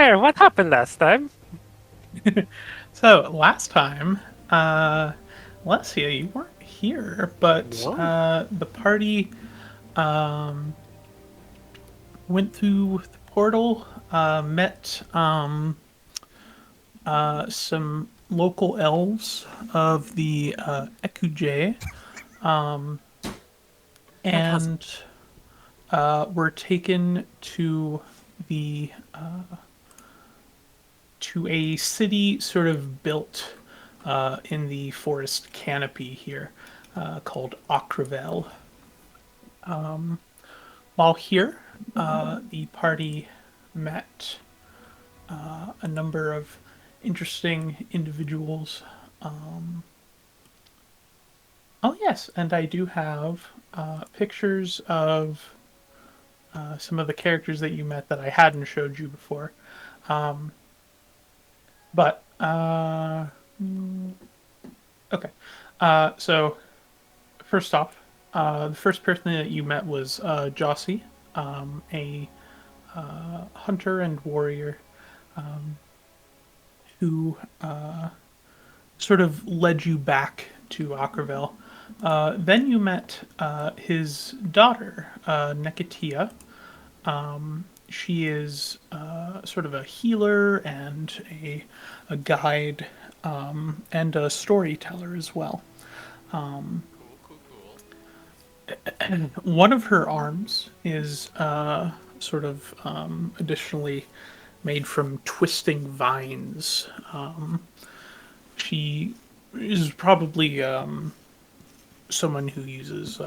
Hey, what happened last time? So last time, uh, Alessia, you weren't here, but No. the party um, went through the portal, met some local elves of the Ekuj, Fantastic. and were taken to the to a city sort of built in the forest canopy here, called Akravel. While here, the party met a number of interesting individuals. Oh, yes, and I do have pictures of some of the characters that you met that I hadn't showed you before. But, okay. So, first off, the first person that you met was Jossie, a hunter and warrior who sort of led you back to Akravel. Then you met his daughter, Nekatia. She is sort of a healer and a guide and a storyteller as well. Cool, cool, cool. One of her arms is sort of additionally made from twisting vines. She is probably someone who uses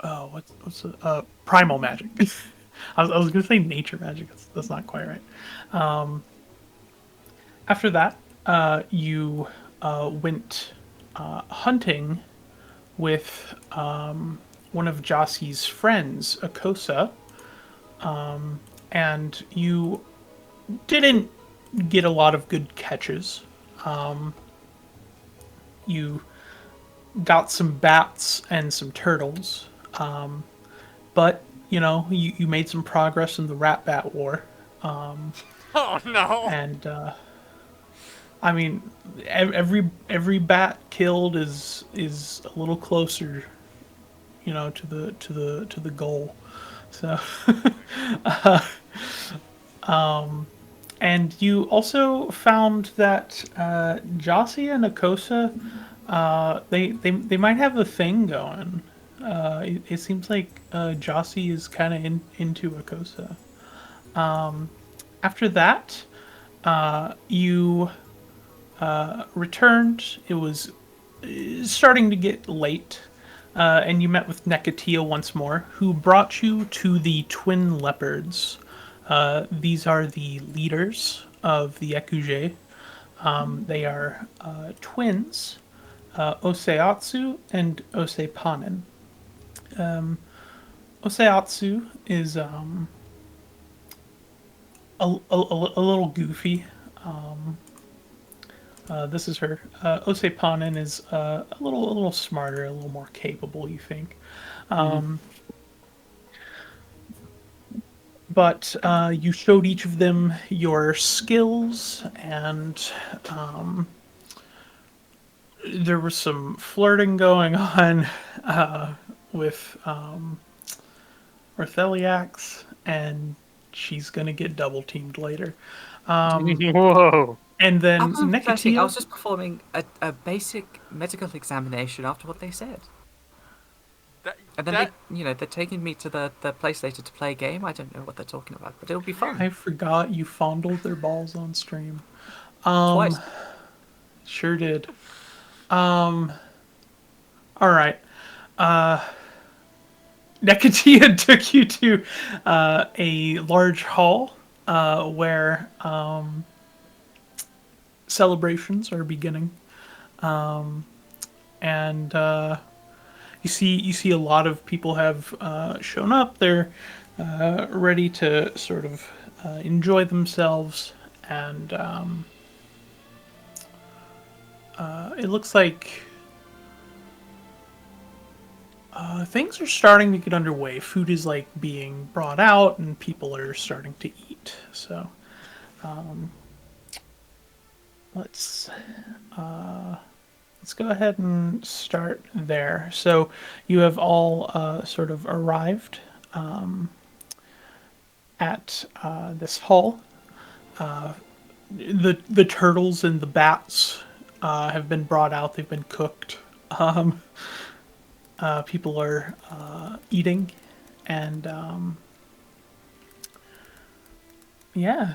oh, primal magic. I was gonna say nature magic. That's not quite right. After that, you went hunting with one of Jossie's friends, Akosa, and you didn't get a lot of good catches. You got some bats and some turtles, but you made some progress in the rat bat war, Oh no! and I mean every bat killed is a little closer, to the goal. So, and you also found that Jossie and Akosa, they might have a thing going. It seems like Jossie is kind of into Akosa. After that, you returned. It was starting to get late, and you met with Nekatia once more, who brought you to the Twin Leopards. These are the leaders of the Ekuge. They are twins, Oseatsu and Osepanin. Oseatsu is a little goofy. This is her. Osepanin is a little smarter, a little more capable. You think, Mm. but you showed each of them your skills, and there was some flirting going on with Ortheliax, and she's gonna get double teamed later. Whoa. And I then wasn't flirting, I Nekatia. was just performing a basic medical examination after what they said. That And then that they're taking me to the place later to play a game. I don't know what they're talking about, but it'll be you fun. I forgot you fondled their balls on stream. Um, Twice. sure did. All right. Nekatia took you to a large hall where celebrations are beginning, and you see a lot of people have shown up. They're ready to sort of enjoy themselves, and it looks like Things are starting to get underway. Food is like being brought out, and people are starting to eat. So, let's let's go ahead and start there. So, you have all sort of arrived at this hall. The turtles and the bats have been brought out. They've been cooked. People are eating, and yeah,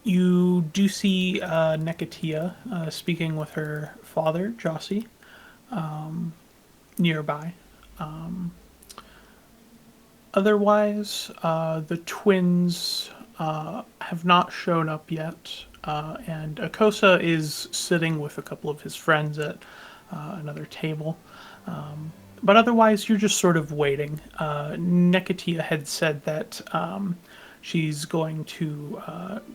you do see Nekatia speaking with her father, Jossie, nearby. Otherwise, the twins have not shown up yet, and Akosa is sitting with a couple of his friends at another table. But otherwise, you're just sort of waiting. Nekatia had said that she's going to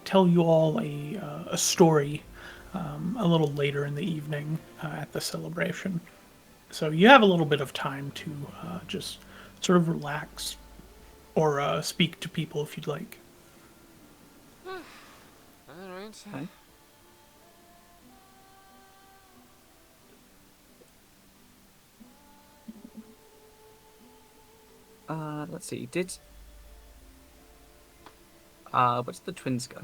tell you all a story a little later in the evening at the celebration. So you have a little bit of time to just sort of relax or speak to people if you'd like. Alright. Okay. Let's see. Where did the twins go?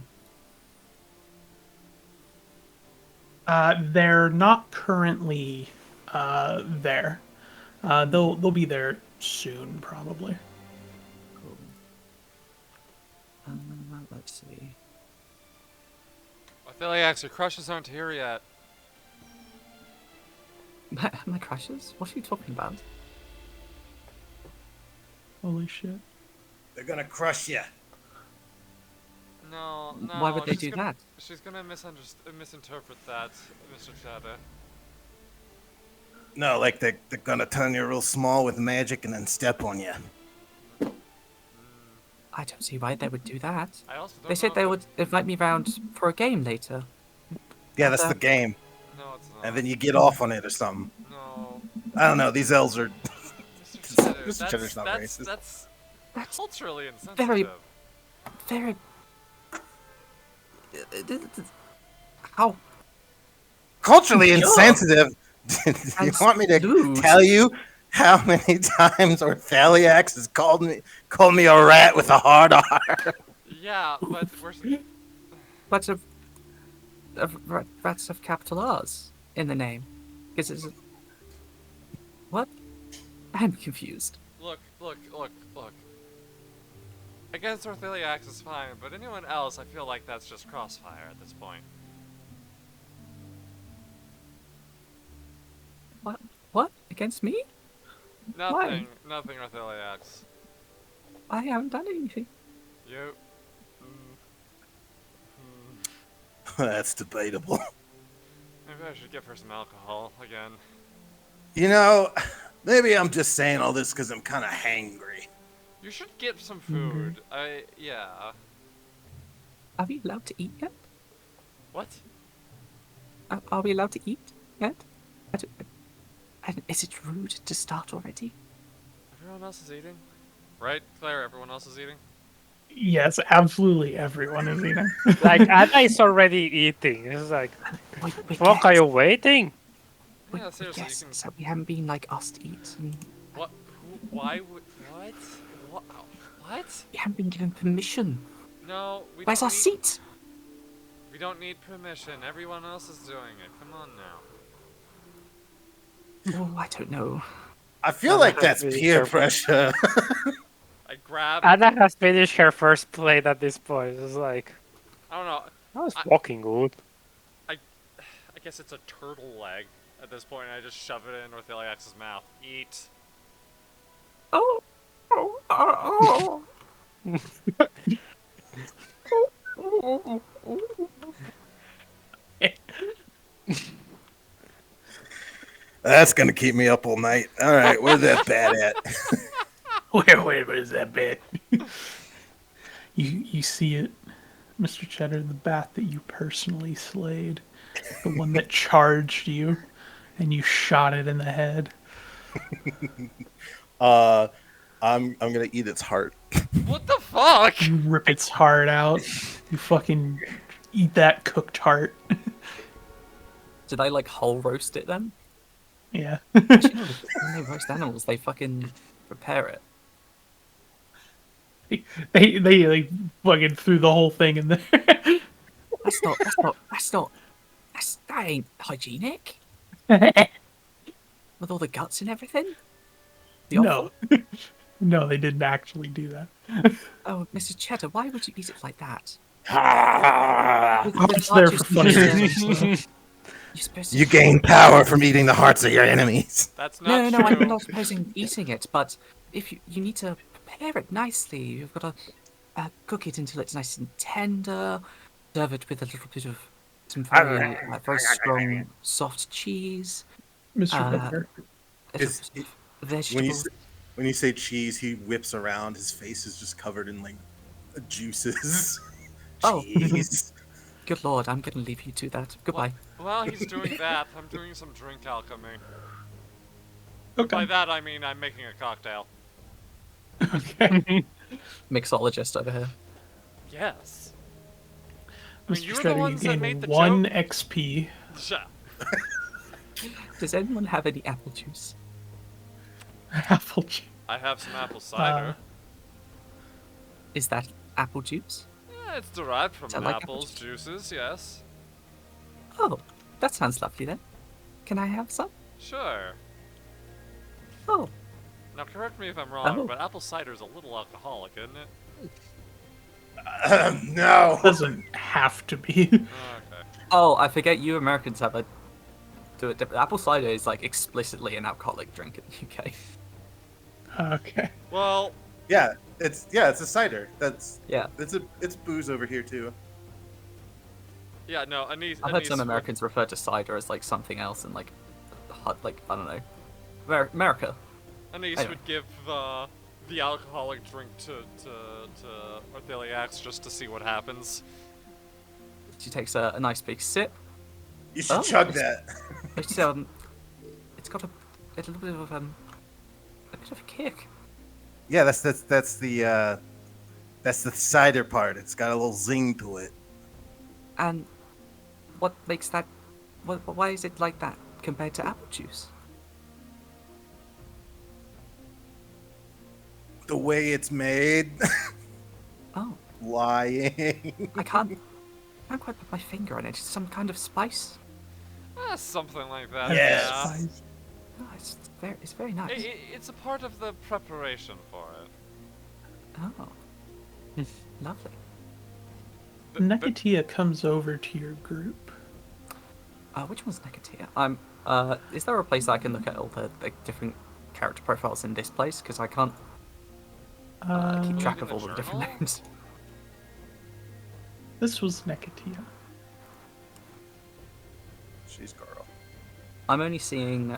They're not currently there. They'll be there soon, probably. Cool. Let's see. Atheliax, your crushes aren't here yet. My crushes? What are you talking about? Holy shit! They're gonna crush you. No, no. Why would they she's do gonna, that? She's gonna misinterpret that, Mr. Chatter. No, like they're gonna turn you real small with magic and then step on you. I don't see why they would do that. I also don't They said know they if would invite me round for a game later. Yeah, that's the game. No, it's not. And then you get off on it or something. No. I don't know. These elves are. Mr. Cheddar, Mr. Cheddar's not racist. that's That's culturally insensitive. very. How? Culturally Yuck. insensitive. Do you And want me to lewd. tell you how many times Orthaliax has called me a rat with a hard R? Yeah, but we're... But rats have capital R's in the name. Because it's. What? I'm confused. Look. I guess Ortheliax is fine, but anyone else, I feel like that's just crossfire at this point. What? What? Against me? Nothing, Ortheliax. I haven't done anything. You... That's debatable. Maybe I should give her some alcohol again. You know, maybe I'm just saying all this because I'm kind of hangry. You should get some food. Yeah. Are we allowed to eat yet? What? Are we allowed to eat yet? And is it rude to start already? Everyone else is eating? Right, Claire? Everyone else is eating? Yes, absolutely. Everyone is eating. Like, Anna is already eating. It's like, We fuck, are you waiting? Yeah, seriously, you guess can... so we haven't been like asked to eat. And What? Why would... What? What? we haven't been given permission. No, we Where's don't our need... seat? We don't need permission. Everyone else is doing it. Come on now. Oh, I don't know. I feel like that's peer pressure. I grabbed... Anna has finished her first plate at this point. It's like, I don't know. that was fucking good. I guess it's a turtle leg at this point. I just shove it in Ortheliax's mouth. Eat. Oh, oh. That's gonna keep me up all night. All right, where's that bat at? Where's that bat? You see it, Mr. Cheddar, the bat that you personally slayed, the one that charged you. and you shot it in the head. I'm gonna eat its heart. What the fuck? You rip its heart out. You fucking eat that cooked heart. Did I like whole roast it then? Yeah. Actually, no, when they roast animals, they fucking prepare it. They like fucking threw the whole thing in there. That ain't hygienic. With all the guts and everything. The No. offal? No, they didn't actually do that. Oh, Mr. Cheddar, why would you eat it like that? It's there for funny reasons. You're supposed to You gain power from eating the hearts of your enemies. That's not No, true. I'm not opposing eating it, but if you need to prepare it nicely, you've got to cook it until it's nice and tender. Serve it with a little bit of some very strong, soft cheese. Mr. Ritter. A Is- little bit of When vegetables. when you say cheese, he whips around. His face is just covered in like juices. Oh. Cheese. Good lord, I'm gonna leave you to that. Goodbye. While he's doing that, I'm doing some drink alchemy. Okay. By that I mean I'm making a cocktail. Okay. Mixologist over here. Yes. I mean, Mr. you were the Shredder, you ones that gain made the 1 joke. XP. Shut. Does anyone have any apple juice? Apple juice. I have some apple cider. Is that apple juice? Yeah, it's derived from Sound like apple apples, juices, yes. Oh, that sounds lovely then. Can I have some? Sure. Oh, Now correct me if I'm wrong, Oh. but apple cider is a little alcoholic, isn't it? No. Doesn't have to be. Okay. oh, I forget you Americans have a do it different. Apple cider is like explicitly an alcoholic drink in the UK. Okay. Well, Yeah, it's a cider. Yeah, It's booze over here too. yeah, no, Anise. I've heard some Anise Americans refer to cider as like something else and like I don't know, America. Anise Anyway. would give the alcoholic drink to Ortheliax just to see what happens. She takes a nice big sip. You should Oh, chug it's- that. It's got a little bit of a bit of a kick. Yeah, that's the cider part. It's got a little zing to it. And what makes that? Why is it like that compared to apple juice? The way it's made. Oh, Lying. I can't quite put my finger on it. It's some kind of spice. Something like that. Yes. Yeah. Spice. No, it's very nice. It's a part of the preparation for it. Oh, lovely. But- Nekatia comes over to your group. Which one's Nekatia? Is there a place I can look at all the different character profiles in this place? Because I can't keep track in of the all the different journal? names. This was Nekatia. She's Carl. I'm only seeing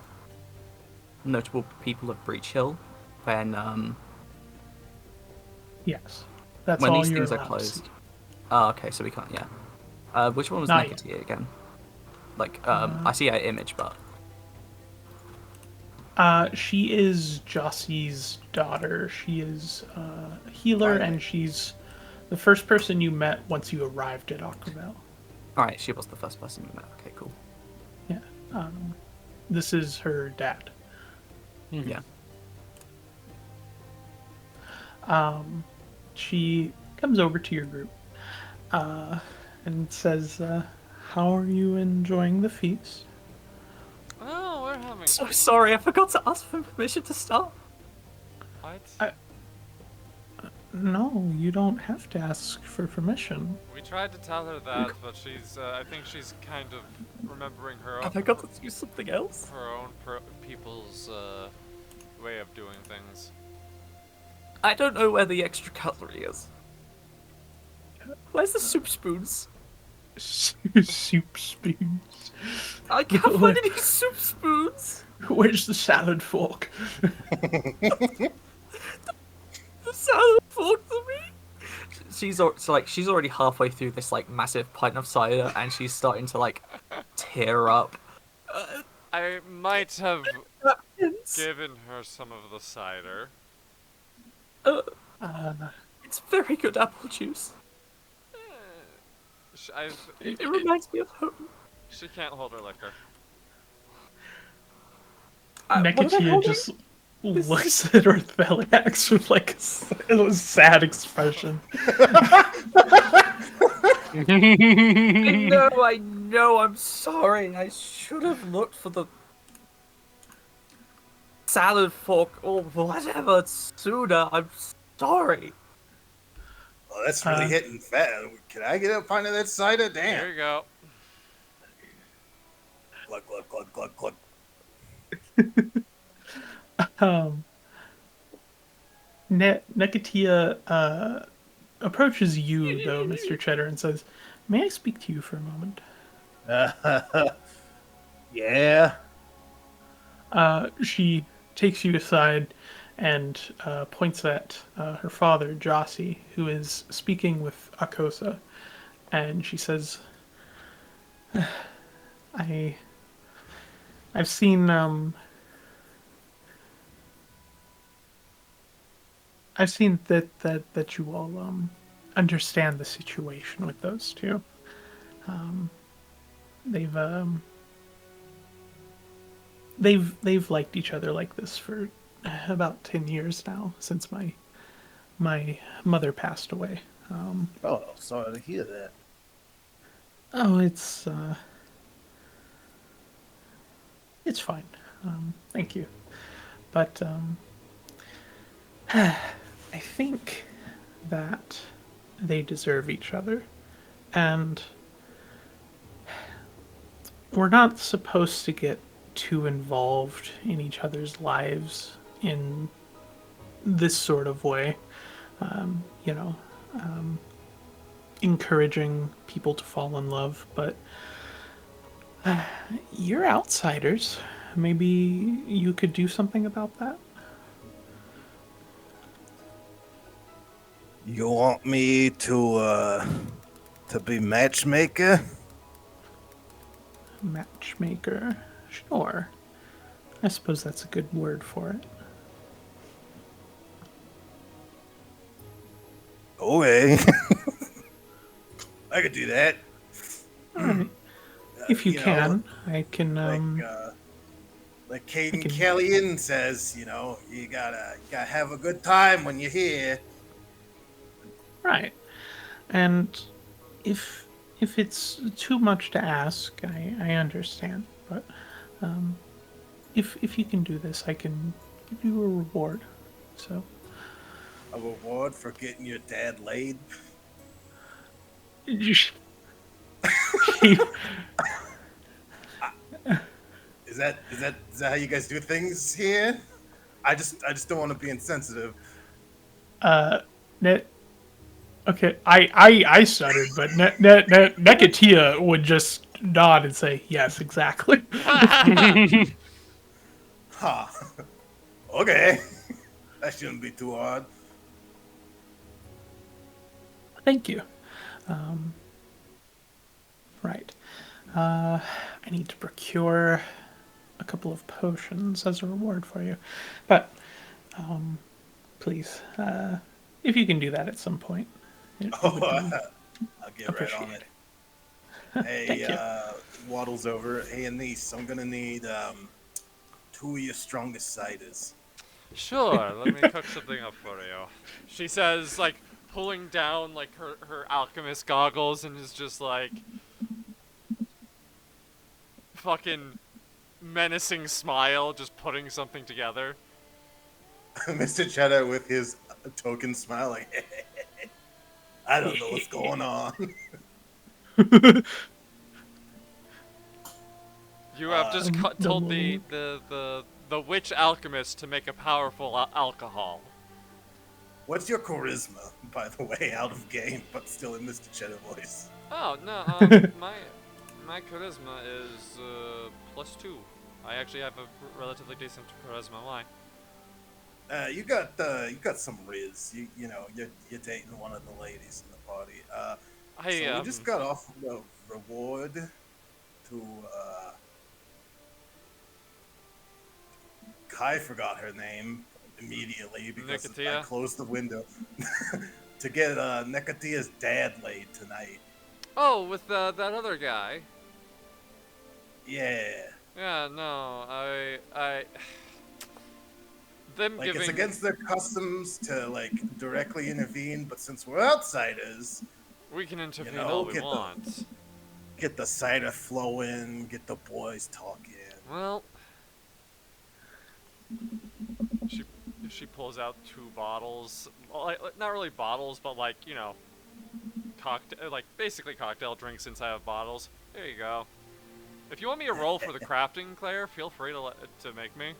notable people of Breach Hill when Yes. That's when all these you're things are allowed to closed. see. Oh, okay, so we can't. Yeah. Which one was Not yet. Nekatia again? Like, I see her image, but She is Jossie's daughter. She is a healer, Finally. and she's the first person you met once you arrived at Aquavale. all right, she was the first person we met. Okay, cool. Yeah. This is her dad. Yeah. She comes over to your group and says, "How are you enjoying the feast?" Oh, we're having. So sorry, I forgot to ask for permission to start. What? No, you don't have to ask for permission. We tried to tell her that, but she's. I think she's kind of remembering her Have I got to do something else? her own people's way of doing things. I don't know where the extra cutlery is. Where's the soup spoons? Soup spoons. I can't find any soup spoons. Where's the salad fork? The salad fork for me. She's already halfway through this like massive pint of cider, and she's starting to like tear up. I might have Napkins. given her some of the cider. Uh, Uh, it's very good apple juice. It reminds me of home. She can't hold her liquor. What am I Nekatia holding? just looks at Ortheliax with like a sad expression. I know, I'm sorry. I should have looked for the salad fork or whatever sooner. I'm sorry. Well, that's really hitting fat. Can I get a pint of that cider? Damn. Here you go. Glug, glug, glug, glug, glug. Um, Nekatia approaches you, though, Mr. Cheddar, and says, "May I speak to you for a moment?" Yeah. She takes you aside and points at her father, Jossie, who is speaking with Akosa, and she says, "I, I've seen, I've seen that you all understand the situation with those two. They've they've liked each other like this for about 10 years now, since my mother passed away. Oh, sorry to hear that. Oh, it's fine. Thank you. But I think that they deserve each other, and we're not supposed to get too involved in each other's lives in this sort of way. You know, encouraging people to fall in love, but you're outsiders. Maybe you could do something about that? You want me to be matchmaker? Matchmaker. Sure. I suppose that's a good word for it. Okay. I could do that. Alright. If you You know, can, I can, like like I Caden can... Kellyan says, you gotta have a good time when you're here. Right. And if it's too much to ask, I understand. But if you can do this, I can give you a reward. So A reward for getting your dad laid. he Is that how you guys do things here? I just don't want to be insensitive. net okay. I stuttered, but Nekatia would just nod and say yes, exactly. Huh. Okay. That shouldn't be too hard. Thank you. Right. I need to procure a couple of potions as a reward for you. But, please, if you can do that at some point, it would be I'll get right on it. appreciated. Hey, Thank you. waddles over. Hey, Anise, I'm gonna need 2 of your strongest ciders. Sure, let me cook something up for you. She says, like, pulling down, like, her alchemist goggles and is just like, fucking menacing smile, just putting something together. Mr. Cheddar with his token smile, like, I don't know what's going on. You have just The told little the witch alchemist to make a powerful alcohol. What's your charisma, by the way, out of game, but still in Mr. Cheddar voice? Oh no, my charisma is +2. I actually have a relatively decent charisma. Why? You got some riz. You're dating one of the ladies in the party. So we just got off the reward to Kai forgot her name immediately because I Nicotia? closed the window to get Nekatia's dad laid tonight. Oh, with that other guy. Yeah. Yeah, no, them Like, giving. it's against their customs to, like, directly intervene, but since we're outsiders, We can intervene know, all we want. get the cider flowing, get the boys talking. Well, she she pulls out 2 bottles, like not really bottles, but like cocktail, like basically cocktail drinks inside of bottles. There you go. If you want me to roll for the crafting, Claire, feel free to make me.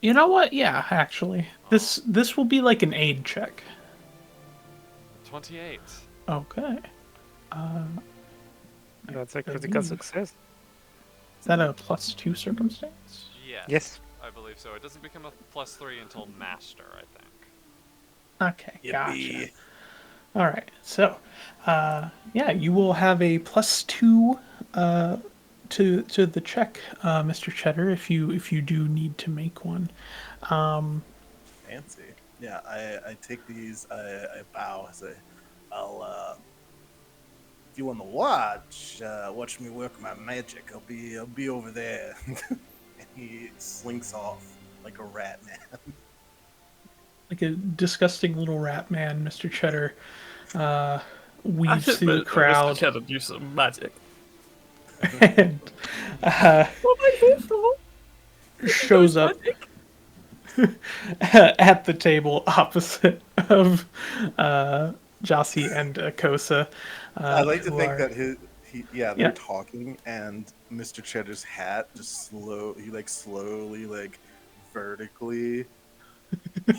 You know what? Yeah, actually, this will be like an aid check. 28. Okay. That's a critical success. Is that a +2 circumstance? Yes. Yes. I believe so. It doesn't become a +3 until master, I think. Okay, Yippee. gotcha. All right, so yeah, you will have a +2 to the check, Mr. Cheddar, if you do need to make one. Fancy. Yeah, I take these, I bow, I say, I'll, if you want to watch me work my magic, I'll be over there. And he slinks off like a rat man. Like a disgusting little rat man, Mr. Cheddar weaves should through the Mr. crowd Cheddar do some magic. and What am I here for? shows up Magic? at the table opposite of Jossie and Kosa. I like to who think are- that they're Yeah. talking, and Mr. Cheddar's hat just slowly, vertically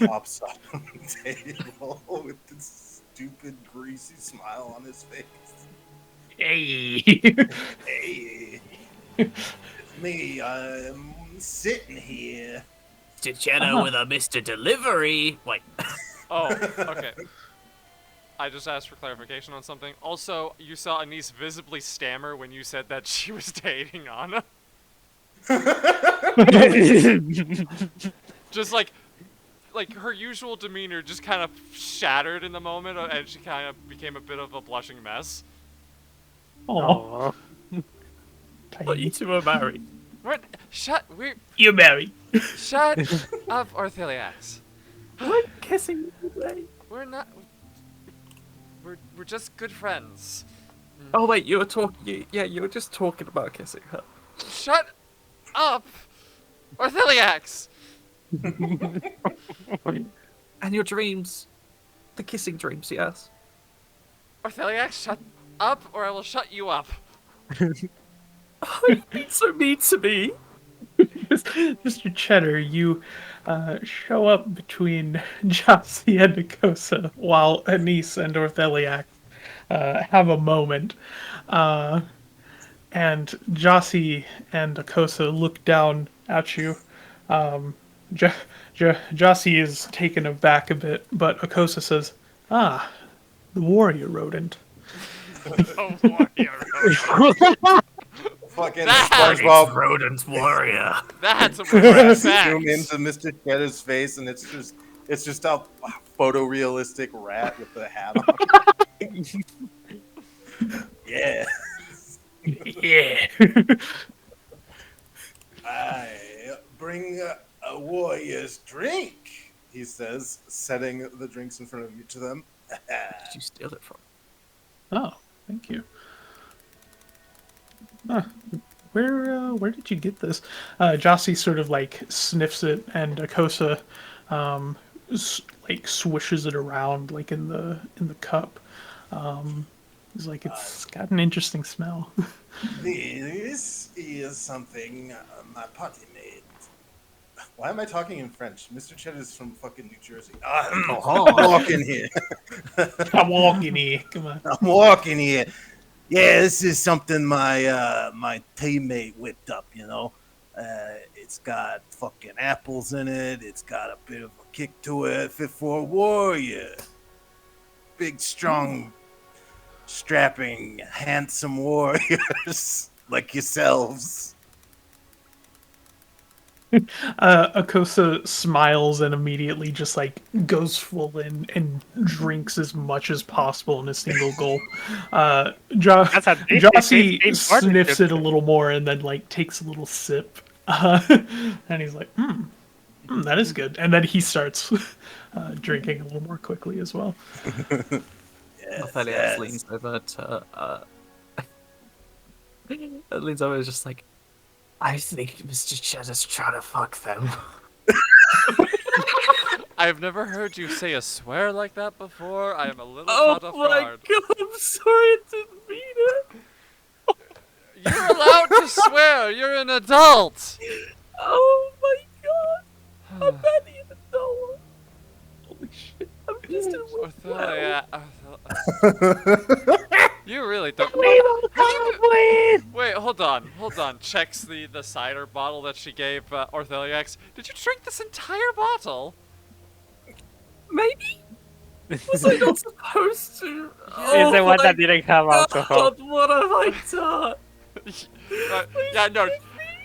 pops up on the table with this stupid, greasy smile on his face. Hey. Hey, it's me. I'm sitting here. Mr. Cheddar with a Mr. Delivery. Wait. Oh, okay. I just asked for clarification on something. Also, you saw Anise visibly stammer when you said that she was dating Anna. Just like her usual demeanor just kind of shattered in the moment, and she kind of became a bit of a blushing mess. Aw, But you two are married. you're married. Shut up, Orthiliax. We're kissing today. We're not. We're just good friends. Oh wait, you were talking. Yeah, you were just talking about kissing her. Shut up, Orthiliax. And your dreams, the kissing dreams, yes. Orthiliax, shut up, or I will shut you up. Oh, you've been so mean to me. Mr. Cheddar, you show up between Jossie and Akosa while Anise and Ortheliac have a moment. And Jossie and Akosa look down at you. Jossie is taken aback a bit, but Akosa says, "Ah, the warrior rodent." Oh, warrior. Fucking That- SpongeBob Rodent warrior. That's a zoom respect. into Mr. Cheddar's face, and it's just a photorealistic rat with a hat on. Yeah. Yeah. I bring a warrior's drink, he says, setting the drinks in front of each of them. Did you steal it from? Oh, thank you. Huh. Where did you get this? Jossie sort of like sniffs it, and Akosa like swishes it around like in the cup. It's like it's got an interesting smell. This is something my party made. Why am I talking in French? Mr. Cheddar's from fucking New Jersey. I'm walking here. I'm walking here. Come on. I'm walking here. Yeah, this is something my teammate whipped up, you know. It's got fucking apples in it. It's got a bit of a kick to it. Fit for a warrior. Big, strong, strapping, handsome warriors. like yourselves. Akosa smiles and immediately just like goes full in and drinks as much as possible in a single gulp. That's a Jossie 15 sniffs it a partnership. little more and then like takes a little sip. And he's like, that is good. And then he starts drinking a little more quickly as well. Yes, Opheliax yes. leans over to leans over and is just like, I think Mr. Cheddar's trying to fuck them. I've never heard you say a swear like that before. I am a little Oh caught off my guard. god, I'm sorry, I didn't mean it. You're allowed to swear. You're an adult. Oh my god, I'm barely an adult. Holy shit, I'm just in Orthelia, you really don't. Wait, hold on. Checks the cider bottle that she gave Ortheliax. Did you drink this entire bottle? Maybe? Was I not supposed to? Is the one that didn't have alcohol. God, what have I done? Yeah, no.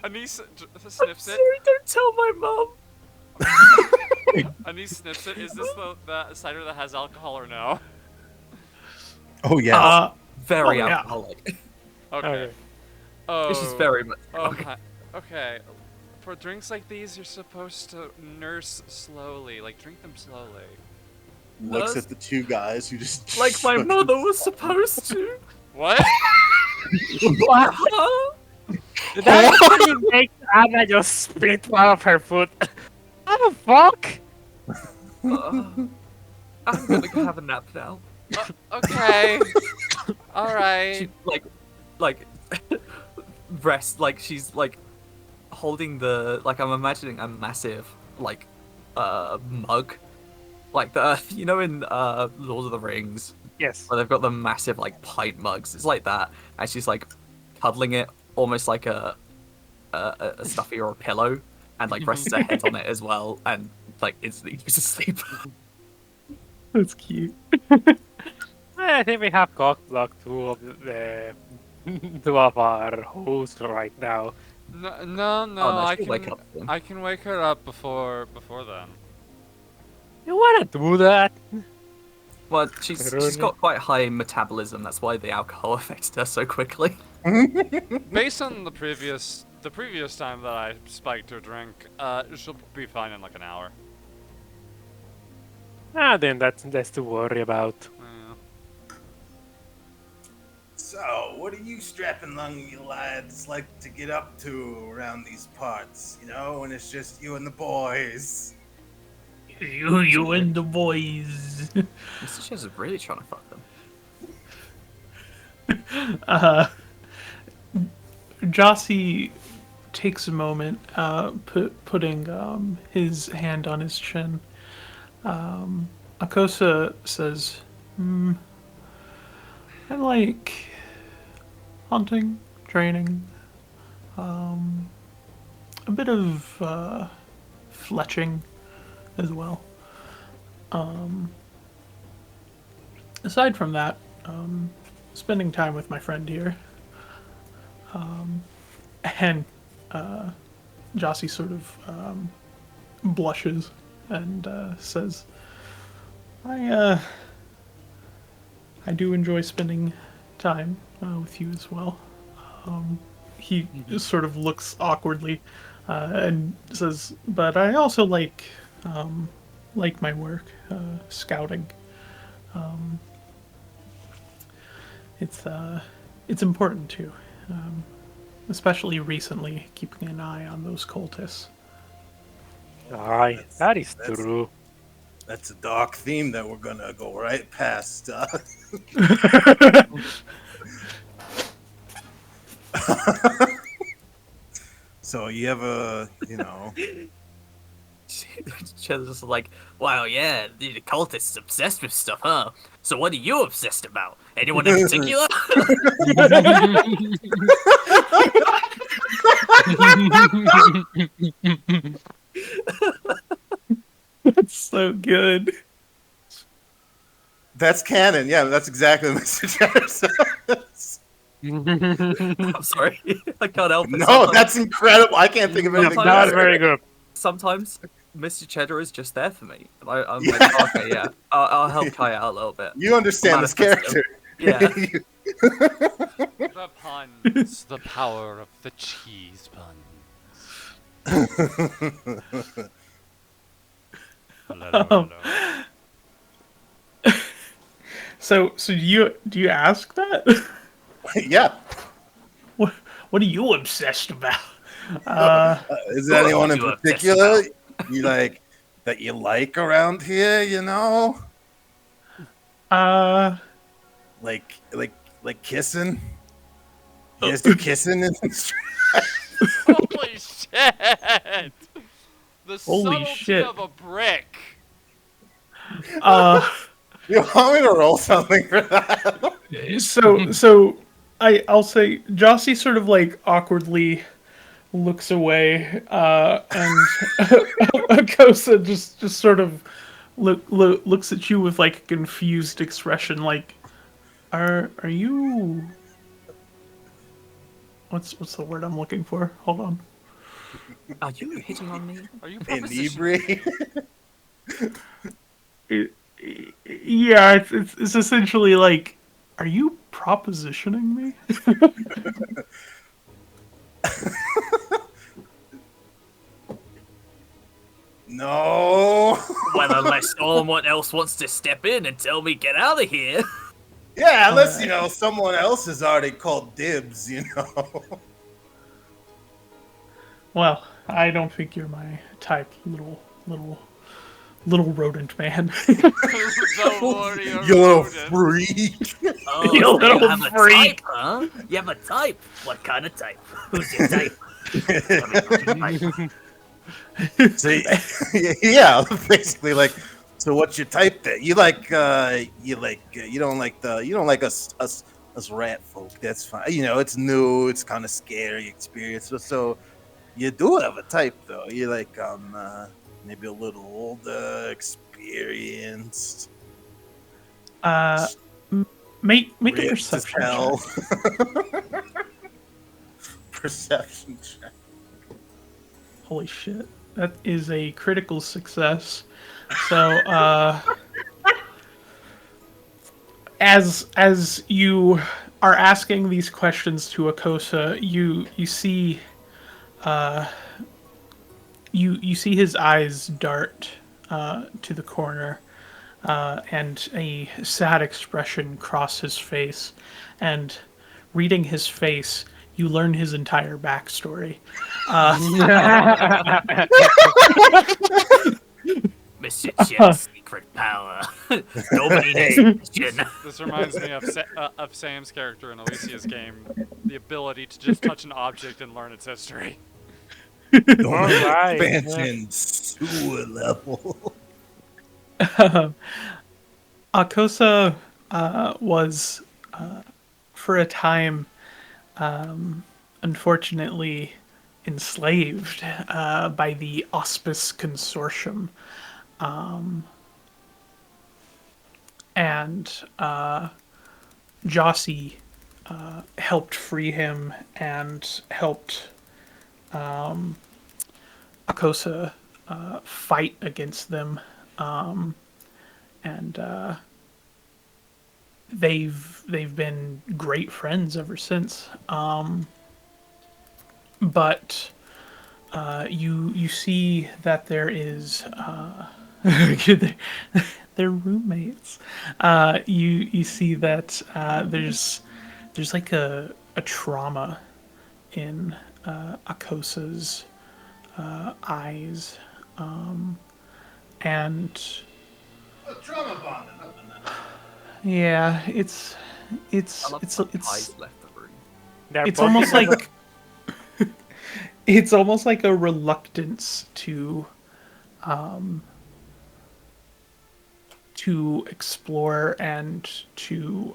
Anise I'm sniffs it. sorry, don't tell my mom. Anise sniffs it. Is this the cider that has alcohol or no? Oh yes. Very Oh, yeah. alcoholic. Okay. Okay. Oh. This is very much. Okay. For drinks like these, you're supposed to nurse slowly. Like, drink them slowly. Looks at the two guys who just Like my shook mother his- was supposed to. What? Huh? Did that actually make Anna just spit one of her foot? What the fuck? I'm gonna go have a nap now. Okay. All right. She like rest, like she's like holding the, like, I'm imagining a massive like mug, like the in Lord of the Rings Yes. where they've got the massive like pint mugs. It's like that, and she's like cuddling it almost like a stuffy or a pillow, and like rests her head on it as well, and like instantly goes to sleep. That's cute. I think we have cockblocked two of our hosts right now. No. no, I she'll can wake up soon. I can wake her up before then. You wanna do that? Well, she's got quite high metabolism. That's why the alcohol affected her so quickly. Based on the previous time that I spiked her drink, she'll be fine in like an hour. Then that's to worry about. Yeah. So, what are you strapping lung you lads like to get up to around these parts? You know, when it's just you and the boys. You and the boys. Mr. Chess is really trying to fuck them. Jossie takes a moment, putting his hand on his chin. Akosa says, I like hunting, training, a bit of fletching as well. Aside from that, spending time with my friend here. And Jossie sort of blushes and says, I do enjoy spending time with you as well. He sort of looks awkwardly and says, but I also like my work, scouting. It's important too, especially recently, keeping an eye on those cultists. Aye, that is That's- true. That's a dark theme that we're gonna go right past. So you ever, Chess is just like, wow, yeah, the cultists obsessed with stuff, huh? So what are you obsessed about? Anyone in particular? That's so good. that's canon. Yeah, that's exactly what Mr. Cheddar says. I'm sorry. I can't help it. No, Sometimes- that's incredible. I can't think of anything Sometimes- That was better. very good. Sometimes Mr. Cheddar is just there for me. And I'm Yeah. like, okay, yeah, I'll help Kai out a little bit. You understand this Manifest him. character. Yeah. The puns. The power of the cheese puns. Hello. So do you ask that? Yeah. What are you obsessed about? Is there anyone in you obsessed particular you like that you like around here? You know, Uh, like kissing. You guys do kissing in the street? Holy shit! The Holy subtlety shit. of a brick. You want me to roll something for that? so I'll say Jossie sort of like awkwardly looks away, and Akosa just sort of looks at you with like a confused expression, like, are you? What's the word I'm looking for? Hold on. Are you hitting on me? Are you propositioning? Inebriated. Yeah, it's essentially like, are you propositioning me? No. Well, unless someone else wants to step in and tell me get out of here. Yeah, unless someone else has already called dibs. Well, I don't think you're my type, little rodent man. The warrior You little rodent. freak. Oh, You so little you have a freak. type, huh? You have a type. What kind of type? Who's your type? So, yeah, basically, like, so what's your type then? You don't like us rat folk. That's fine. It's new. It's kind of scary experience. So you do have a type though. You like maybe a little older, experienced. Make a Ripped as perception hell. check. Perception check. Holy shit, that is a critical success. So, as you are asking these questions to Akosa, you see, you see his eyes dart to the corner, and a sad expression cross his face. And reading his face, you learn his entire backstory. Mr. Chet's secret power. Nobody needs question. This reminds me of Sam's character in Alicia's game, the ability to just touch an object and learn its history. Alright, yeah. Expansion sewer level. Akosa was, for a time, unfortunately enslaved by the Auspice Consortium. And Jossie helped free him and helped Akosa fight against them. And they've been great friends ever since. But you see that there is they're roommates. You see that there's like a trauma in Akosa's eyes, and Trauma bonding. yeah, it's I love it's that it's Kai's left the room. They're it's both almost together. like it's almost like a reluctance to explore and to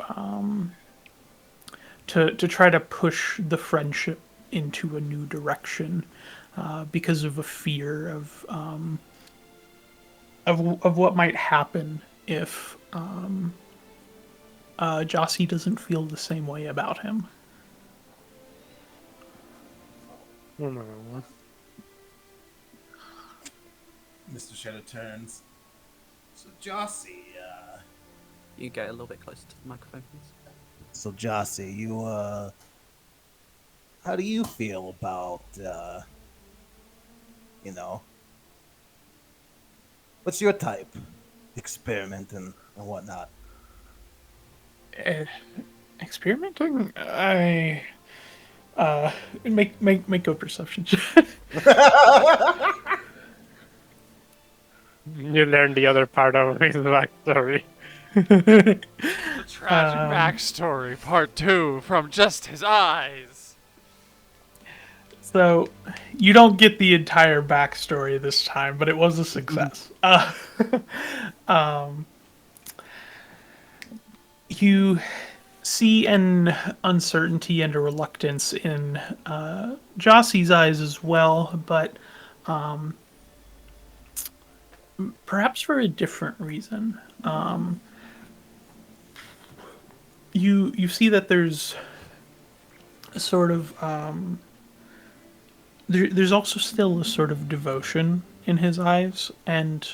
try to push the friendship into a new direction, because of a fear of what might happen if Jossie doesn't feel the same way about him. No. Mr. Cheddar turns. So Jossie, You get a little bit closer to the microphone, please. you how do you feel about you know, what's your type? Experiment and whatnot. Uh, experimenting? Make a perception check. You learn the other part of his backstory. The tragic backstory, part 2, from just his eyes. So, you don't get the entire backstory this time, but it was a success. You see an uncertainty and a reluctance in Jossie's eyes as well, but perhaps for a different reason. You see that there's a sort of there's also still a sort of devotion in his eyes, and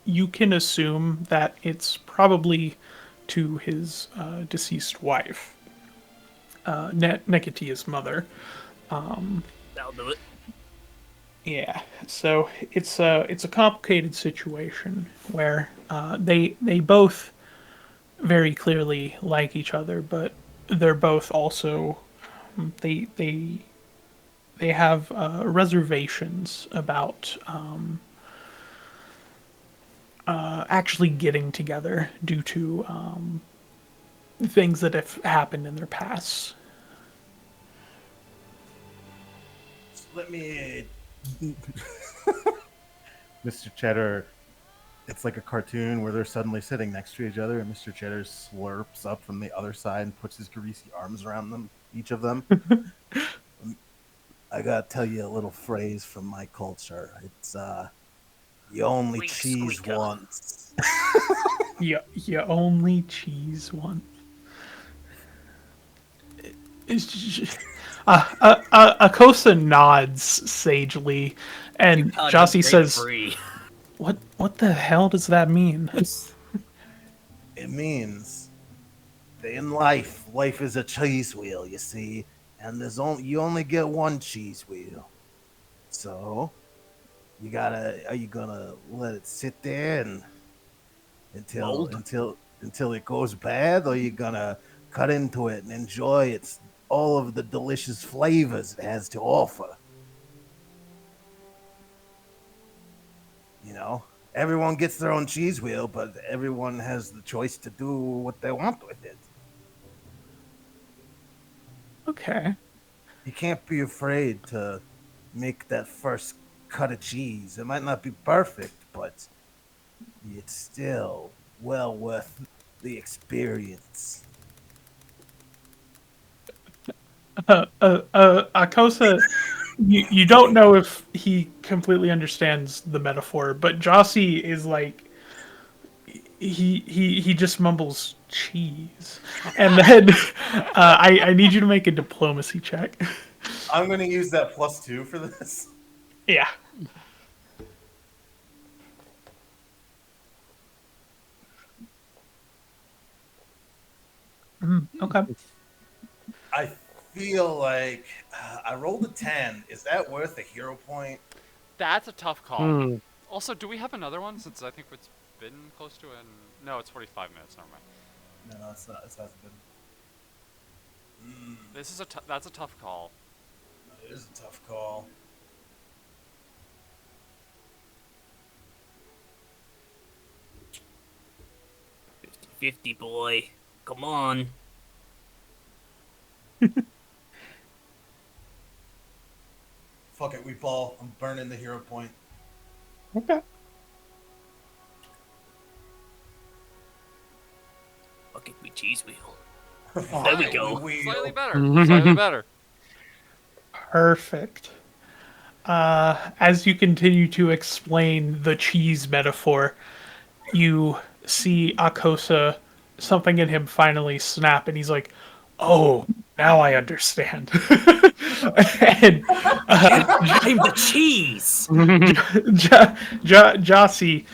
you can assume that it's probably to his deceased wife, Nekatia's mother. That'll do it. Yeah, so it's a complicated situation where they both very clearly like each other, but they're both also they they they have reservations about actually getting together due to things that have happened in their past. Let me Mr. Cheddar, it's like a cartoon where they're suddenly sitting next to each other, and Mr. Cheddar slurps up from the other side and puts his greasy arms around them, each of them. I gotta tell you a little phrase from my culture. It's you only Weak cheese squeaker. once. You only cheese one. Akosa nods sagely, and Jossie says, Free. What the hell does that mean?" It means that in life is a cheese wheel, you see, and you only get one cheese wheel. So are you gonna let it sit there and Mold? until it goes bad, or are you gonna cut into it and enjoy all of the delicious flavors it has to offer? You know, everyone gets their own cheese wheel, but everyone has the choice to do what they want with it. Okay. You can't be afraid to make that first cut of cheese. It might not be perfect, but it's still well worth the experience. Akosa, you don't know if he completely understands the metaphor, but Jossie is like he just mumbles cheese, and then I need you to make a diplomacy check. I'm going to use that +2 for this. Yeah. Okay. I feel like I rolled a 10. Is that worth a hero point? That's a tough call. Hmm. Also, do we have another one? Since I think it's been close to an... No, it's 45 minutes. Never mind. No, it's not. It's not good. This is that's a tough call. It is a tough call. 50 boy. Come on. Fuck it, we ball. I'm burning the hero point. Okay. Fuck it, we cheese wheel. There we go. Slightly better. Slightly better. Perfect. As you continue to explain the cheese metaphor, you see Akosa, something in him finally snap, and he's like, Oh, now I understand. And I'm the cheese. Jossie,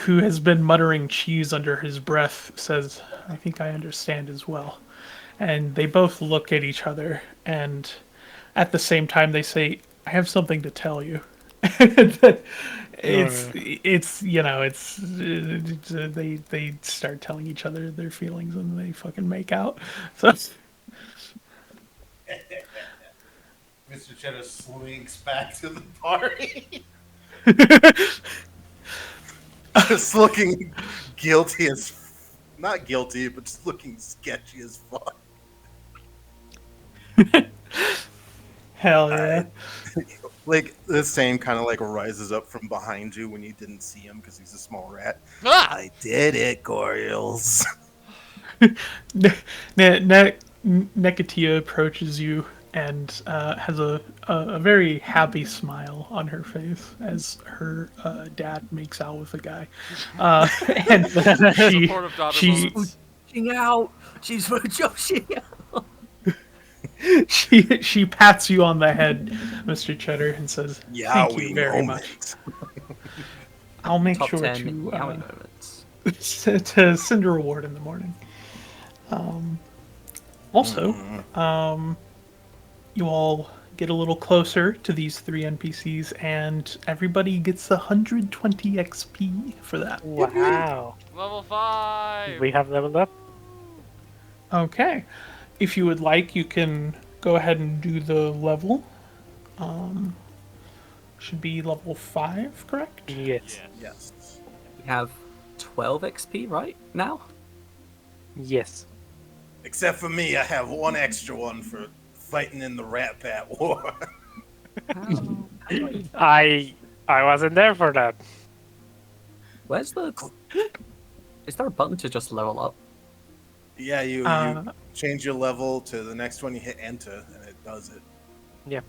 who has been muttering cheese under his breath, says, "I think I understand as well." And they both look at each other, and at the same time they say, "I have something to tell you." It's they start telling each other their feelings and they fucking make out. So Mr. Cheddar slinks back to the party, just looking guilty as not guilty, but just looking sketchy as fuck. hell yeah. I, like the same kind of like rises up from behind you when you didn't see him because he's a small rat. Ah! I did it, Goriels. Nekatia approaches you and has a very happy smile on her face as her dad makes out with a guy. And she Supportive daughter she moments. Out. She's for Joshing out. she pats you on the head, Mr. Cheddar, and says, "Thank you Yowie very moment. much. I'll make Top sure 10 to Yowie moments. to send a reward in the morning." Also, you all get a little closer to these three NPCs, and everybody gets 120 XP for that. Wow. Level 5! We have leveled up. Okay. If you would like, you can go ahead and do the level. Should be level 5, correct? Yes. Yes. We have 12 XP right now. Yes. Except for me, I have one extra one for fighting in the Rat Pat War. I wasn't there for that. Where's the? Is there a button to just level up? Yeah, you Uh, change your level to the next one, you hit enter, and it does it. Yeah.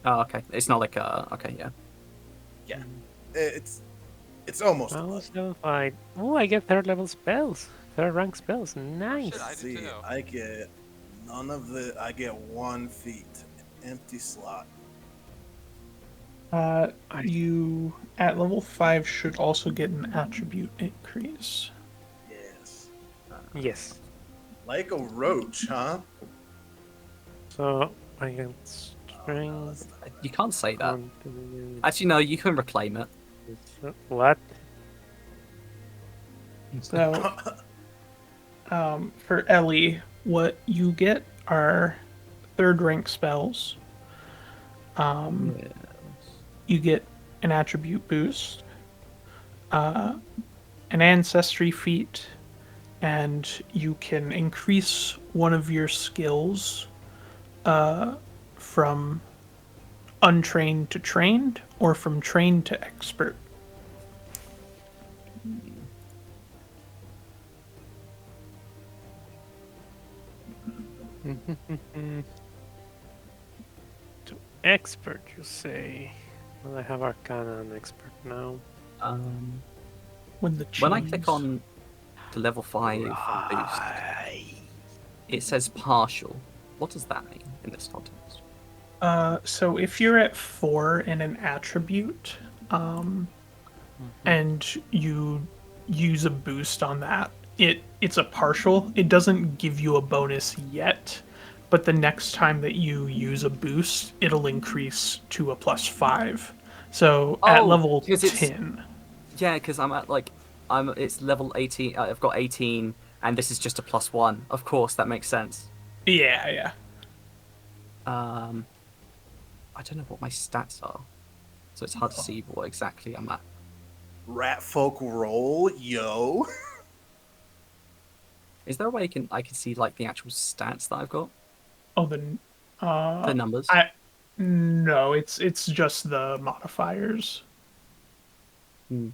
Oh, okay. It's not like okay, yeah. Yeah, it's almost. I a was button. level 5. Oh, I get third level spells. Third rank spells. Oh, Nice. shit, I did See, too. I get none of the. I get 1 feat, empty slot. you at level 5 should also get an attribute increase. Yes, Yes. like a roach, huh? So I get No, strength. You can't say that. Continue. Actually, no. You can reclaim it. What? So, for Ellie, what you get are third rank spells. You get an attribute boost, an ancestry feat, and you can increase one of your skills from untrained to trained or from trained to expert. Expert, you say? Well, I have Arcana and Expert now. When the When I cheese- click on the level 5 boost, it says partial. What does that mean in this context? So if you're at 4 in an attribute, and you use a boost on that, it's a partial. It doesn't give you a bonus yet, but the next time that you use a boost, it'll increase to a +5. So at Oh, level because it's- 10, Yeah, because I'm at like it's level 18. I've got 18, and this is just a +1. Of course, that makes sense. yeah. I don't know what my stats are, so it's hard to see what exactly I'm at. Rat folk roll, yo. Is there a way I can see like the actual stats that I've got? Oh, The numbers. no, it's just the modifiers. Okay.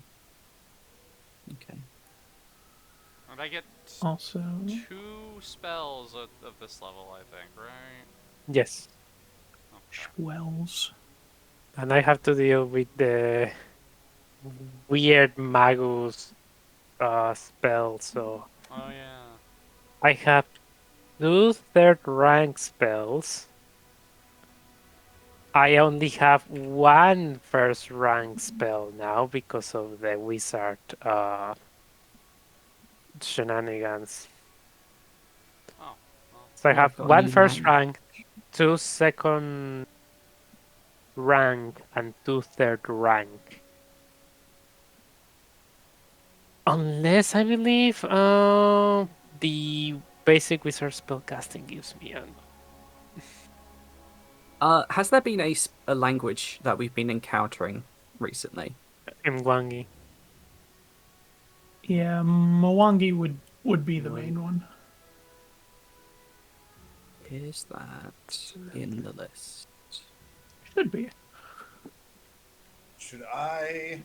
And I get Also, 2 spells of this level, I think, right? Yes. Okay. Wells. And I have to deal with the weird Magus spell, so Oh, yeah. I have 2 third rank spells. I only have 1 first rank spell now because of the wizard shenanigans. Oh, well. So I Yeah, I've have got a 1 new first name. rank, 2 second rank, and 2 third rank. Unless I believe the basic wizard spellcasting gives me an Has there been a language that we've been encountering recently? Mwangi. Yeah, Mwangi would be the Wait, main one. is that in the list? Should be. Should I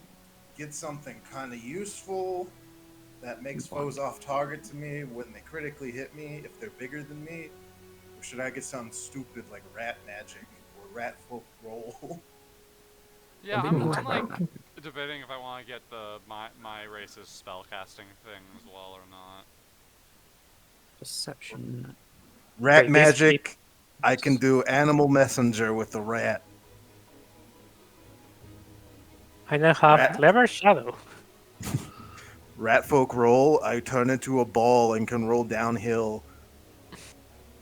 get something kind of useful that makes foes off target to me when they critically hit me if they're bigger than me? Or should I get something stupid like rat magic or rat folk roll? Yeah, Maybe I'm, need to I'm like write that. debating if I want to get the my race's spellcasting thing as well or not. Perception. Rat Wait, this flip. magic. I can do animal messenger with the rat. I now have Rat clever shadow. rat folk roll. I turn into a ball and can roll downhill.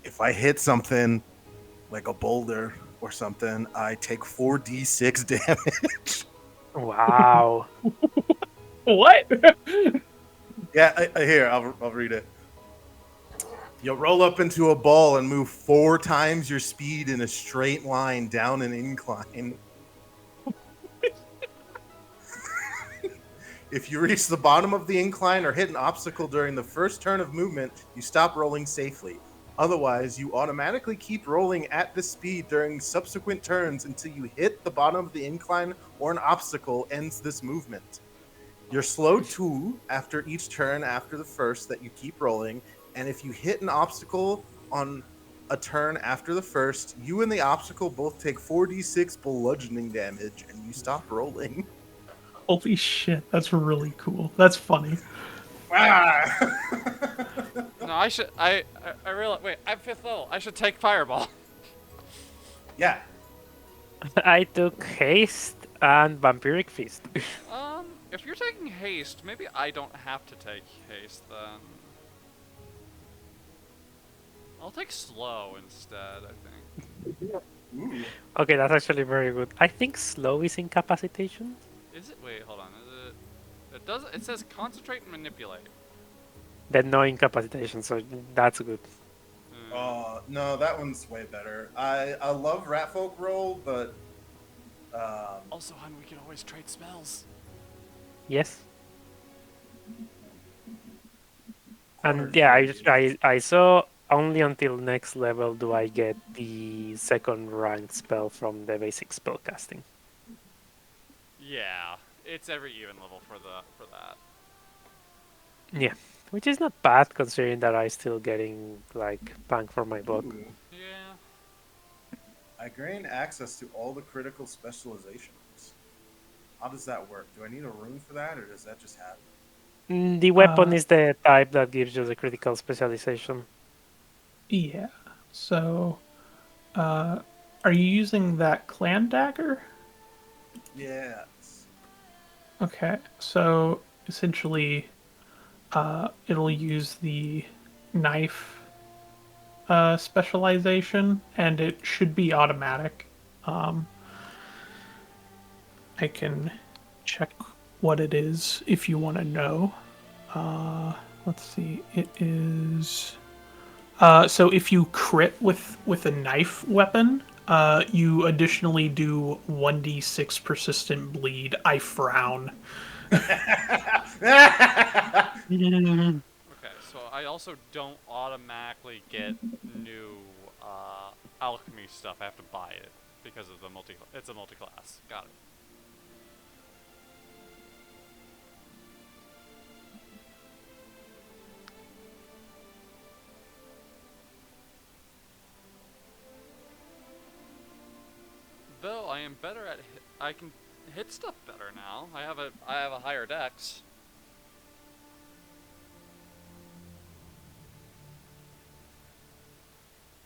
If I hit something like a boulder or something, I take 4d6 damage. Wow. What? Yeah, here, I'll read it. You roll up into a ball and move 4 times your speed in a straight line down an incline. If you reach the bottom of the incline or hit an obstacle during the first turn of movement, you stop rolling safely. Otherwise, you automatically keep rolling at this speed during subsequent turns until you hit the bottom of the incline or an obstacle ends this movement. You're slowed 2 after each turn after the first that you keep rolling, and if you hit an obstacle on a turn after the first, you and the obstacle both take 4d6 bludgeoning damage and you stop rolling. Holy shit, that's really cool. That's funny. Ah! No, I realize. Wait, I'm 5th level. I should take fireball. Yeah. I took haste and vampiric fist. If you're taking haste, maybe I don't have to take haste then. I'll take slow instead, I think. Ooh. Okay, that's actually very good. I think slow is incapacitation. Is it? Wait, hold on. Is it? It does. It says concentrate and manipulate. Then no incapacitation, so that's good. No, that one's way better. I love Ratfolk roll, but Also, hon, we can always trade spells. Yes. And yeah, I saw only until next level do I get the second rank spell from the basic spell casting. Yeah, it's every even level for that. Yeah, which is not bad considering that I still getting like bang for my buck. ooh, Yeah. I gain access to all the critical specializations. How does that work? Do I need a rune for that, or does that just happen? The weapon is the type that gives you the critical specialization. Yeah. So, are you using that clan dagger? Yes. Okay. So essentially, it'll use the knife specialization, and it should be automatic. I can check what it is if you want to know. Let's see. It is. So if you crit with a knife weapon, you additionally do 1d6 persistent bleed. I frown. Okay, so I also don't automatically get new alchemy stuff. I have to buy it because of the multi. It's a multi-class. Got it. Though I am better at I can hit stuff better now. I have a higher dex.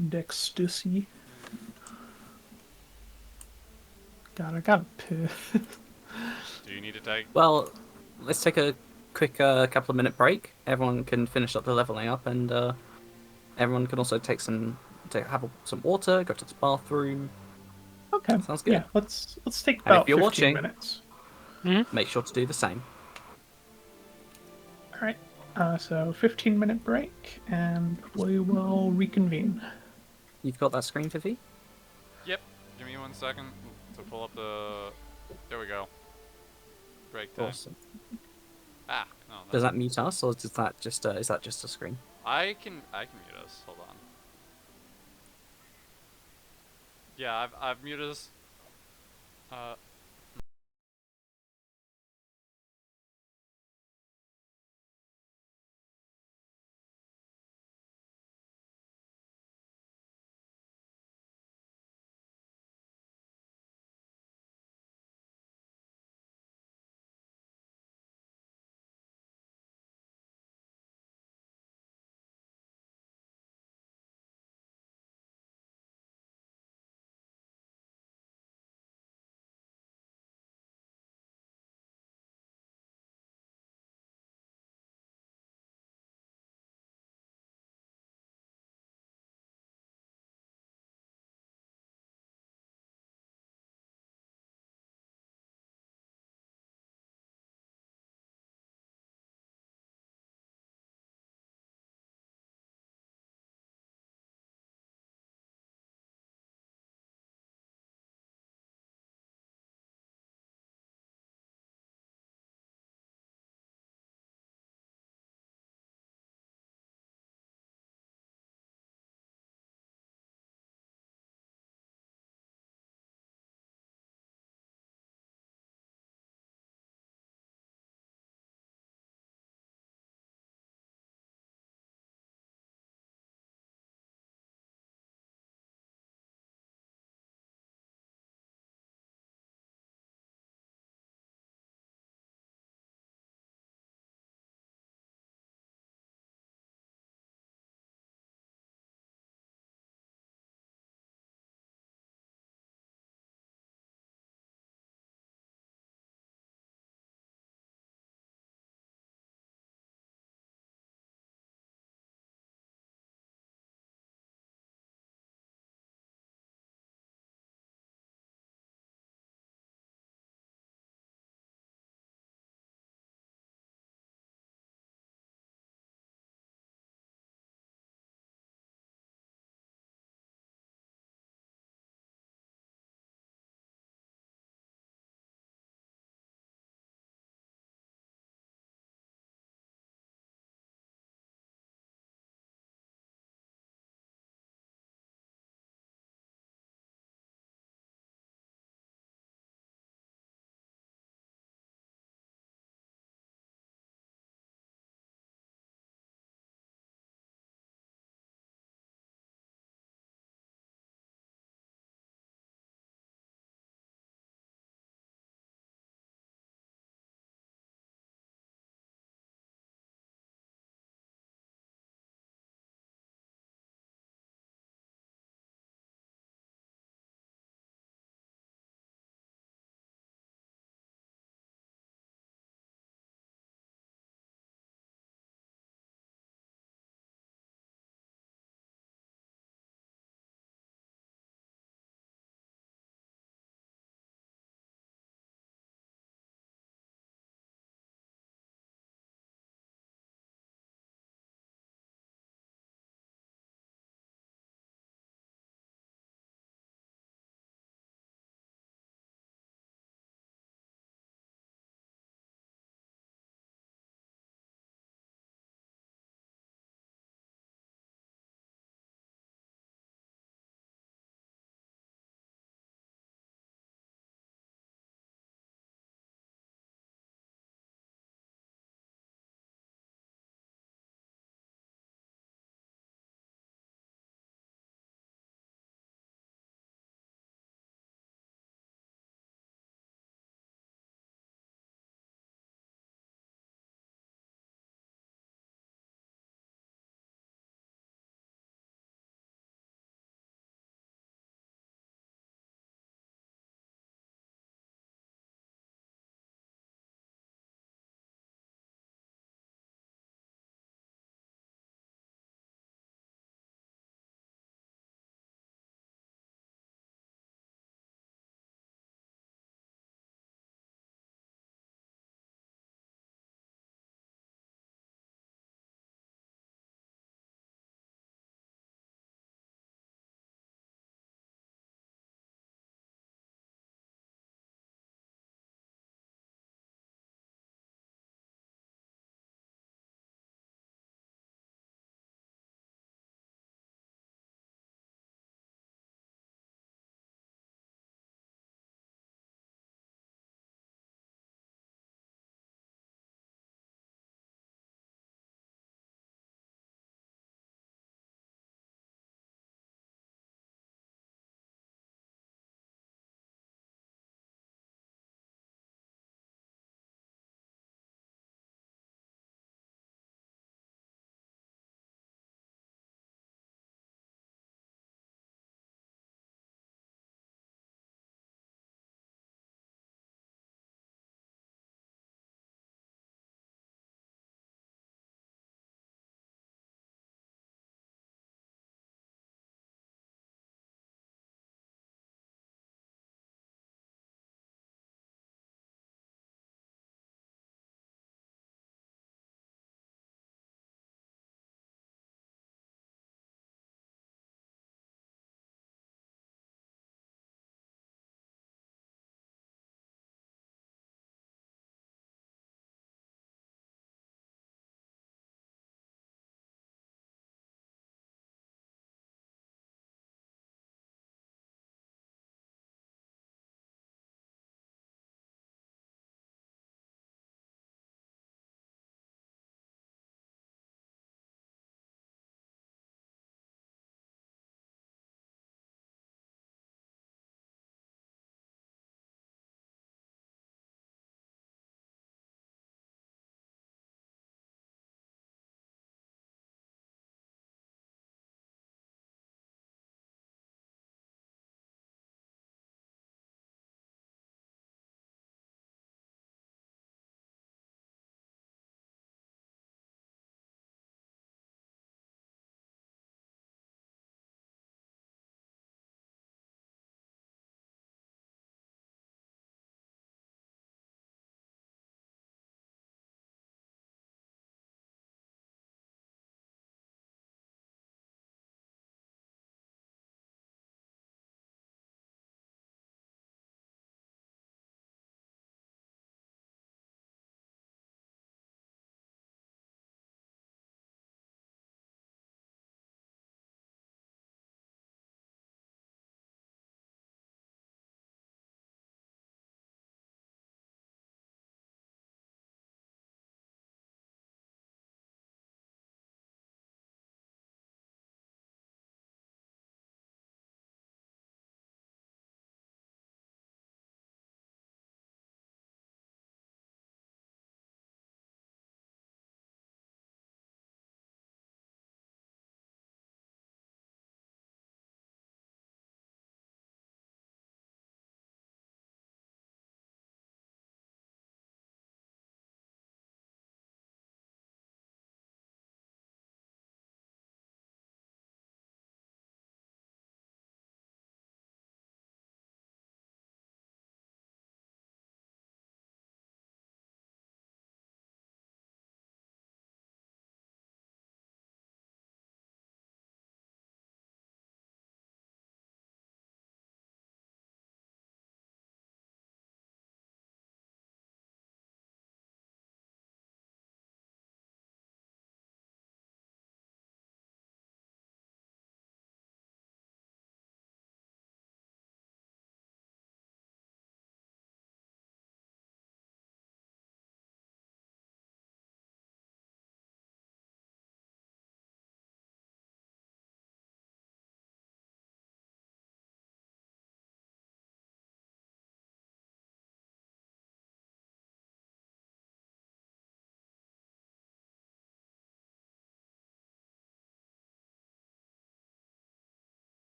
Dextussy. God, I gotta piss. Do you need to take? Well, let's take a quick couple of minute break. Everyone can finish up the leveling up, and everyone can also take some some water, go to the bathroom. Okay. Sounds good. Yeah, let's take And if about you're 15 watching, minutes. make sure to do the same. All right. So 15-minute break, and we will reconvene. You've got that screen, Vivi? Yep. Give me 1 second to pull up the. There we go. Break time. Awesome. Ah, no, Does that's. that mute us, or is that just a screen? I can mute us. Hold on. Yeah, I've muted us.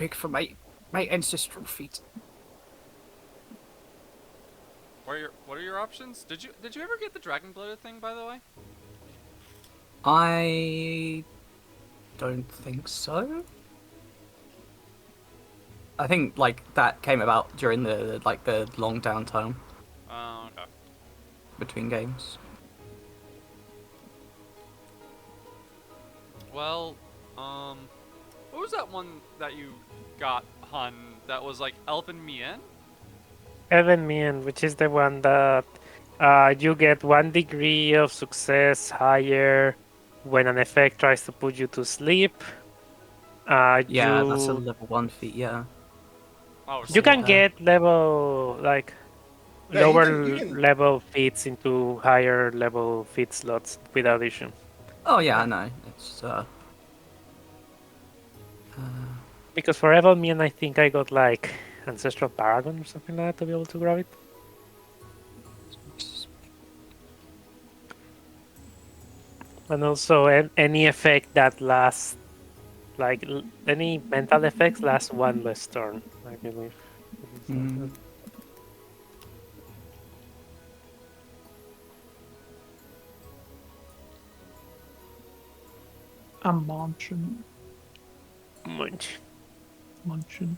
big for my ancestral feet. What are your options? Did you ever get the dragon blooded thing, by the way? I don't think so. I think like that came about during the long downtime Oh, okay. between games. Well, what was that one that you got, Hun? That was like Elven Mien? Elven Mien, which is the one that you get 1 degree of success higher when an effect tries to put you to sleep. Yeah, that's a You level 1 feat. Yeah. Oh, you See it can cool. there. get level like Yeah, you lower can. level feats into higher level feat slots without issue. Oh yeah, I know. It's Because for Elven Mien, I think I got like Ancestral Paragon or something like that to be able to grab it. And also any effect that lasts, like any mental effects last one less turn, I believe. mm, I'm munching. Munch. Munching.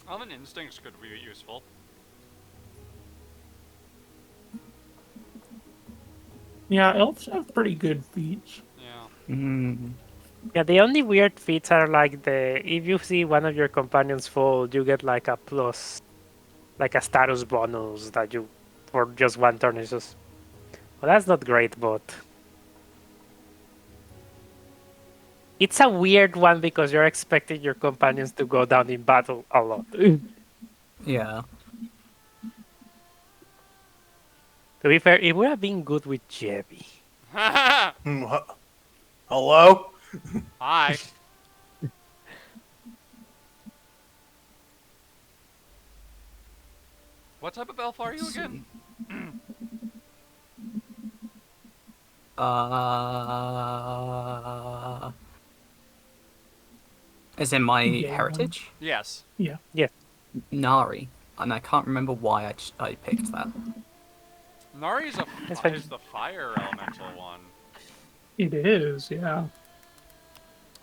Elven Instincts could be useful. Yeah, elves have pretty good feats. Yeah. mm, Yeah, the only weird feats are like if you see one of your companions fall, you get like a plus, like a status bonus that you for just 1 turn. It's just well, that's not great, but it's a weird one because you're expecting your companions to go down in battle a lot. To yeah. be fair, it would have been good with Jebby. Hello? Hi. What type of elf are you Let's again? see. Uh, as in my Gay one. heritage, Yes. Yeah. Yeah, Nari, and I can't remember why I picked that. Nari's It's fine. is the fire elemental one. It is, yeah.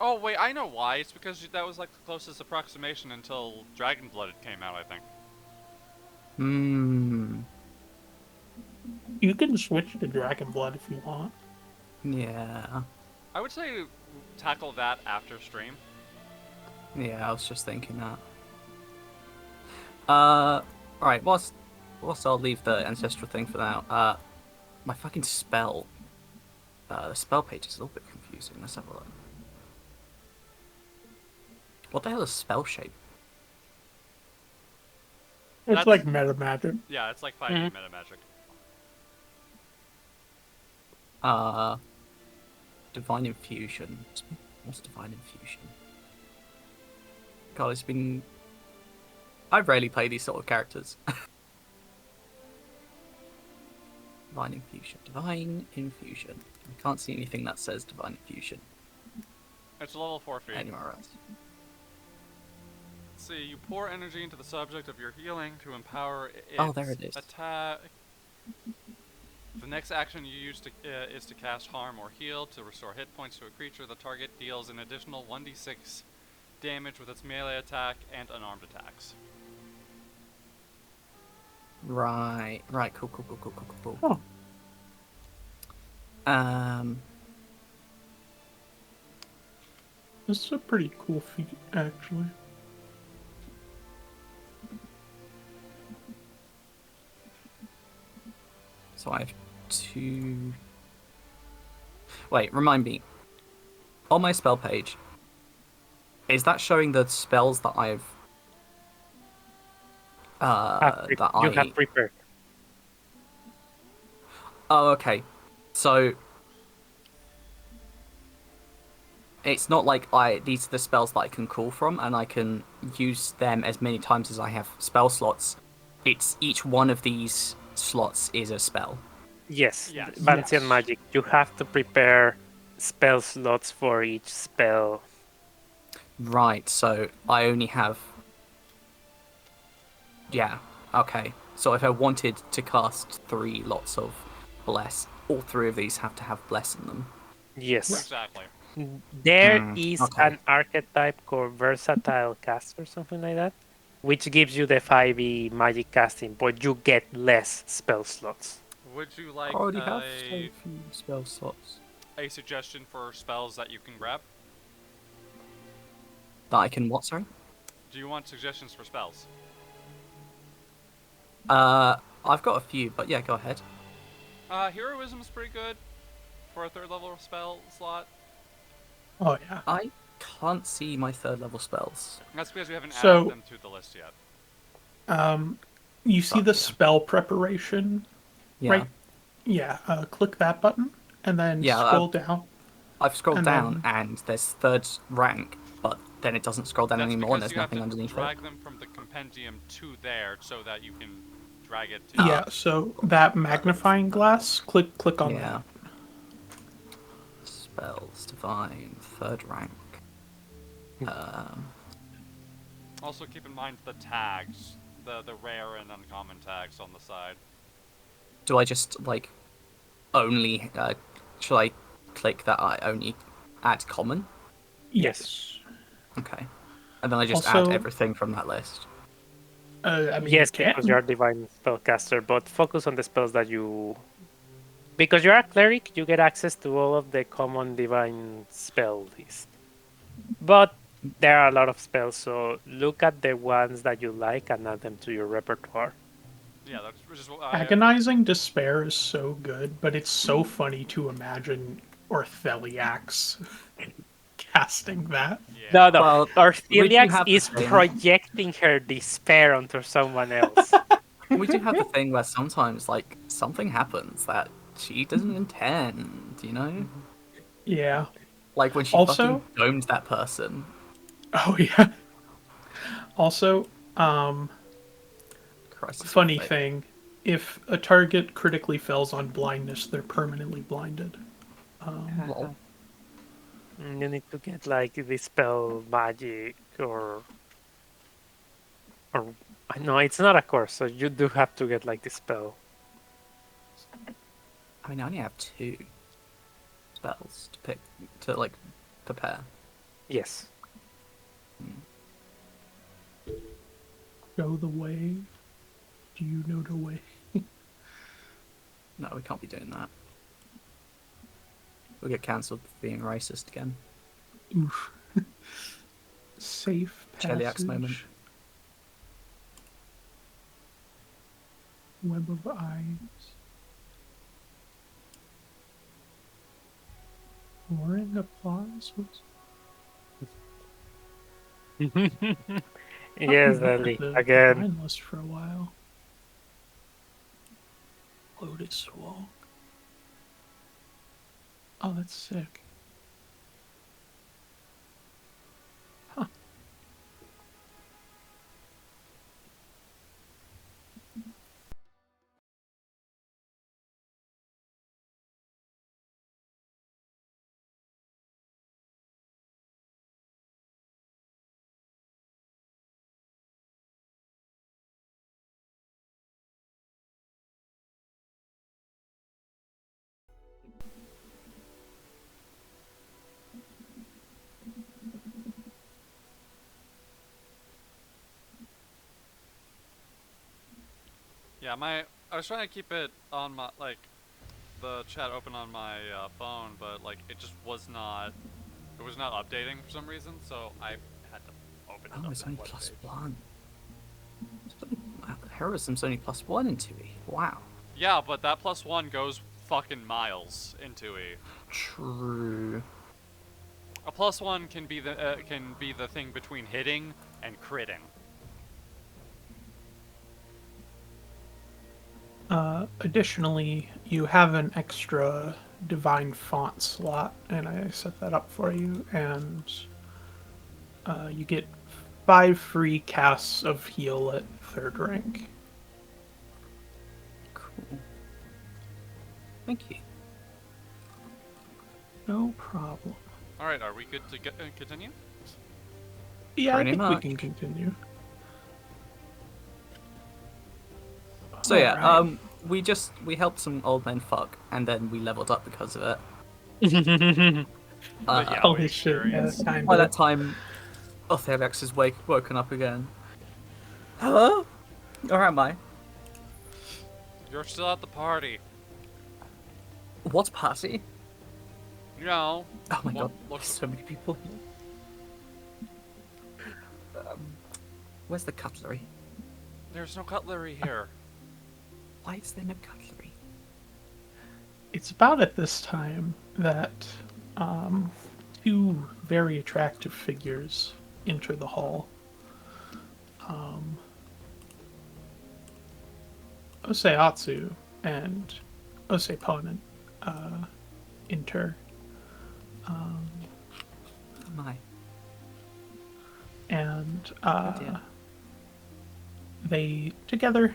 Oh wait, I know why. It's because that was like the closest approximation until Dragon Blooded came out, I think. Hmm. You can switch to Dragon Blood if you want. Yeah. I would say tackle that after stream. Yeah, I was just thinking that. Alright, whilst I'll leave the ancestral thing for now, my fucking spell. The spell page is a little bit confusing. Let's have a look. What the hell is spell shape? It's That's- like meta magic. Yeah, it's like 5e meta magic. Divine Infusion. What's Divine Infusion? God, it's been... I rarely play these sort of characters. Divine Infusion. Divine Infusion. I can't see anything that says Divine Infusion It's a level 4 feat. anywhere else. Let's see, you pour energy into the subject of your healing to empower its Oh, there it is. attack. The next action you use is to cast Harm or Heal to restore hit points to a creature. The target deals an additional 1d6 damage with its melee attack and unarmed attacks. Right, cool. Oh. This is a pretty cool feat, actually. So I have 2... Wait, remind me. On my spell page, is that showing the spells that I've... you have prepared. Oh, okay. So... It's not like these are the spells that I can call from, and I can use them as many times as I have spell slots. It's each one of these slots is a spell. Yes, Yes. Vancian Yes. magic. You have to prepare spell slots for each spell. Right, so I only have... Yeah, okay. So if I wanted to cast 3 lots of Bless, all 3 of these have to have Bless in them. Yes. Exactly. There is okay. an archetype called Versatile Cast or something like that, which gives you the 5e magic casting, but you get less spell slots. Would you I like already have so few spell slots a suggestion for spells that you can grab? that I can what, sorry? Do you want suggestions for spells? I've got a few, but yeah, go ahead. Heroism is pretty good for a 3rd level spell slot. Oh yeah. I can't see my 3rd level spells. That's because we haven't So- added them to the list yet. You see Fuck the yeah. spell preparation, Yeah. right? Yeah. Click that button and then Yeah, scroll down. I've scrolled And down then- and there's 3rd rank, but then it doesn't scroll down That's anymore and because there's you have nothing to underneath drag it. them from the compendium to there so that you can drag it to. Yeah. So that magnifying glass, click on Yeah. that. Spells, divine, 3rd rank. Also keep in mind the tags, the rare and uncommon tags on the side. Do I just, like, only, should I click that I only add common? Yes. Okay. And then I just Also- add everything from that list. I mean, Yes, you because can. you're a divine spellcaster, but focus on the spells that you. Because you're a cleric, you get access to all of the common divine spell list. But there are a lot of spells, so look at the ones that you like and add them to your repertoire. Yeah, that's which is what I. Agonizing Despair is so good, but it's so funny to imagine Ortheliax casting that. Yeah. No, no. Well, we do Ortheliax have the is thing. projecting her despair onto someone else. We do have the thing where sometimes, like, something happens that she doesn't intend, you know? Yeah. Like when she Also- fucking domed that person. Oh yeah. Also, Christ, it's funny pathetic. thing, if a target critically fails on blindness, they're permanently blinded. Lol. You need to get like dispel magic or I know it's not a course, so you do have to get like dispel. I mean, I only have 2 spells to pick, to, like, prepare. Yes. Show the way. Do you know the way? No, we can't be doing that. We'll get cancelled for being racist again. Oof. Safe Cheliax passage. moment. Web of eyes. Roaring applause. What's... Yes, I've Ellie. the Again. Divine list for a while. Lotus Walk. Oh, that's sick. Huh. Yeah, I was trying to keep it on my the chat open on my phone, but like it just was not updating for some reason, so I had to open it Oh, up it's that only web plus page. 1. Heroism's only plus 1 in 2E. Wow. Yeah, but that +1 goes fucking miles into E. True. A +1 can be the thing between hitting and critting. Additionally, you have an extra divine font slot, and I set that up for you, and you get 5 free casts of heal at 3rd rank. Cool. Thank you. No problem. All right, are we good to continue? Yeah, I Pretty think we much. can continue. So yeah, Alright. we helped some old men fuck, and then we leveled up because of it. The Uh, Yaoi Holy shit, yeah, experience. kind by of. that time, Othelex has woken up again. Hello? Or am I? You're still at the party. What party? You know. Oh my Well, god, look, there's so many people here. Where's the cutlery? there's no cutlery here. Why is there no cutlery? It's about at this time that two very attractive figures enter the hall. Oseatsu and Oseponen enter, Oh my. and Oh dear. they together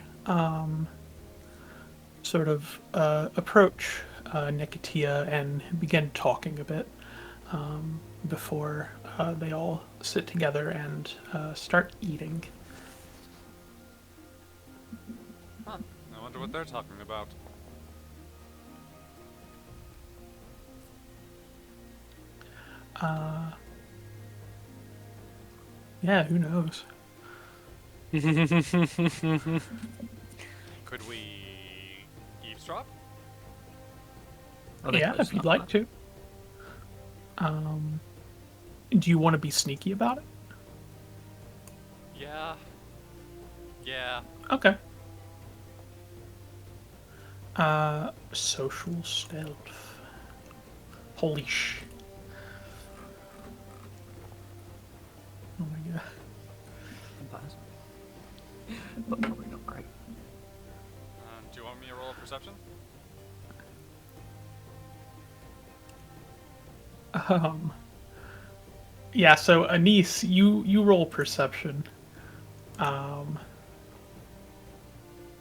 sort of approach Nicotia and begin talking a bit before they all sit together and start eating. Huh. I wonder what they're talking about. Yeah, who knows? Could we eavesdrop? Are they Yeah, close if you'd enough, like to. Do you want to be sneaky about it? Yeah. Yeah. Okay. Social stealth. Holy sh. Oh my god. Not bad. But probably not great. Do you want me to roll a perception? Yeah, so Anise, you roll perception.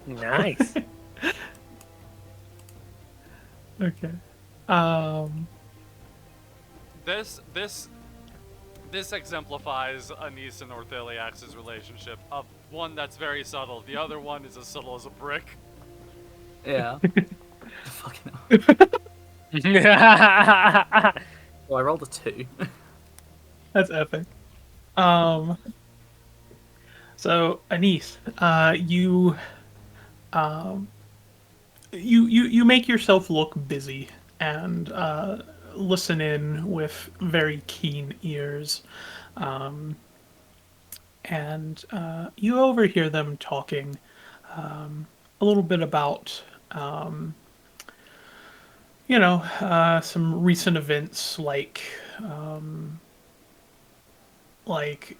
Nice. Okay. This exemplifies Anise and Ortheliax's relationship of one that's very subtle. The other one is as subtle as a brick. Yeah. Fucking hell. Well, I rolled a 2. That's epic. So Anise, you make yourself look busy and listen in with very keen ears, and you overhear them talking a little bit about some recent events like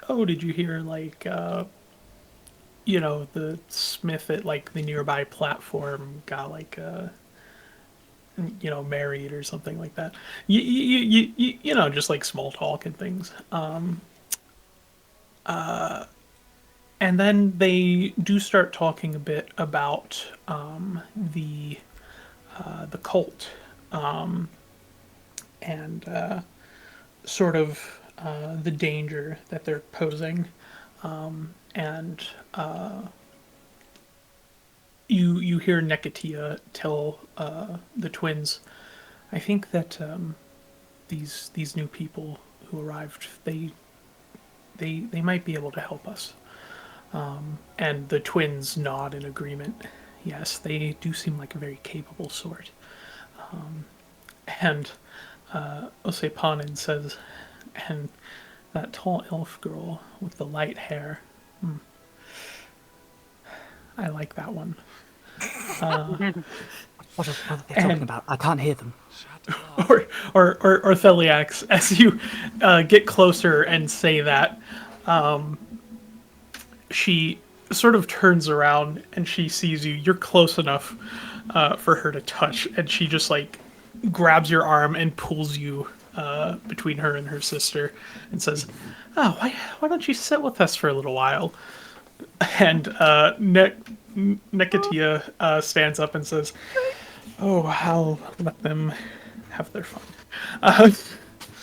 oh, did you hear the smith at like the nearby platform got married or something like that. Just like small talk and things. And then they do start talking a bit about the cult, and sort of the danger that they're posing, and you hear Nicotia tell the twins, I think that these new people who arrived, they might be able to help us. And the twins nod in agreement. Yes, they do seem like a very capable sort. And Osepanin says, and that tall elf girl with the light hair, I like that one. What are they talking about? I can't hear them. or Theliax, as you get closer and say that, she sort of turns around and she sees you. You're close enough for her to touch, and she just like grabs your arm and pulls you between her and her sister, and says, "Oh, why don't you sit with us for a little while?" And Nicotia stands up and says, "Oh, I'll let them have their fun. Uh,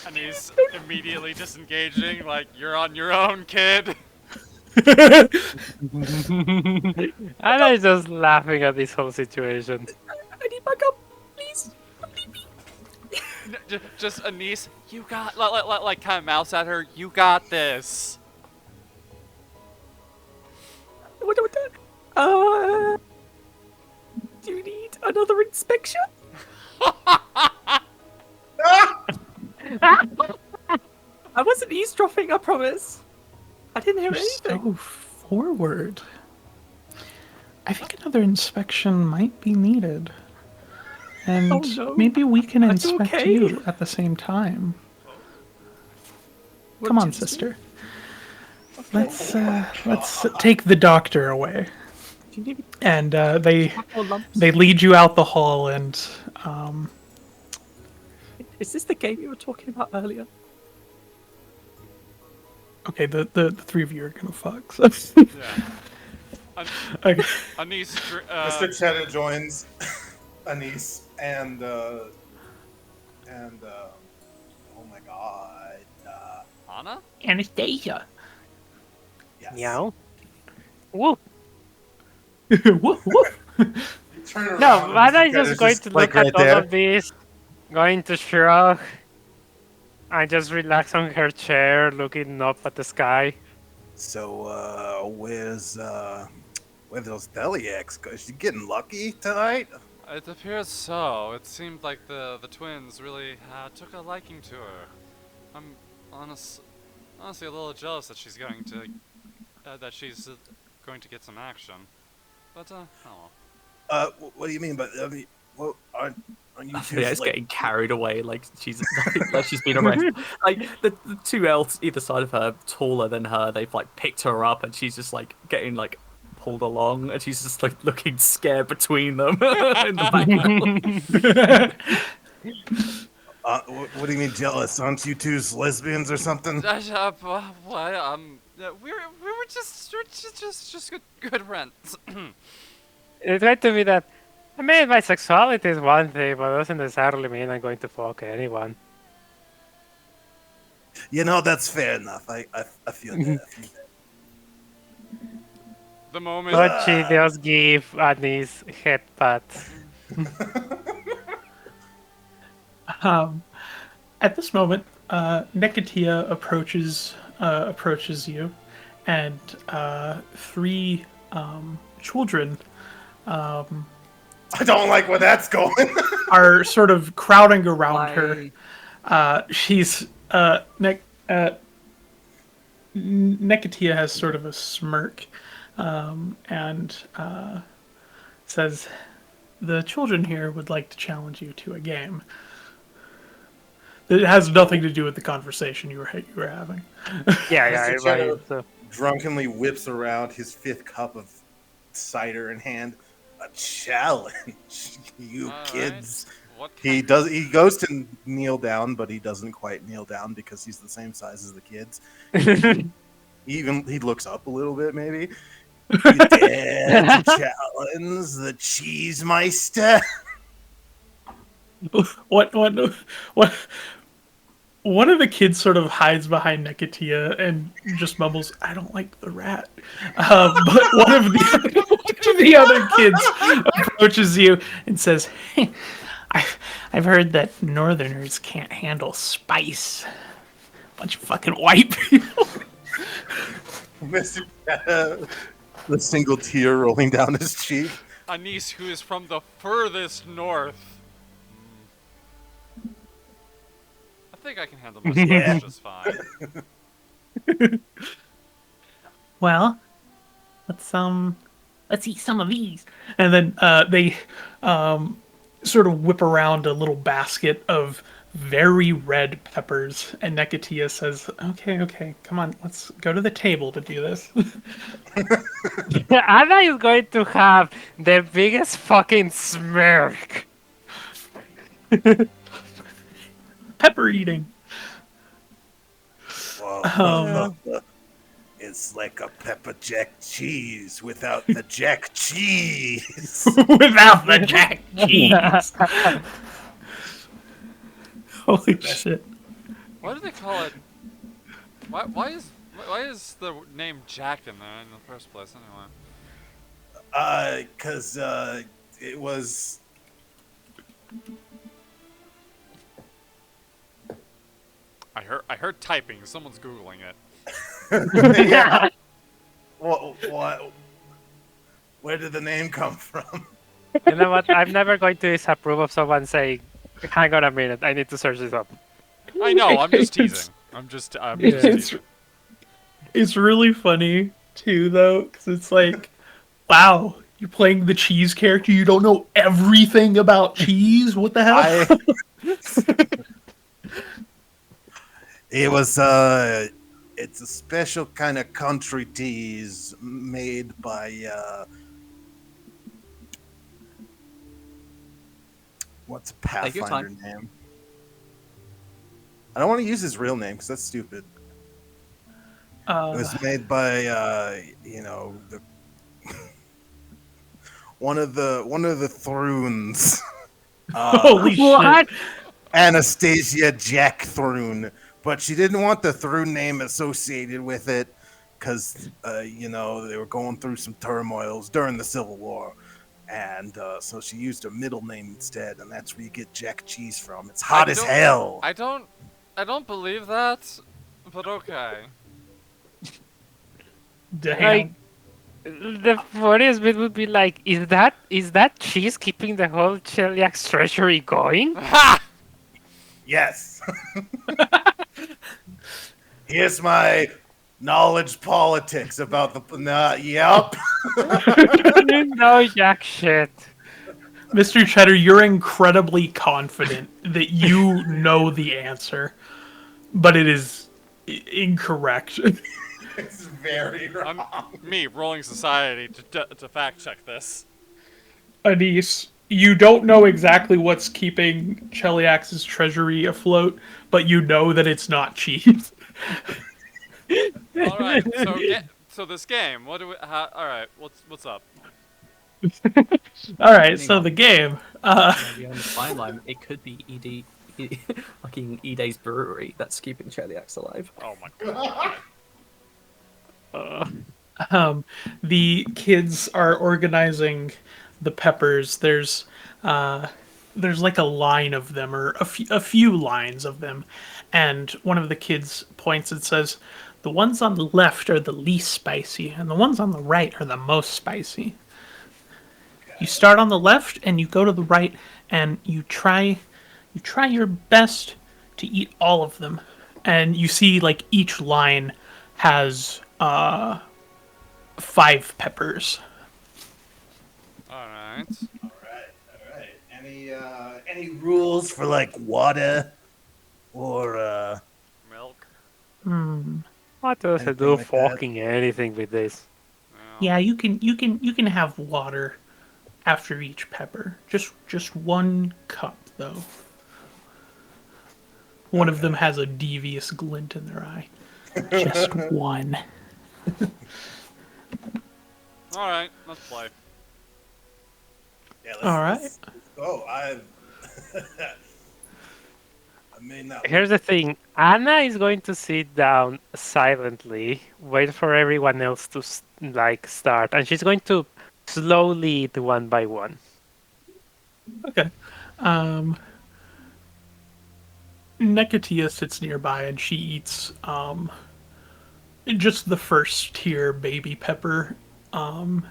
And he's immediately disengaging, like, you're on your own, kid. Anna's just laughing at this whole situation. I need backup, please. Just Anise, you got, like kind of mouse at her, you got this. What? Do you need another inspection? I wasn't eavesdropping, I promise. I didn't hear You're anything. so forward. I think another inspection might be needed. And Oh, no. maybe we can Are you inspect okay? you at the same time. What Come on, did you do? sister. Let's take the doctor away. Do you need And more lumps? they lead you out the hall, and Is this the game you were talking about earlier? okay, the three of you are gonna fuck. So. Yeah. Okay. Anise, Mr. Cheddar joins Anise and oh my god, Anna? Anastasia. yes. Meow. Woo. Woof, woof. Turn around. No, and Anna Mr. is just Cheddar's going to like, look at right all there. of this, going to shrug, and just relax on her chair, looking up at the sky. So, where those Bellyaches go? Is she getting lucky tonight? It appears so. It seemed like the twins really took a liking to her. I'm honestly a little jealous that she's going to get some action. But oh well. What do you mean? But I mean, well, aren't you two Yeah, it's like, getting carried away like she's like she's been arrested. Like the two elves either side of her, taller than her, they've like picked her up, and she's just like getting like pulled along, and she's just like looking scared between them in the background. what do you mean jealous? Aren't you two's lesbians or something? What? We were just good friends. It's going to be that. I mean, my sexuality is one thing, but it doesn't necessarily mean I'm going to fuck anyone. You know, that's fair enough. I feel that. I feel that. The moment. But she does give Annie's head pat. At this moment, Nicotia approaches you, and three children I don't like where that's going. are sort of crowding around her. She's Nicotia has sort of a smirk, and says, "The children here would like to challenge you to a game. It has nothing to do with the conversation you were having." Yeah, Mr. Cheddar right. So. drunkenly whips around his fifth cup of cider in hand. A challenge, you All kids. right. What He does. He goes to kneel down, but he doesn't quite kneel down because he's the same size as the kids. He looks up a little bit, maybe. You dare to challenge the Cheesemeister? What? One of the kids sort of hides behind Nicotia and just mumbles, "I don't like the rat." But one of the other kids approaches you and says, "Hey, I've heard that Northerners can't handle spice. Bunch of fucking white people." Mr. The single tear rolling down his cheek. Anise, who is from the furthest north. I think I can handle my spice just fine. Well, let's eat some of these. And then they sort of whip around a little basket of very red peppers, and Nicotia says, "Okay, come on, let's go to the table to do this." Anna is going to have the biggest fucking smirk. Pepper eating. Well, it's like a pepper jack cheese without the jack cheese. Without the jack cheese. Holy shit. Why do they call it? Why is the name Jack in there in the first place anyway? Cause it was. I heard typing. Someone's googling it. Yeah. What? Where did the name come from? You know what? I'm never going to disapprove of someone saying, "Hang on a minute, I need to search this up." I know. I'm just It's- teasing. I'm just It's teasing. it's really funny too though, because it's like, wow, you're playing the cheese character. You don't know everything about cheese. What the hell? It was it's a special kind of country teas made by what's a Take your Pathfinder time. name? I don't want to use his real name because that's stupid. It was made by the one of the Thrones. Holy What? shit! Anastasia Jack Thrune, but she didn't want the Thrune name associated with it because they were going through some turmoils during the Civil War, and so she used her middle name instead, and that's where you get Jack Cheese from. It's hot as hell. I don't believe that, but okay. Damn. Like, the funniest bit would be like, is that cheese keeping the whole Cheliax treasury going? Ha! Yes. Here's my knowledge politics about the. Yep. You know jack shit. Mr. Cheddar, you're incredibly confident that you know the answer, but it is incorrect. It's very wrong. Me, Rolling Society, to fact check this. Anise, you don't know exactly what's keeping Cheliax's treasury afloat, but you know that it's not cheese. All right, so this game. What do we? All right, what's up? All right, Hang so on. the game. Maybe on the fine line, it could be fucking Ede's brewery that's keeping Cheliax alive. Oh my god. The kids are organizing the peppers. There's like a line of them, or a few lines of them, and one of the kids points and says, "The ones on the left are the least spicy, and the ones on the right are the most spicy." You start on the left and you go to the right, and you try your best to eat all of them, and you see like each line has 5 peppers. All right. All right. Any rules for like water or Milk. What does it Anything do like that? fucking anything with this? Yeah, you can have water after each pepper. Just 1 cup though. One of them has a devious glint in their eye. Just one. All right, let's play. yeah? All right. I may not. Here's the thing. Anna is going to sit down silently, wait for everyone else to start, and she's going to slowly eat one by one. Okay. Nekatia sits nearby and she eats just the first tier baby pepper, and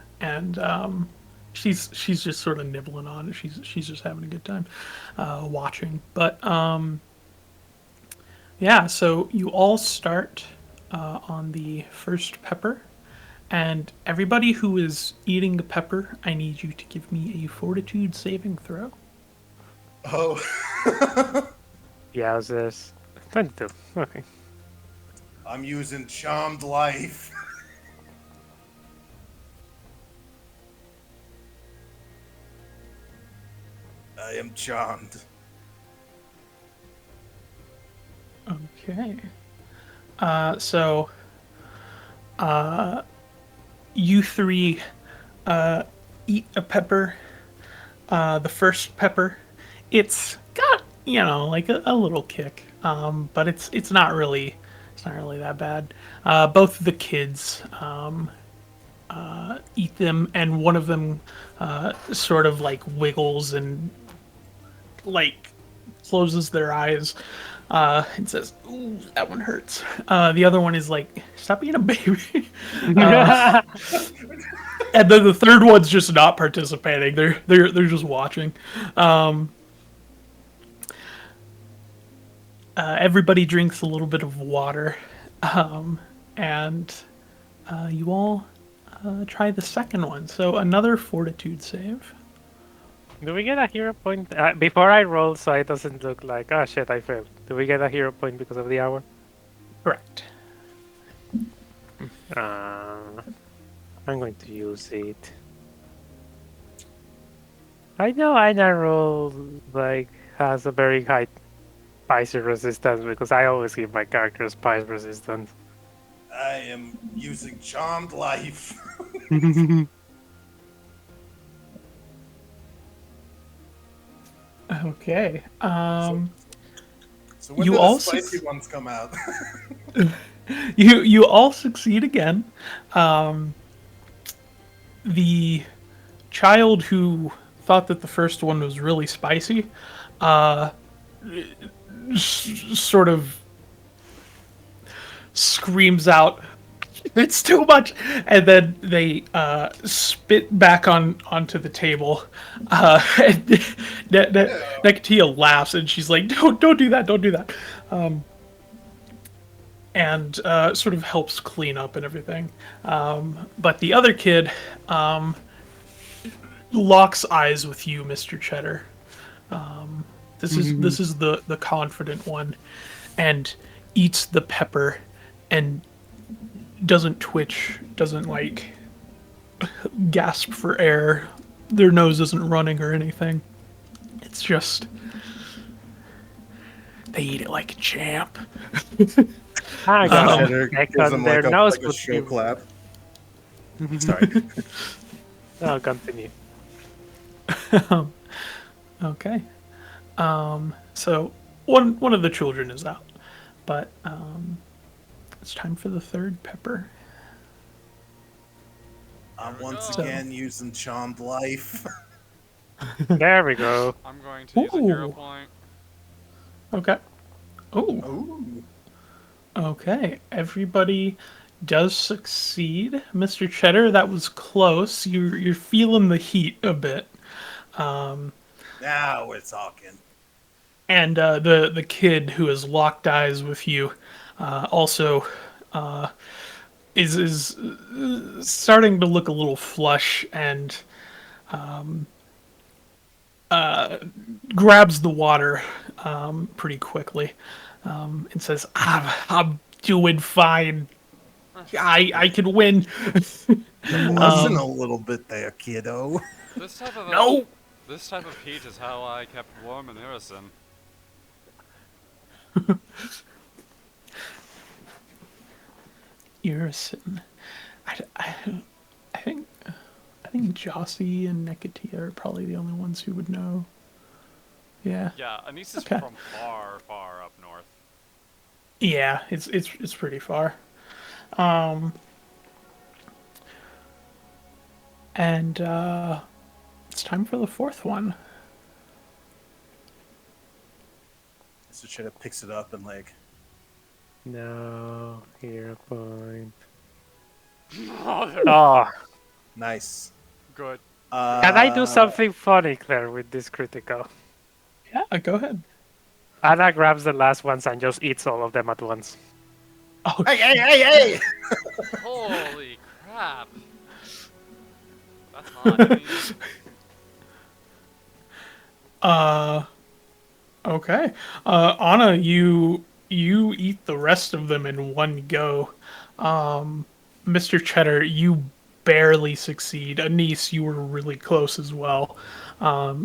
she's just sort of nibbling on it. She's just having a good time watching. But yeah, so you all start on the first pepper, and everybody who is eating the pepper, I need you to give me a fortitude saving throw. Oh, Yeah, how's this? 22. Okay. I'm using Charmed Life. I am charmed. Okay. So, you 3 eat a pepper. The first pepper, it's got like a little kick. But it's not really that bad. Both of the kids eat them, and one of them sort of like wiggles and like closes their eyes and says, "Ooh, that one hurts." The other one is like, "Stop being a baby." And then the third one's just not participating. They're just watching. Everybody drinks a little bit of water, and you all try the second one. So another fortitude save. Do we get a hero point before I roll, so it doesn't look like oh shit I failed? Do we get a hero point because of the hour? Correct. I'm going to use it. I know Aina roll like has a very high spice resistance because I always give my character spice resistance. I am using Charmed Life. Okay. So when You do the all spicy ones come out? you all succeed again. The child who thought that the first one was really spicy, sort of screams out, "It's too much!" And then they spit back onto the table. And Nekatia laughs, and she's like, "Don't do that! Don't do that!" And sort of helps clean up and everything. But the other kid locks eyes with you, Mr. Cheddar. This is the confident one, and eats the pepper, and doesn't twitch, doesn't like gasp for air. Their nose isn't running or anything. It's just they eat it like a champ. I got Cheddar check gives on him their like nose a would show be- clap. Sorry. I'll continue. Okay. So one of the children is out, but it's time for the third pepper. I'm we once go. again using Charmed Life. There we go. I'm going to use a hero Ooh. point. Okay. Oh. Ooh. Okay. Everybody does succeed, Mr. Cheddar. That was close. You're feeling the heat a bit. Now we're talking. And the kid who has locked eyes with you also is starting to look a little flush and grabs the water pretty quickly and says, I'm doing fine. I can win." Listen a little bit there, kiddo. This type of No. This type of heat is how I kept warm in Irison. Irison. I think Jossie and Nekatia are probably the only ones who would know. Yeah. Yeah, Anise is Okay. from far, far up north. Yeah, it's pretty far. And it's time for the fourth one. Mr. Cheddar picks it up and like, No hero point. Oh, Oh, nice. good. can I do something funny, Claire, with this critical? Yeah, go ahead. Anna grabs the last ones and just eats all of them at once. Oh, Hey! Holy crap. That's hot. okay. Anna, you eat the rest of them in one go. Mr. Cheddar, you barely succeed. Anise, you were really close as well.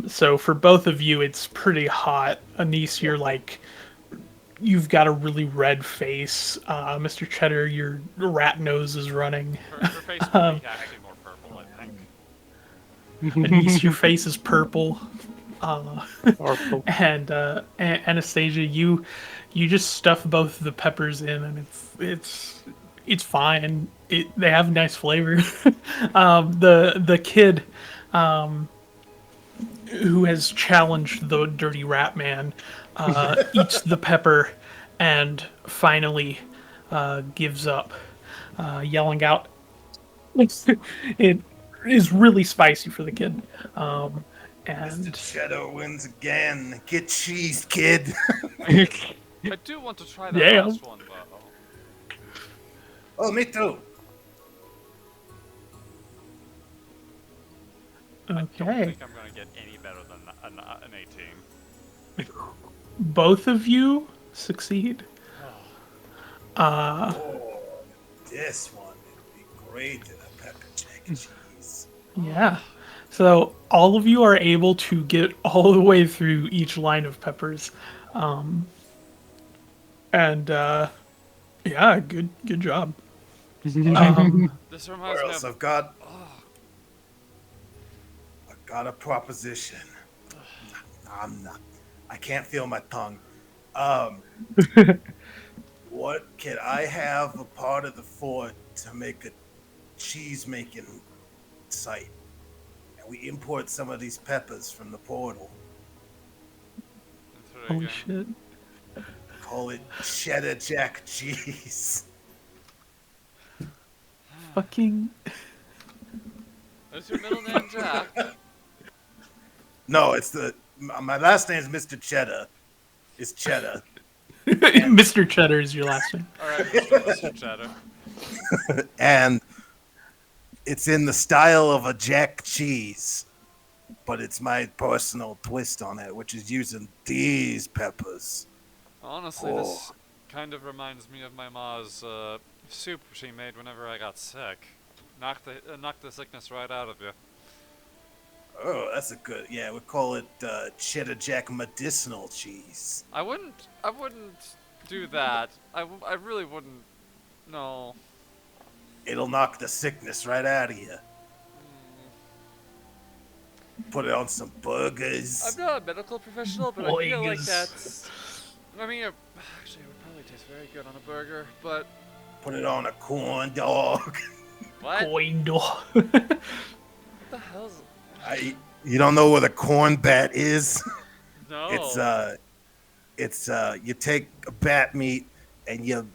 So for both of you, it's pretty hot. Anise, you've got a really red face. Mr. Cheddar, your rat nose is running. Her face would be actually more purple, I think. Anise, your face is purple. Or and Anastasia, you just stuff both the peppers in, and it's fine. They have nice flavor. The kid who has challenged the dirty rat man eats the pepper and finally gives up, yelling out. It is really spicy for the kid. Mr. And Cheddar wins again. Get cheese, kid. I do want to try that yeah, last one though. Oh, me too. I don't okay. think I'm gonna get any better than an 18. Both of you succeed. Oh, this one would be great in a pepper jack and cheese. Yeah. So all of you are able to get all the way through each line of peppers. And yeah, good job. This Or reminds me else of. I've got a proposition. I'm not. I can't feel my tongue. Um, what can I have a part of the fort to make a cheese making site? And we import some of these peppers from the portal. Holy shit. Call it cheddar jack cheese. Fucking Is your middle name Jack? No, it's my last name is Mr. Cheddar. It's Cheddar. Mr. Cheddar is your last name. All right, Mr. Cheddar. And it's in the style of a jack cheese, but it's my personal twist on it, which is using these peppers. Honestly, this kind of reminds me of my ma's soup she made whenever I got sick. Knocked the sickness right out of you. Oh, that's a good. Yeah, we call it cheddar jack medicinal cheese. I wouldn't do that. I really wouldn't. No. It'll knock the sickness right out of you. Put it on some burgers. I'm not a medical professional, but I feel like Boys. that's. I mean, actually, it would probably taste very good on a burger, but. Put it on a corn dog. What? Coin dog. What the hell's. You don't know what a corn bat is? No. It's you take a bat meat and you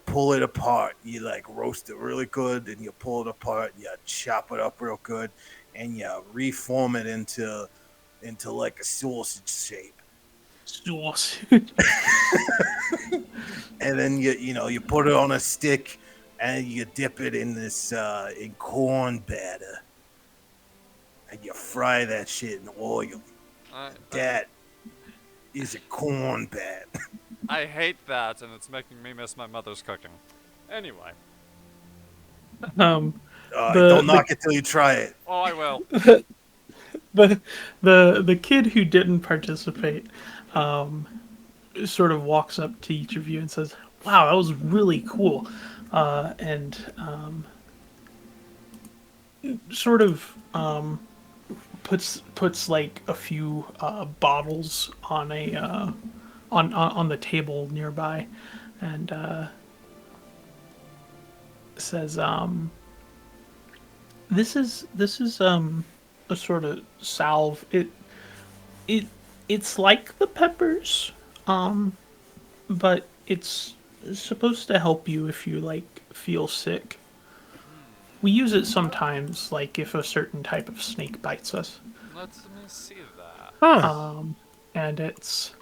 pull it apart. You like roast it really good, and you pull it apart. You chop it up real good, and you reform it into like a sausage shape. Sauce. And then you put it on a stick, and you dip it in this in corn batter, and you fry that shit in oil. That is a corn bat. I hate that, and it's making me miss my mother's cooking. Anyway. Don't knock it till you try it. Oh, I will. The kid who didn't participate sort of walks up to each of you and says, "Wow, that was really cool," and sort of puts like a few bottles on a on the table nearby, and says, "This is a sort of salve. It's like the peppers, but it's supposed to help you if you like feel sick. We use it sometimes, like if a certain type of snake bites us, Let me see that. Huh. and it's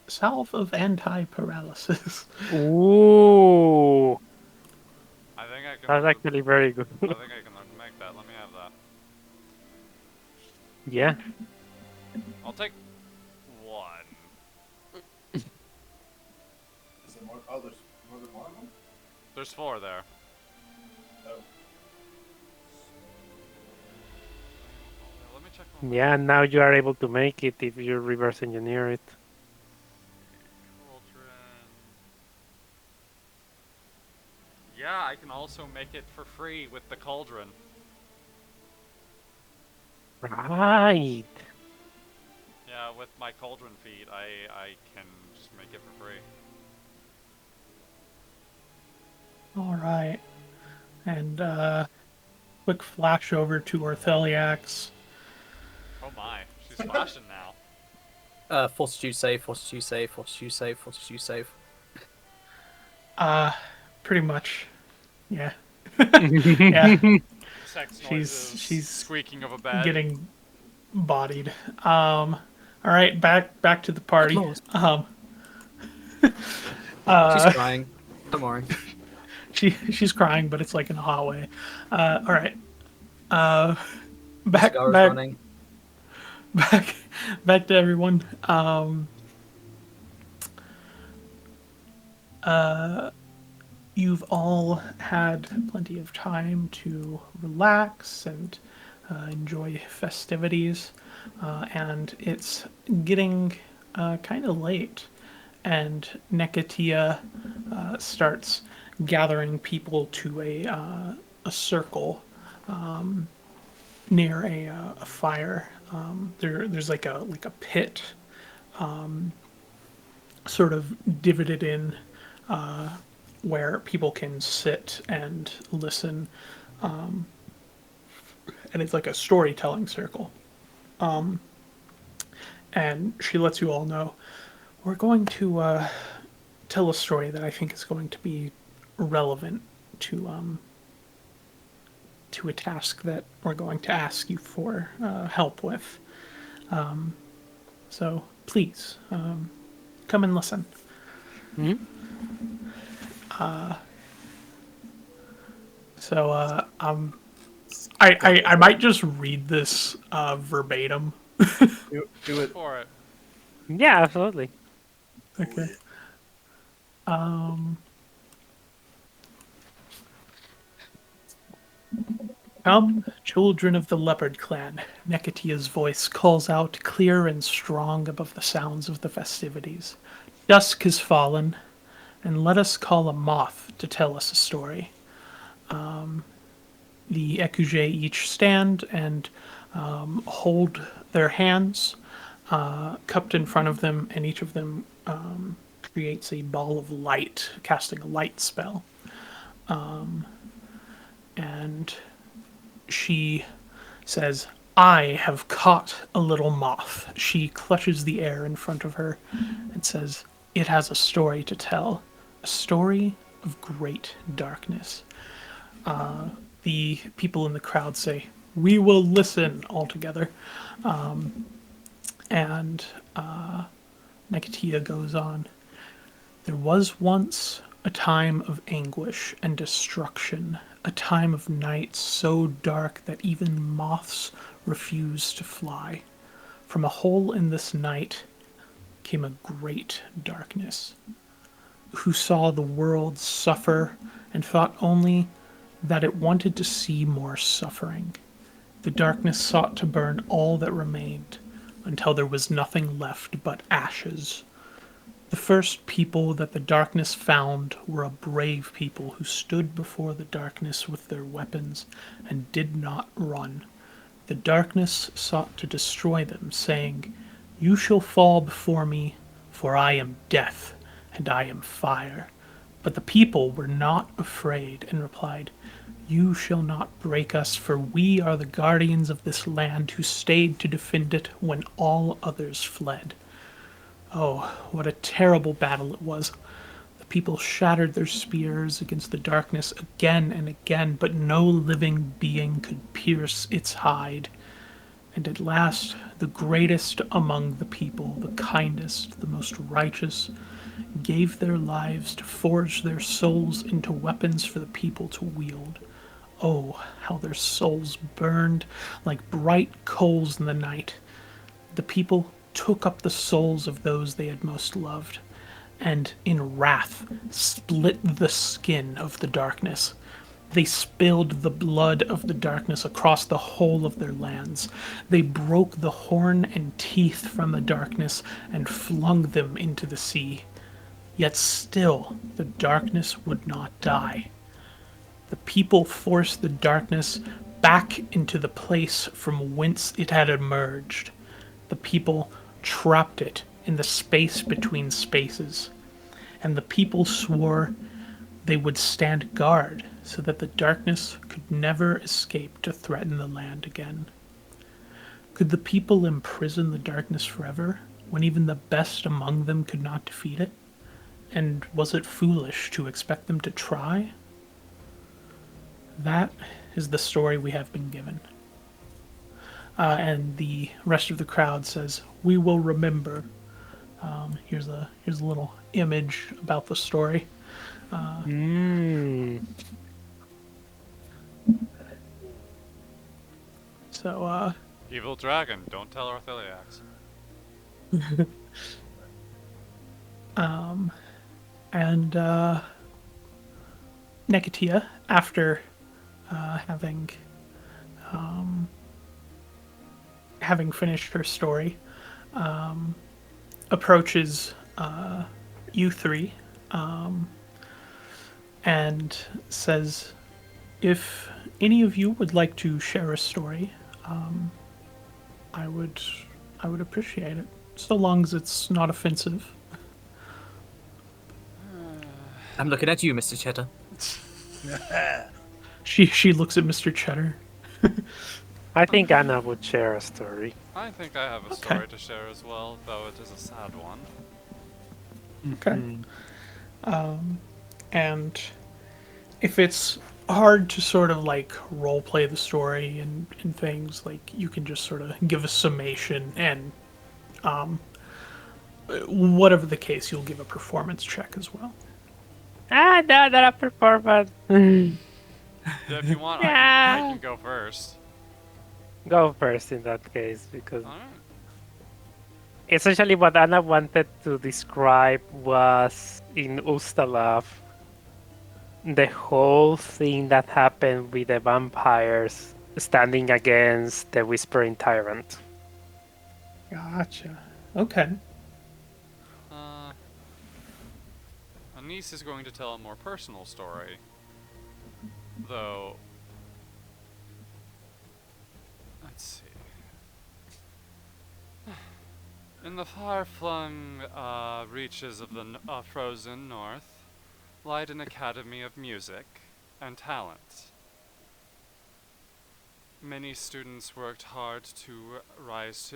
salve of anti-paralysis." Ooh, I think I can. that's actually very good. I think I can make that. Let me have that. Yeah. I'll take one. Is there more? Oh, there's more than one? There's 4 there. Oh. Let me check. Yeah, now you are able to make it if you reverse engineer it. Cauldron. Yeah, I can also make it for free with the cauldron. Right. Yeah, with my cauldron feat, I can just make it for free. All right. And quick flash over to Ortheliax. Oh my, she's flashing now. Fortitude save, fortitude save, fortitude save, fortitude save. Pretty much. Yeah. Yeah. Sex noises, She's squeaking of a bed. getting bodied. All right, back to the Good party. lord. She's crying. Don't worry. She's crying, but it's like in a hot way. All right. Back Cigar is back running. back back to everyone. You've all had plenty of time to relax and enjoy festivities, and it's getting kind of late. And Nekatia starts gathering people to a circle near a fire. There's like a pit, sort of divoted in, where people can sit and listen, and it's like a storytelling circle. And she lets you all know we're going to tell a story that I think is going to be relevant to a task that we're going to ask you for help with. So please come and listen. Hmm? So I might just read this verbatim. Do it. For it. Yeah, absolutely. Okay. Come, children of the Leopard Clan, Nekatia's voice calls out clear and strong above the sounds of the festivities. Dusk has fallen, and let us call a moth to tell us a story. The Ekuje each stand and hold their hands cupped in front of them, and each of them creates a ball of light, casting a light spell. And she says, I have caught a little moth. She clutches the air in front of her and says, it has a story to tell, a story of great darkness. The people in the crowd say, we will listen all together. And Nekatia goes on. There was once a time of anguish and destruction, a time of nights so dark that even moths refused to fly. From a hole in this night came a great darkness, who saw the world suffer and thought only that it wanted to see more suffering. The darkness sought to burn all that remained until there was nothing left but ashes. The first people that the darkness found were a brave people who stood before the darkness with their weapons and did not run. The darkness sought to destroy them, saying, you shall fall before me, for I am death, and I am fire. But the people were not afraid, and replied, you shall not break us, for we are the guardians of this land who stayed to defend it when all others fled. Oh, what a terrible battle it was. The people shattered their spears against the darkness again and again, but no living being could pierce its hide. And at last, the greatest among the people, the kindest, the most righteous, gave their lives to forge their souls into weapons for the people to wield. Oh, how their souls burned like bright coals in the night. The people took up the souls of those they had most loved, and in wrath split the skin of the darkness. They spilled the blood of the darkness across the whole of their lands. They broke the horn and teeth from the darkness and flung them into the sea. Yet still the darkness would not die. The people forced the darkness back into the place from whence it had emerged. The people trapped it in the space between spaces, and the people swore they would stand guard so that the darkness could never escape to threaten the land again. Could the people imprison the darkness forever when even the best among them could not defeat it? And was it foolish to expect them to try? That is the story we have been given. And the rest of the crowd says, "We will remember." Here's a little image about the story. So, Evil dragon, don't tell Artheliax. and Necotia, after having finished her story, approaches you three and says, "If any of you would like to share a story, I would appreciate it, so long as it's not offensive." I'm looking at you, Mr. Cheddar. She looks at Mr. Cheddar. I think Anna would share a story. I think I have a story to share as well, though it is a sad one. Okay. And if it's hard to sort of like role play the story and things, like you can just sort of give a summation and whatever the case, you'll give a performance check as well. No, not a performance. Yeah, if you want, I can go first. Go first in that case, because Alright. essentially what Anna wanted to describe was in Ustalav the whole thing that happened with the vampires standing against the Whispering Tyrant. Gotcha. Okay. Anise is going to tell a more personal story. Though, let's see. In the far-flung reaches of the frozen north lied an academy of music and talent. Many students worked hard to rise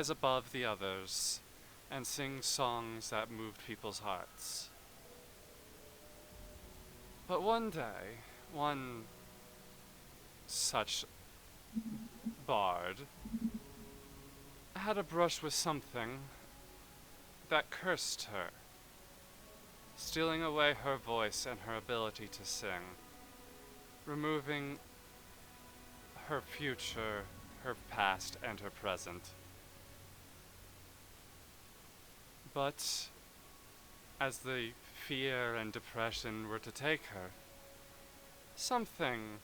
above the others and sing songs that moved people's hearts. But one day, one such bard had a brush with something that cursed her, stealing away her voice and her ability to sing, removing her future, her past, and her present. But as the fear and depression were to take her, something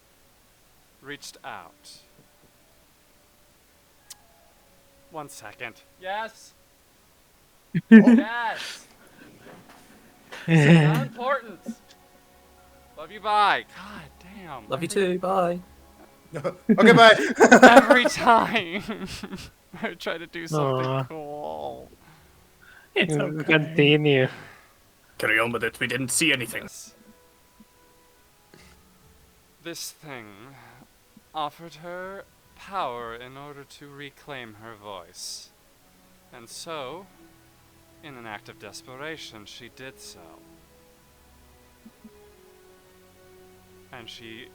reached out. One second. Yes? Yes! Not important. Love you, bye. God damn. Love you too. Bye. Okay, bye. Every time I try to do something Aw. cool. It's okay. Continue. Carry on with it. We didn't see anything. Yes. This thing offered her power in order to reclaim her voice. And so, in an act of desperation, she did so. And she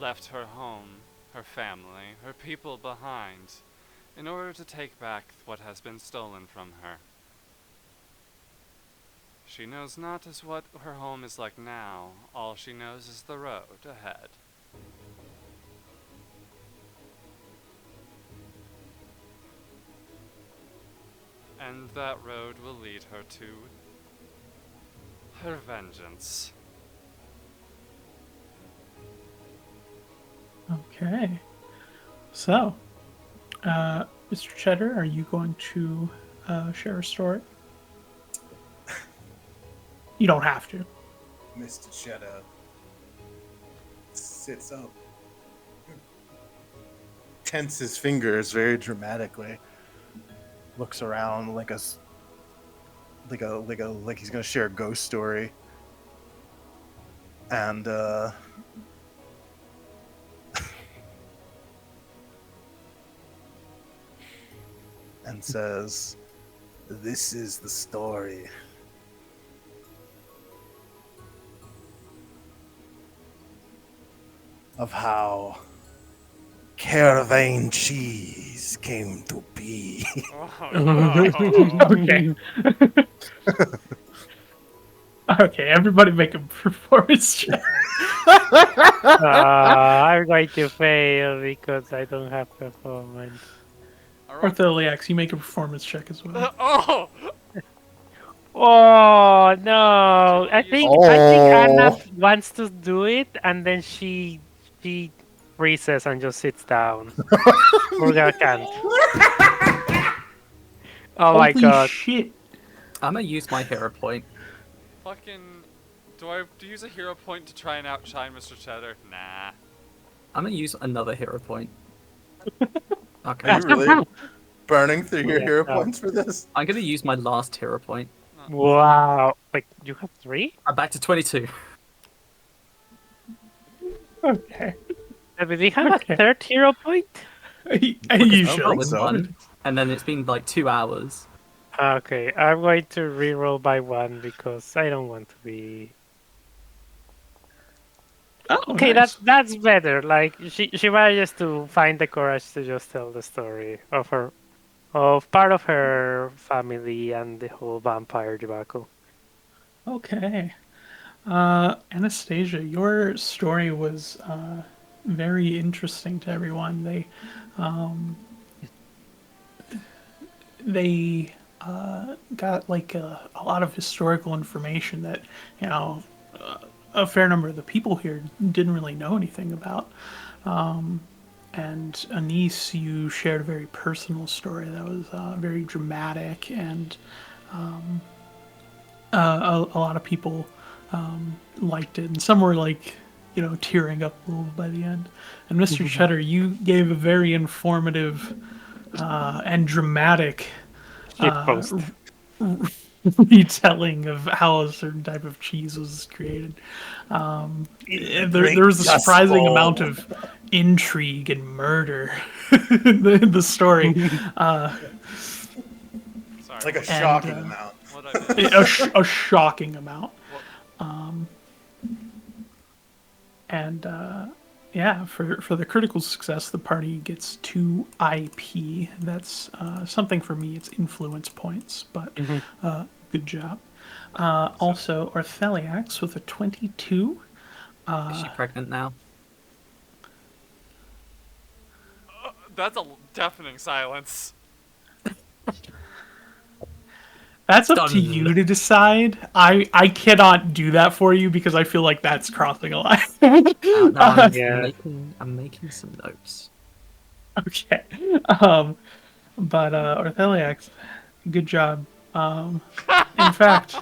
left her home, her family, her people behind, in order to take back what has been stolen from her. She knows not as what her home is like now. All she knows is the road ahead. And that road will lead her to her vengeance. Okay. So, Mr. Cheddar, are you going to share a story? You don't have to. Mr. Cheddar sits up, tenses fingers very dramatically, looks around like like he's gonna share a ghost story, and and says, "This is the story of how Caravan cheese came to be." Oh, no. Okay. Okay, everybody make a performance check. I'm going to fail because I don't have performance. Ortholiax, you make a performance check as well. Oh! Oh no! I Jeez. think Anna Oh. wants to do it, and then she freezes and just sits down. Urga can't. Oh my Holy god! shit! I'm gonna use my hero point. Fucking. Do I have to use a hero point to try and outshine Mr. Cheddar? Nah. I'm gonna use another hero point. Are Okay. you really burning through your Yeah, hero no. points for this? I'm gonna use my last hero point. Wow! Like you have 3? I'm back to 22. Okay. Do we have Okay. a third hero point? You Because should. that was so. one, and then it's been like 2 hours. Okay, I'm going to reroll by 1 because I don't want to be. Oh, Okay, nice. that's better. Like she manages to find the courage to just tell the story of part of her family and the whole vampire debacle. Okay. Anastasia, your story was very interesting to everyone. They got like a lot of historical information that you know a fair number of the people here didn't really know anything about. And Anise, you shared a very personal story that was very dramatic, and a lot of people liked it, and some were like, tearing up a little by the end. And Mr. Cheddar, you gave a very informative and dramatic Shit post. retelling of how a certain type of cheese was created. There was a surprising amount of intrigue and murder in the story. Sorry. It's like a what- shocking And, amount. what I miss? A shocking amount. What- And yeah, for the critical success, the party gets 2 IP. That's something for me. It's influence points, but good job. Also, Ortheliax with a 22. Is she pregnant now? That's a deafening silence. That's up to Done. you to decide. I cannot do that for you because I feel like that's crossing a line. No, I'm Yeah. making some notes. Okay. But Ortheliax, good job. In fact,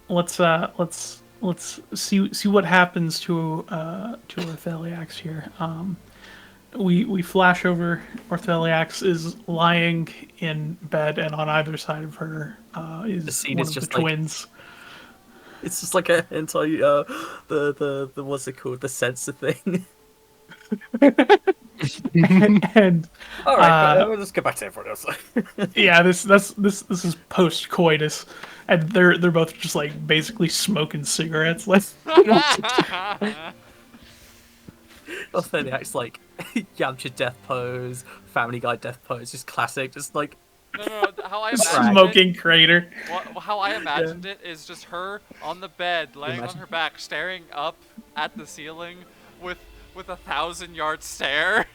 let's see what happens to Ortheliax here. We flash over. Ortheliax is lying in bed, and on either side of her is The scene one is of the just like- twins. It's just like a hentai, the what's it called, the sensor thing. And All right, but let's get back to everyone else. yeah, this is post coitus, and they're both just like basically smoking cigarettes. Like, Then it acts like Yamcha death pose, Family Guy death pose, just classic, just like No. How I imagined smoking crater. how I imagined it is just her on the bed, laying on Imagine- her back, staring up at the ceiling with a 1,000-yard stare.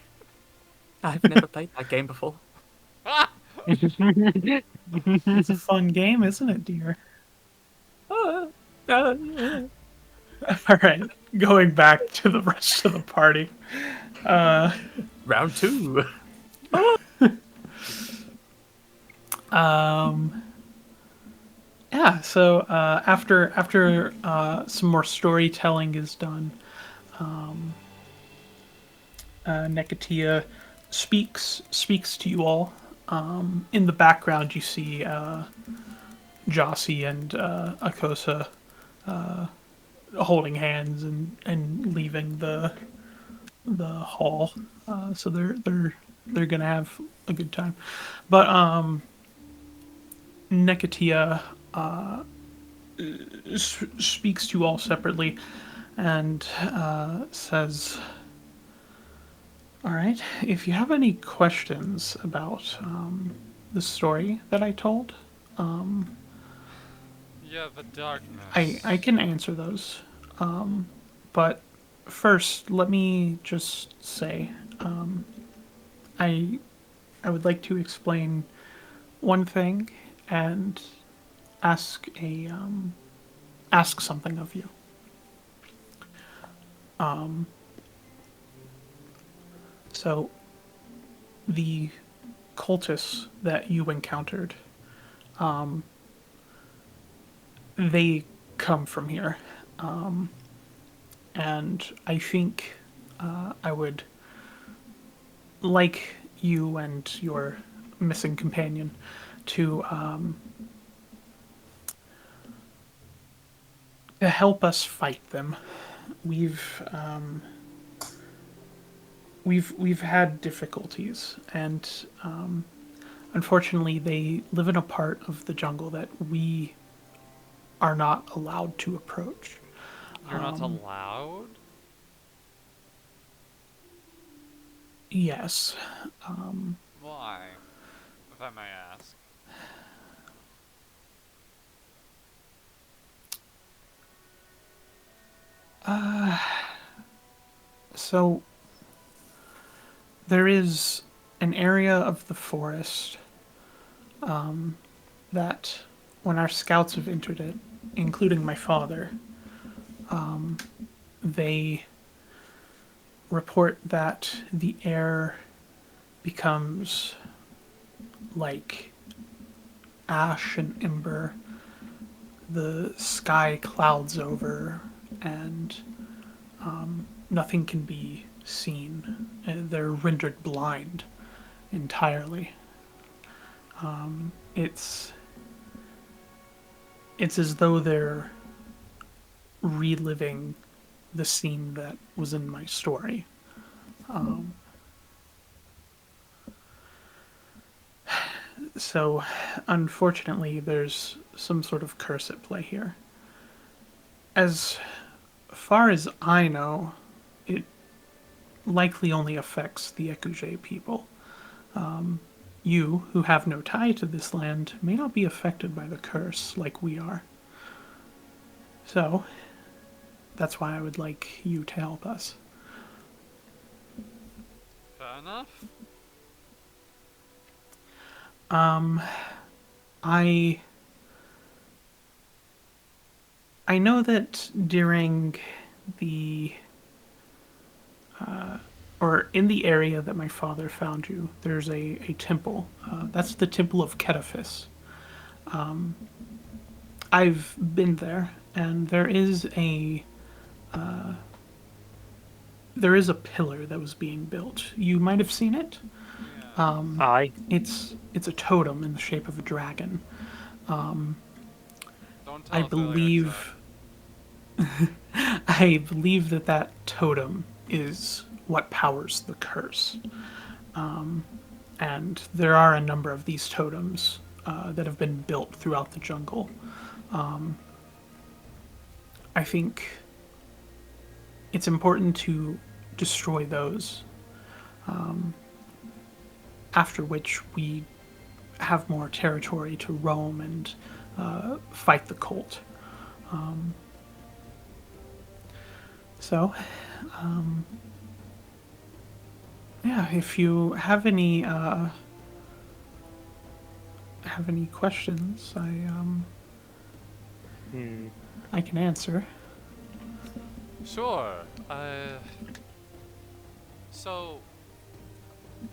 I've never played that game before. It's a fun game, isn't it, dear? All right, going back to the rest of the party. Round 2. Yeah. So after some more storytelling is done, Nekatia speaks to you all. In the background, you see Jossie and Akosa holding hands and leaving the hall. So they're gonna have a good time. But Nekatia speaks to you all separately and says, "All right, if you have any questions about the story that I told, Yeah, the darkness. I can answer those. But first, let me just say, I I would like to explain one thing and ask something of you. So the cultists that you encountered, they come from here, and I think I would like you and your missing companion to help us fight them. We've we've had difficulties, and unfortunately, they live in a part of the jungle that we are not allowed to approach. You're not allowed? Yes. Why? If I may ask. So there is an area of the forest that, when our scouts have entered it, including my father, they report that the air becomes like ash and ember. The sky clouds over, and nothing can be seen. They're rendered blind entirely. It's it's as though they're reliving the scene that was in my story. So, unfortunately, there's some sort of curse at play here. As far as I know, it likely only affects the Ekuje people. You, who have no tie to this land, may not be affected by the curse like we are. So, that's why I would like you to help us. Fair enough. I I know that during the or in the area that my father found you, there's a temple. That's the Temple of Ketaphis. I've been there, and there is a pillar that was being built. You might have seen it. Yeah. Aye. It's a totem in the shape of a dragon. Don't tell I us earlier, believe I believe that that totem is what powers the curse. And there are a number of these totems that have been built throughout the jungle. I think it's important to destroy those, after which we have more territory to roam and fight the cult. So, yeah, if you have any questions, Hmm. I can answer. Sure. So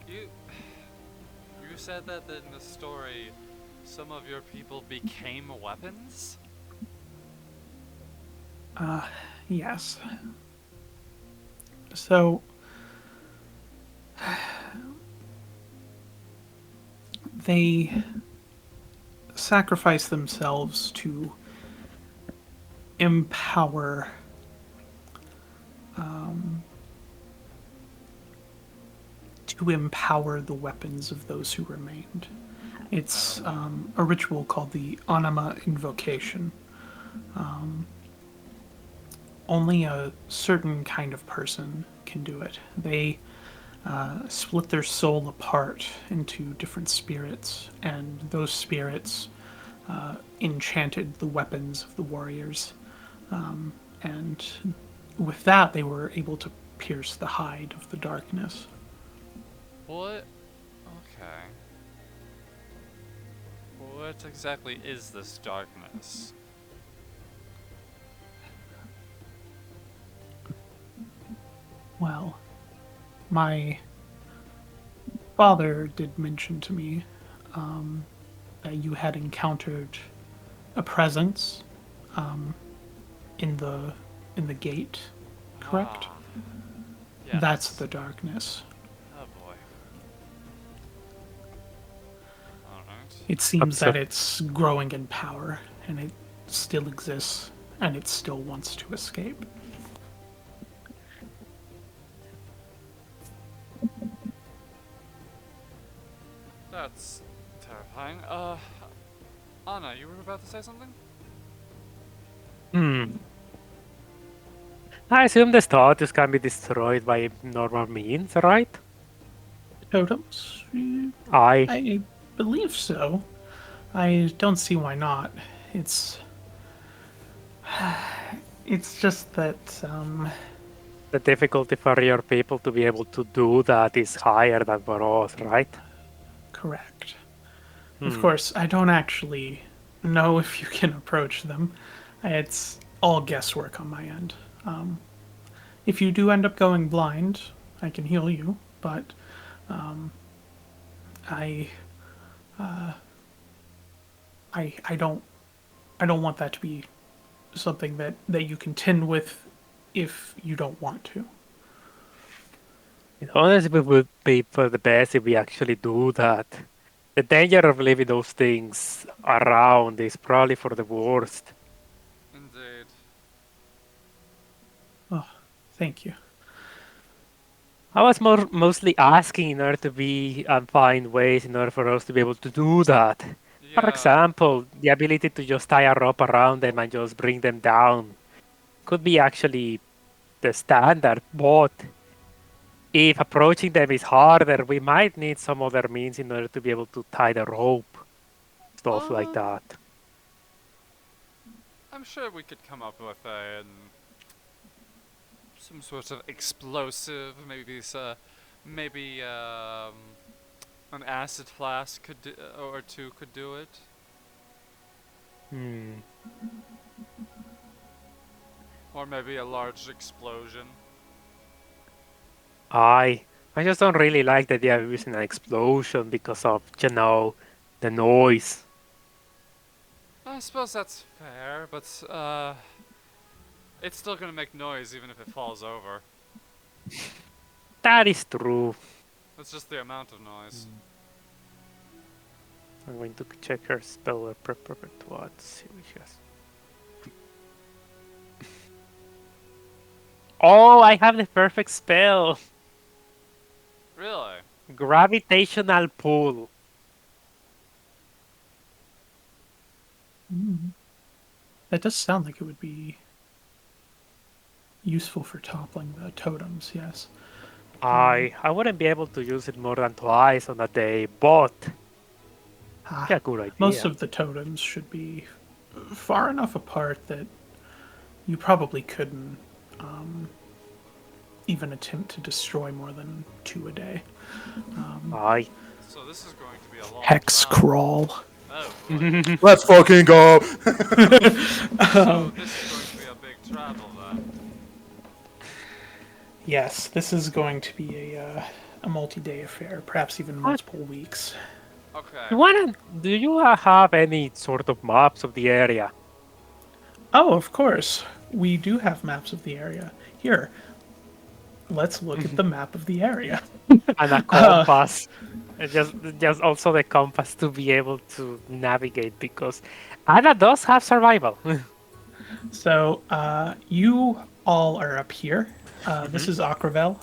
you you said that in the story some of your people became weapons? Yes. So they sacrifice themselves empower to empower the weapons of those who remained. It's a ritual called the Anima Invocation. Only a certain kind of person can do it. They split their soul apart into different spirits, and those spirits enchanted the weapons of the warriors. And with that, they were able to pierce the hide of the darkness. What? Okay. What exactly is this darkness? Well, my father did mention to me that you had encountered a presence in the gate, correct? Ah, yes. That's the darkness. Oh boy. Alright. It seems that Abso- it's growing in power, and it still exists, and it still wants to escape. That's terrifying. Anna, you were about to say something? Hmm. I assume the status can be destroyed by normal means, right? Totems? I. I believe so. I don't see why not. It's it's just that The difficulty for your people to be able to do that is higher than for us, right? correct. Of Hmm. course, I don't actually know if you can approach them. It's all guesswork on my end. If you do end up going blind, I can heal you, but I, I don't want that to be something that you contend with if you don't want to. Honestly, it would be for the best if we actually do that. The danger of leaving those things around is probably for the worst. Indeed. Oh, thank you. I was mostly asking in order to be and find ways in order for us to be able to do that. For Yeah. example, the ability to just tie a rope around them and just bring them down could be actually the standard, but if approaching them is harder, we might need some other means in order to be able to tie the rope, stuff like Um, that. I'm sure we could come up with some sort of explosive. Maybe an acid flask could do, or two could do it. Hmm. Or maybe a large explosion. I just don't really like the idea of using an explosion because of, the noise. I suppose that's fair, but it's still gonna make noise even if it falls over. That is true. It's just the amount of noise. I'm going to check her spell repertoire to see what she has. Oh, I have the perfect spell. Really? Gravitational pull. That does sound like it would be useful for toppling the totems, yes. I wouldn't be able to use it more than twice on a day, but yeah, good Most idea. of the totems should be far enough apart that you probably couldn't even attempt to destroy more than 2 a day. Aye. So this is going to be a long Hex travel. crawl. Oh boy. Let's fucking go. So this is going to be a big travel then. Yes, this is going to be a multi-day affair, perhaps even multiple weeks. Okay. Do you have any sort of maps of the area? Oh, of course. We do have maps of the area. Here, let's look at the map of the area. And a compass. Just also the compass to be able to navigate because Anna does have survival. So you all are up here. This is Akravel,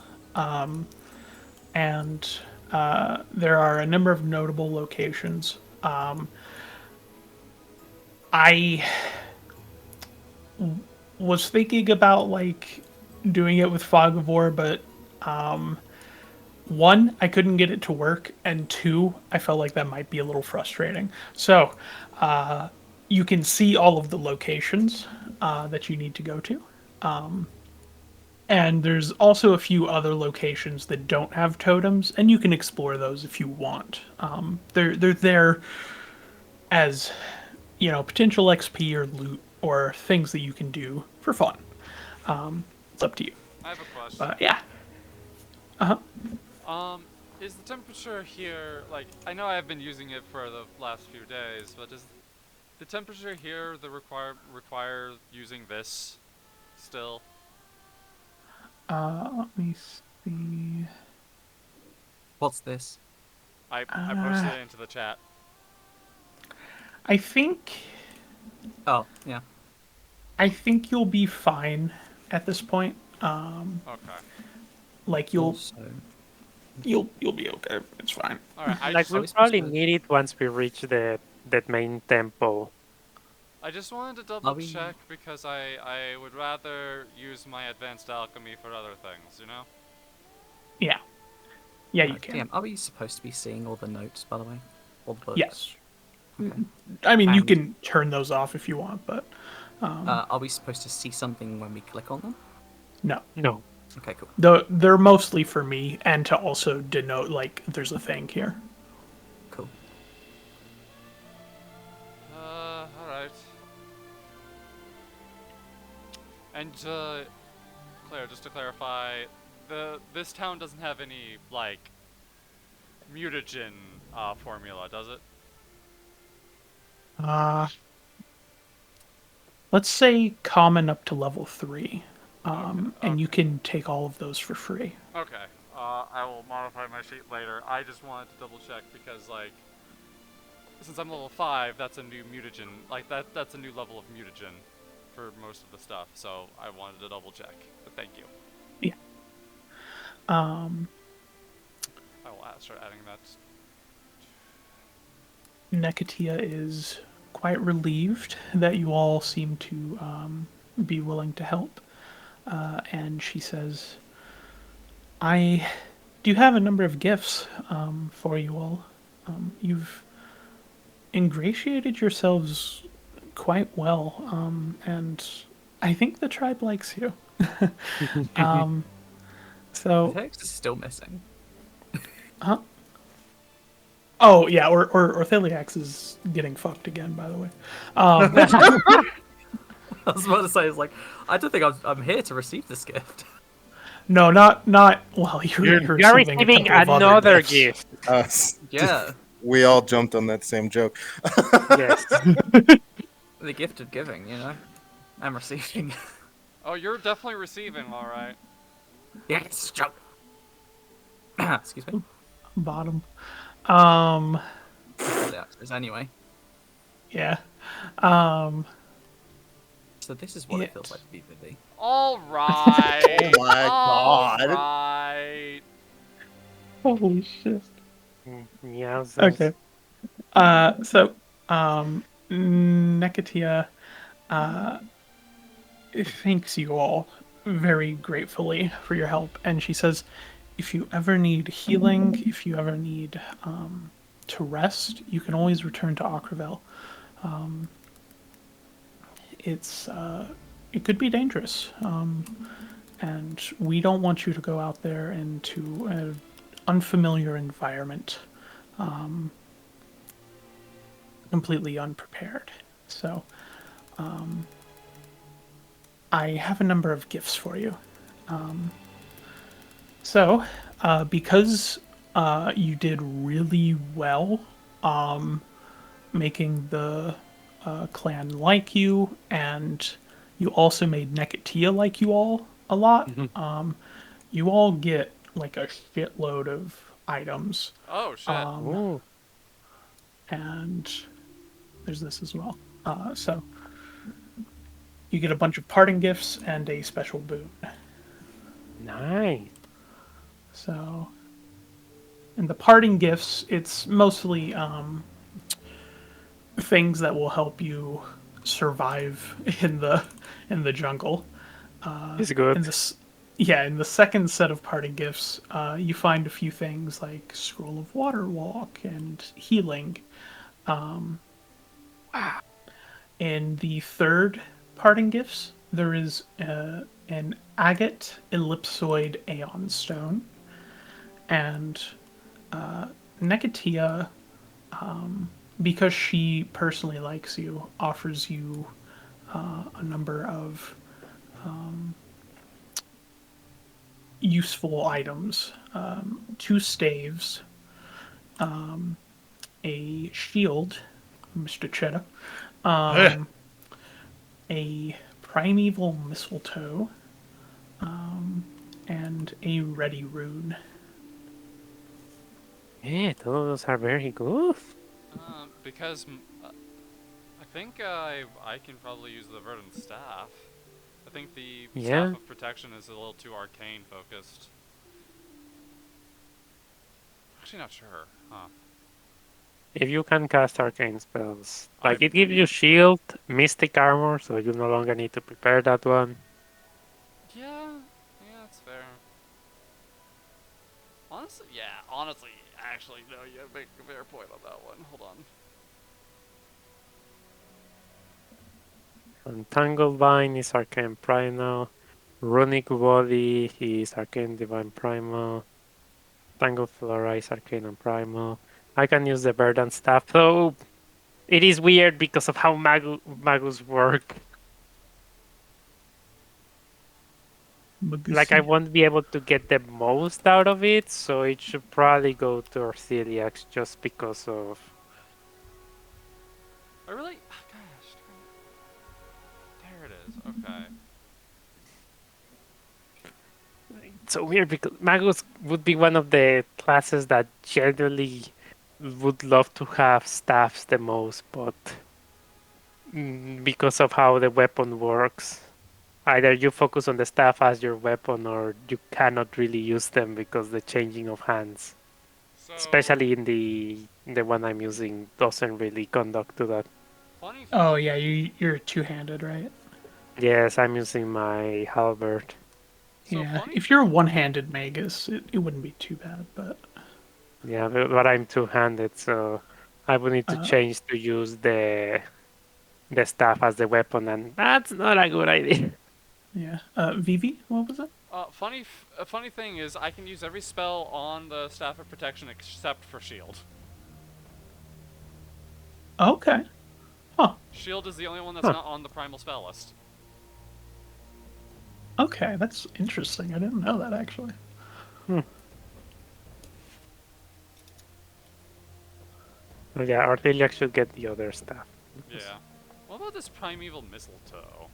and there are a number of notable locations. I was thinking about like doing it with Fog of War, but one, I couldn't get it to work, and two, I felt like that might be a little frustrating. So you can see all of the locations that you need to go to. And there's also a few other locations that don't have totems, and you can explore those if you want. They're there as potential XP or loot or things that you can do for fun. It's up to you. I have a question. But yeah. Is the temperature here, like, I know I've been using it for the last few days, but is the temperature here require using this still? Let me see. What's this? I posted it into the chat. I think Oh, yeah. you'll be fine at this point. Okay. Like you'll Also, you'll be okay. It's fine. Alright, Like we'll probably need it once we reach that main temple. I just wanted to double we- check because I would rather use my advanced alchemy for other things, you know? Yeah. Yeah, you can. DM, are we supposed to be seeing all the notes, by the way? All the books? Yes. Okay. I mean, you And- can turn those off if you want, but Are we supposed to see something when we click on them? no. No. Okay, cool. They're mostly for me and to also denote like there's a thing here. Cool. Alright. And, Claire, just to clarify, this town doesn't have any, like, mutagen, formula, does it? Let's say common up to level 3. And you okay. can take all of those for free. Okay. I will modify my sheet later. I just wanted to double check because, like, since I'm level 5, that's a new mutagen. Like, that's a new level of mutagen for most of the stuff, so I wanted to double check. But thank you. Yeah. I will start adding that. Nekatia is quite relieved that you all seem to be willing to help. And she says, I do have a number of gifts for you all. You've ingratiated yourselves quite well, and I think the tribe likes you. So, The text is still missing. oh yeah, or Ortheliax is getting fucked again, by the way. I was about to say, it's like, I don't think I'm here to receive this gift. No, not. Well, you're You're receiving a receiving couple of other another gifts. gift. Us. Yeah, We all jumped on that same joke. Yes. the gift of giving, you know? I'm receiving. Oh, you're definitely receiving, alright. Yes, jump. Excuse me. Bottom. Yeah, anyway. Yeah. So this is what Yeah. it feels like to be Vivi. Alright. Oh my God. Alright. Holy shit. Yeah. Okay. So, Nekatia, thanks you all very gratefully for your help, and she says, if you ever need healing, if you ever need to rest, you can always return to Akravel. It could be dangerous, and we don't want you to go out there into an unfamiliar environment, completely unprepared. So, I have a number of gifts for you. Because you did really well making the clan like you, and you also made Nekatia like you all a lot, you all get like a shitload of items, Oh shit. Ooh, and there's this as well. So you get a bunch of parting gifts and a special boon. nice. So, in the parting gifts, it's mostly things that will help you survive in the jungle. It's good. In this, yeah, in the second set of parting gifts, you find a few things like scroll of water walk and healing. In the third parting gifts, there is an agate ellipsoid aeon stone, and Necatia, because she personally likes you, offers you a number of useful items: two staves, a shield, Mr. Cheddar, a primeval mistletoe, and a ready rune. Yeah, those are very good. Because I think I can probably use the verdant staff. I think the staff Yeah. of protection is a little too arcane focused. Actually, not sure. Huh. If you can cast arcane spells, I like it gives you shield, mystic armor, so you no longer need to prepare that one. yeah, that's fair. Honestly, yeah. Honestly, actually, no. You make a fair point on that one. Hold on. Entangled Vine is arcane primal. Runic Body is arcane divine primal. Tangled Flora is arcane and primal. I can use the verdant staff, though it is weird because of how magus work. Like, I Magusi. won't be able to get the most out of it, so it should probably go to Orthiliax just because of. I really. Gosh. There it is. Okay. It's so weird because Magus would be one of the classes that generally would love to have staffs the most, but because of how the weapon works, either you focus on the staff as your weapon or you cannot really use them because the changing of hands, So especially in the one I'm using, doesn't really conduct to that. funny. Oh yeah, you're two-handed, right? Yes, I'm using my halberd. So Yeah. funny. If you're a one-handed magus, it wouldn't be too bad, but Yeah, but I'm two-handed, so I would need to change to use the staff as the weapon, and that's not a good idea. yeah. Vivi, what was it? A funny thing is, I can use every spell on the staff of protection except for shield. Okay. Huh. Shield is the only one that's Huh. not on the primal spell list. Okay, that's interesting. I didn't know that actually. Oh, yeah, Arteliac should get the other staff. Yeah. What about this primeval mistletoe?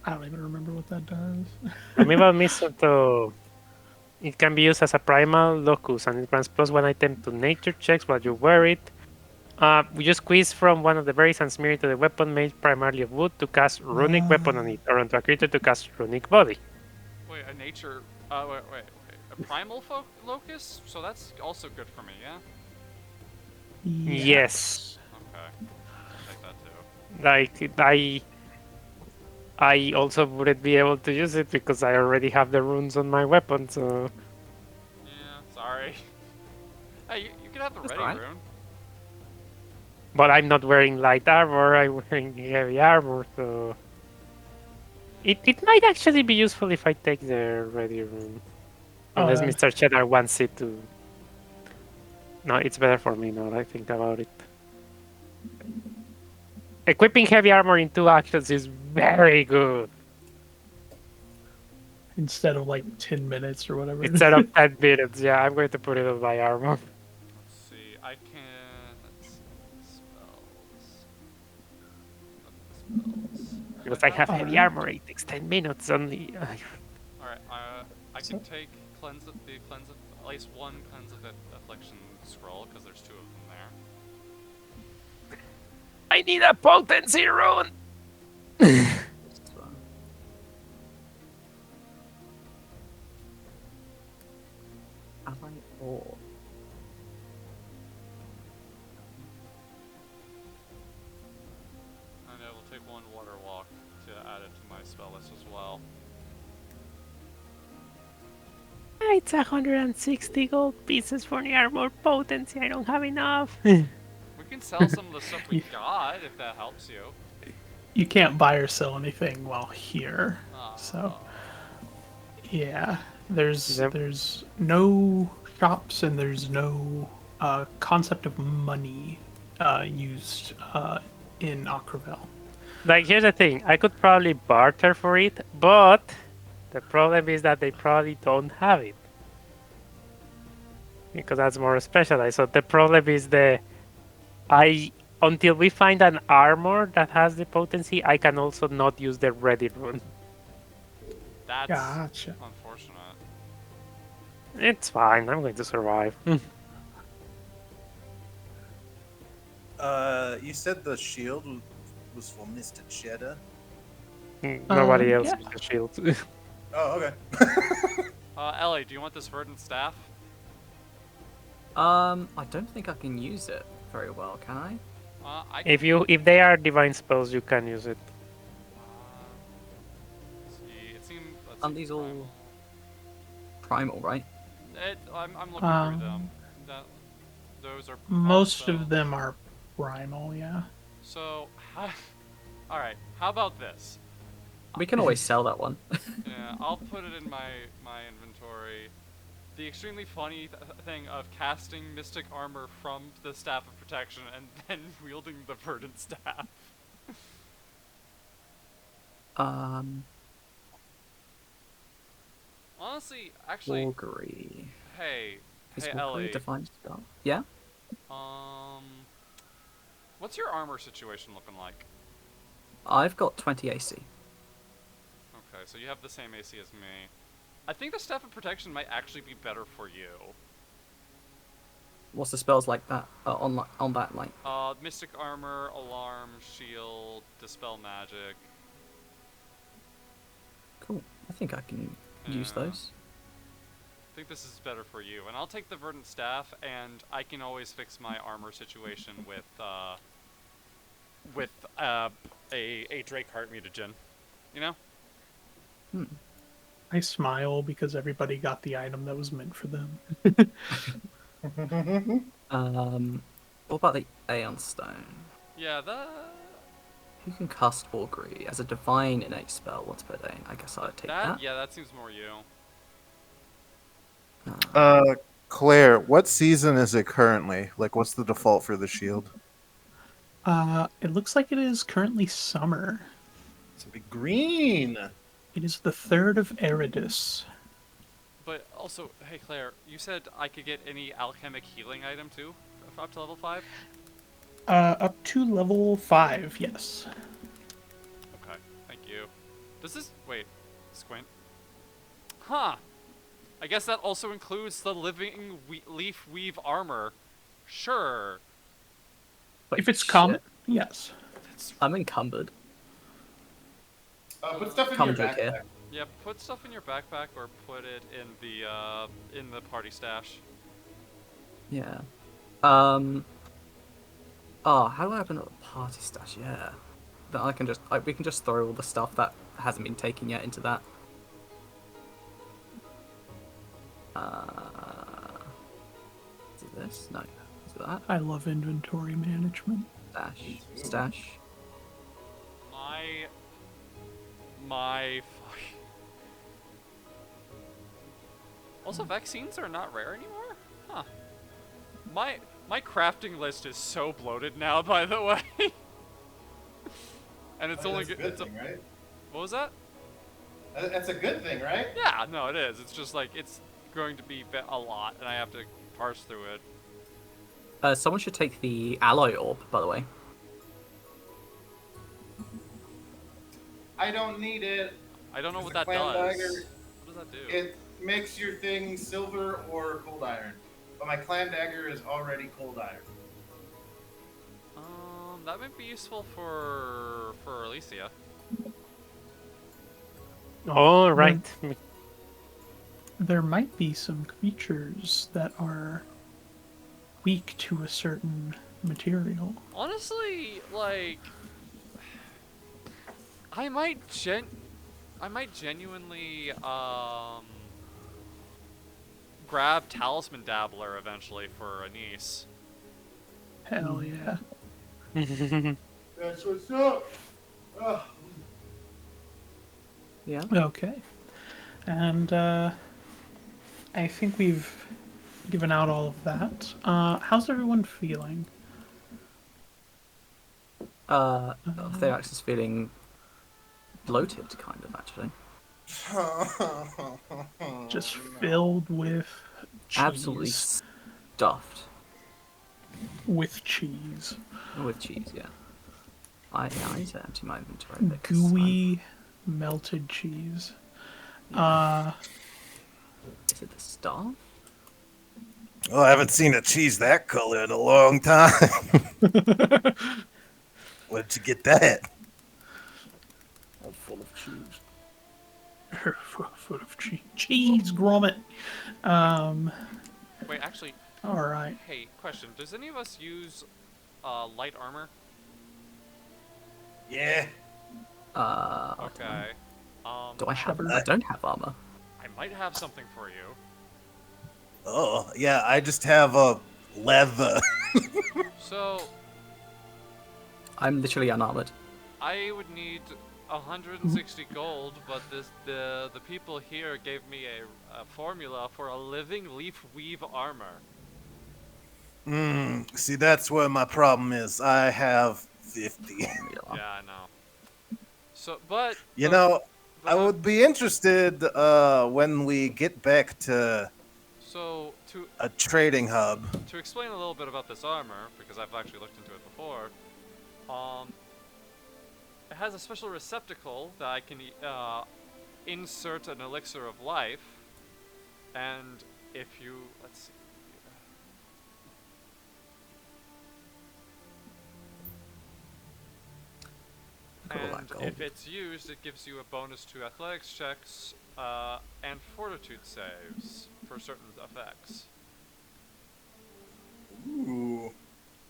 I don't even remember what that does. Amiibo Mistletoe. It can be used as a primal locus, and it grants +1 item to nature checks while you wear it. You squeeze from one of the berries and smear it to the weapon made primarily of wood to cast runic weapon on it, or onto a creature to cast runic body. Wait, a nature. Wait. A primal locus? So that's also good for me, yeah? Yes. Okay. I'll take that too. Like, I also wouldn't be able to use it because I already have the runes on my weapon, so. Yeah, sorry. Hey, you can have the That's ready alright. rune. But I'm not wearing light armor, I'm wearing heavy armor, so. It might actually be useful if I take the ready rune. Unless Uh, Mr. Cheddar wants it to. No, it's better for me now that I think about it. Equipping heavy armor in 2 actions is very good. instead of like 10 minutes or whatever. Instead of 10 minutes, yeah, I'm going to put it on my armor. Let's see. I can. Let's see. Spells. Because I have heavy armor, it takes 10 minutes only. Alright, I can take the cleanse of at least one cleanse of affliction scroll because there's 2 of them there. I need a potency rune. Ally or And I will take 1 water walk to add it to my spell list as well. It's 160 gold pieces for the armor potency. I don't have enough. We can sell some of the stuff we got if that helps you. You can't buy or sell anything while here. Oh. So yeah, there's Yep. there's no shops and there's no concept of money used in Akravel. Like, here's the thing. I could probably barter for it, but the problem is that they probably don't have it. Because that's more specialized. So the problem is until we find an armor that has the potency, I can also not use the ready rune. That's Gotcha. unfortunate. It's fine. I'm going to survive. You said the shield was for Mr. Cheddar. Nobody else yeah. with the shield. Oh, okay. Ellie, do you want this verdant staff? I don't think I can use it very well, can I? If they are divine spells, you can use it. Let's see. It seemed. Aren't these all primal, right? I'm looking through them. Those are all Most spells. of them are primal, yeah. So, all right. How about this? We can always sell that one. Yeah, I'll put it in my inventory. The extremely funny thing of casting mystic armor from the staff of protection and then wielding the verdant staff. Honestly, actually, Augury. hey Is hey Augury Ellie. a defined spell? Yeah. What's your armor situation looking like? I've got 20 AC. Okay, so you have the same AC as me. I think the staff of protection might actually be better for you. What's the spells like that on that like? Mystic armor, alarm, shield, dispel magic. Cool. I think I can use Yeah. those. I think this is better for you, and I'll take the verdant staff, and I can always fix my armor situation with a Drakeheart mutagen. You know? I smile because everybody got the item that was meant for them. What about the Aeon Stone? Yeah, Who can cast Augury as a divine innate spell once per day? I guess I'd take that. yeah, that seems more you. Claire, what season is it currently? Like, what's the default for the shield? It looks like it is currently summer. It's a big green. It is the 3rd of Eridus. But also, hey Claire, you said I could get any alchemic healing item too, up to level 5? Up to level 5, yes. Okay, thank you. Does this wait, squint? Huh. I guess that also includes the living leaf weave armor. Sure. Wait, If it's shit. common, yes. I'm encumbered. Put stuff in Come your drink backpack. here. Yeah, put stuff in your backpack or put it in the party stash. Yeah. Oh, how do I open up the party stash? Yeah. That I can just we can just throw all the stuff that hasn't been taken yet into that. Is it this? No. Is it that? I love inventory management. Stash. My Also, vaccines are not rare anymore? Huh. My crafting list is so bloated now, by the way. And it's only That's a good thing, right? What was that? That's a good thing, right? Yeah, no, it is. It's just like it's going to be a lot, and I have to parse through it. Someone should take the alloy orb, by the way. I don't need it. I don't know It's what a that clan does. dagger. What does that do? makes your thing silver or cold iron. But my clan dagger is already cold iron. That might be useful for Alicia. All right. There might be some creatures that are weak to a certain material. Honestly, like, I might genuinely grab Talisman Dabbler eventually for a niece. Hell yeah. That's what's up. Oh. Yeah. Okay. And I think we've given out all of that. How's everyone feeling? Theox is feeling bloated, kind of, actually. Just filled with Absolutely cheese. stuffed With cheese. with cheese, yeah. I need to empty my inventory a bit, 'cause Gooey, melted cheese. is it the star? Oh, I haven't seen a cheese that color in a long time. Where'd you get that? All full of cheese. Full of cheese. Cheese, grommet. Wait, actually, Alright. hey, question. Does any of us use light armor? Yeah. Okay. Do I have? Shepard. I don't have armor. I might have something for you. Oh, yeah, I just have a leather. So, I'm literally unarmored. I would need 160 gold, but the people here gave me a formula for a living leaf weave armor. See, that's where my problem is. I have 50. Yeah, I know. So, but You know, I the- would be interested when we get back to So a trading hub. to explain a little bit about this armor, because I've actually looked into it before, it has a special receptacle that I can insert an elixir of life, and if you, let's see. Look at all that And gold. if it's used, it gives you a bonus to athletics checks and fortitude saves for certain effects. Ooh.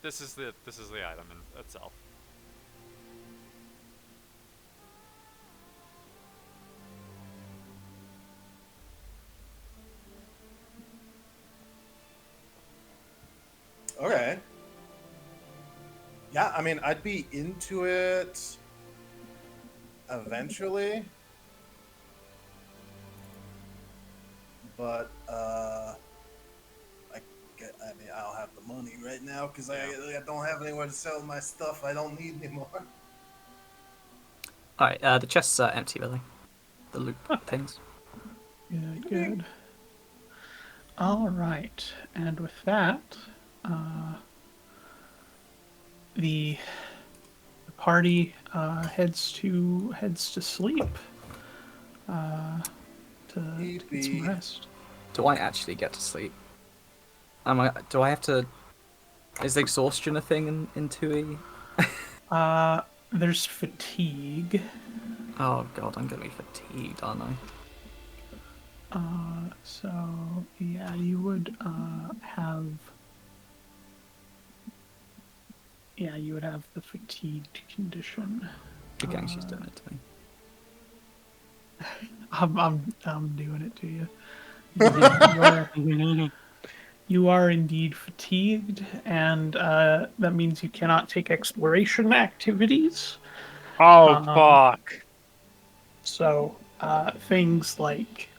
This is the item in itself. Okay. Yeah, I mean, I'd be into it eventually. But, I mean, I don't have the money right now because I don't have anywhere to sell my stuff I don't need anymore. Alright, the chests are empty, really. The loot things. Good, good. Alright. And with that, the party heads to sleep. To get some rest. Do I actually get to sleep? Do I have to... Is exhaustion a thing in 2E? There's fatigue. Oh god, I'm gonna be fatigued, aren't I? So yeah, you would have. Yeah, you would have the fatigued condition. The gangster's doing it to me. I'm doing it to you. You are indeed fatigued, and that means you cannot take exploration activities. Oh, fuck. So things like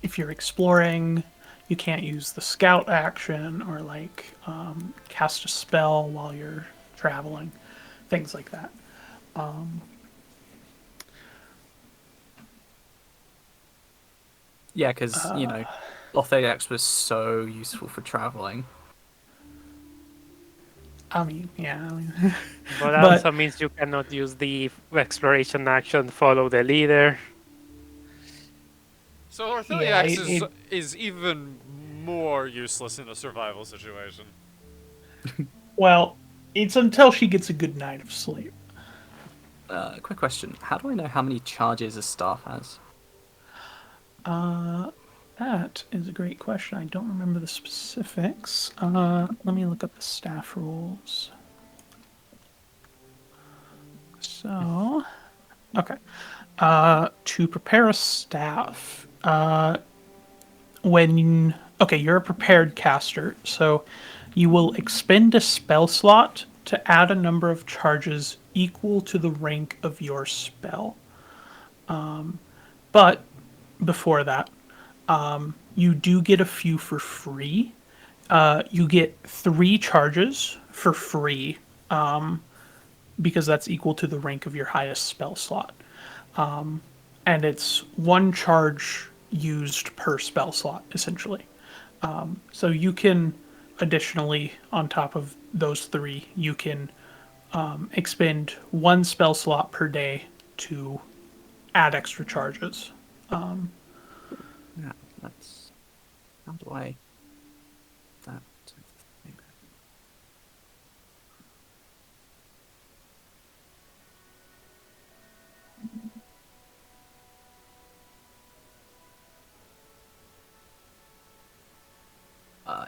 if you're exploring, you can't use the scout action or like cast a spell while you're traveling, things like that. Yeah, because, you know, Lotheax was so useful for traveling. I mean, yeah. But that also means you cannot use the exploration action, follow the leader. So Orthiliax Yeah, is even more useless in a survival situation. well, it's until she gets a good night of sleep. Quick question: how do I know how many charges a staff has? That is a great question. I don't remember the specifics. Let me look up the staff rules. So, okay. To prepare a staff, you're a prepared caster, so you will expend a spell slot to add a number of charges equal to the rank of your spell. But before that, you do get a few for free. You get 3 charges for free because that's equal to the rank of your highest spell slot. And it's 1 charge used per spell slot, essentially. So you can, additionally, on top of those 3, you can expend 1 spell slot per day to add extra charges. Yeah, that's. How do I? That.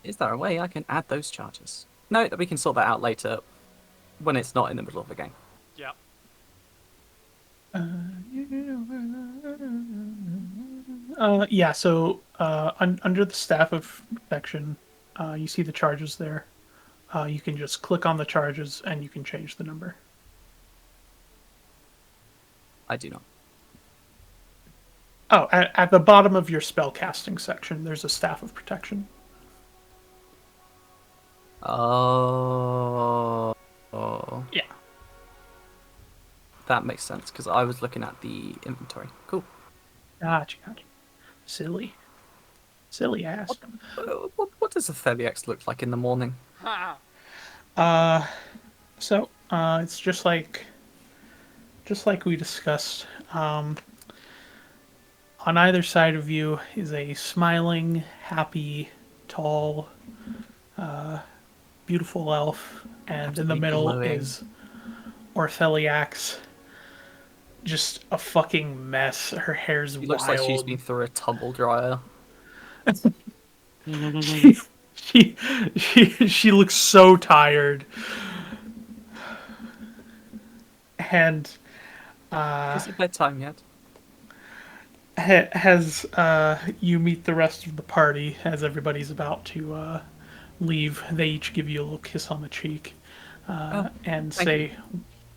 Is there a way I can add those charges? No, we can sort that out later when it's not in the middle of the game. Yep. Yeah, so under the Staff of Protection, you see the charges there. You can just click on the charges and you can change the number. I do not. Oh, at the bottom of your spell casting section, there's a Staff of Protection. Oh. Yeah. That makes sense, because I was looking at the inventory. Cool. Gotcha. Silly ass. What does a Theliax look like in the morning? So it's just like we discussed. On either side of you is a smiling, happy, tall, beautiful elf, and in the Absolutely middle glowing. is Ortheliax. Just a fucking mess. Her hair's She looks wild. like she's been through a tumble dryer. she looks so tired. And Is it bedtime yet? as you meet the rest of the party, as everybody's about to leave, they each give you a little kiss on the cheek and thank say,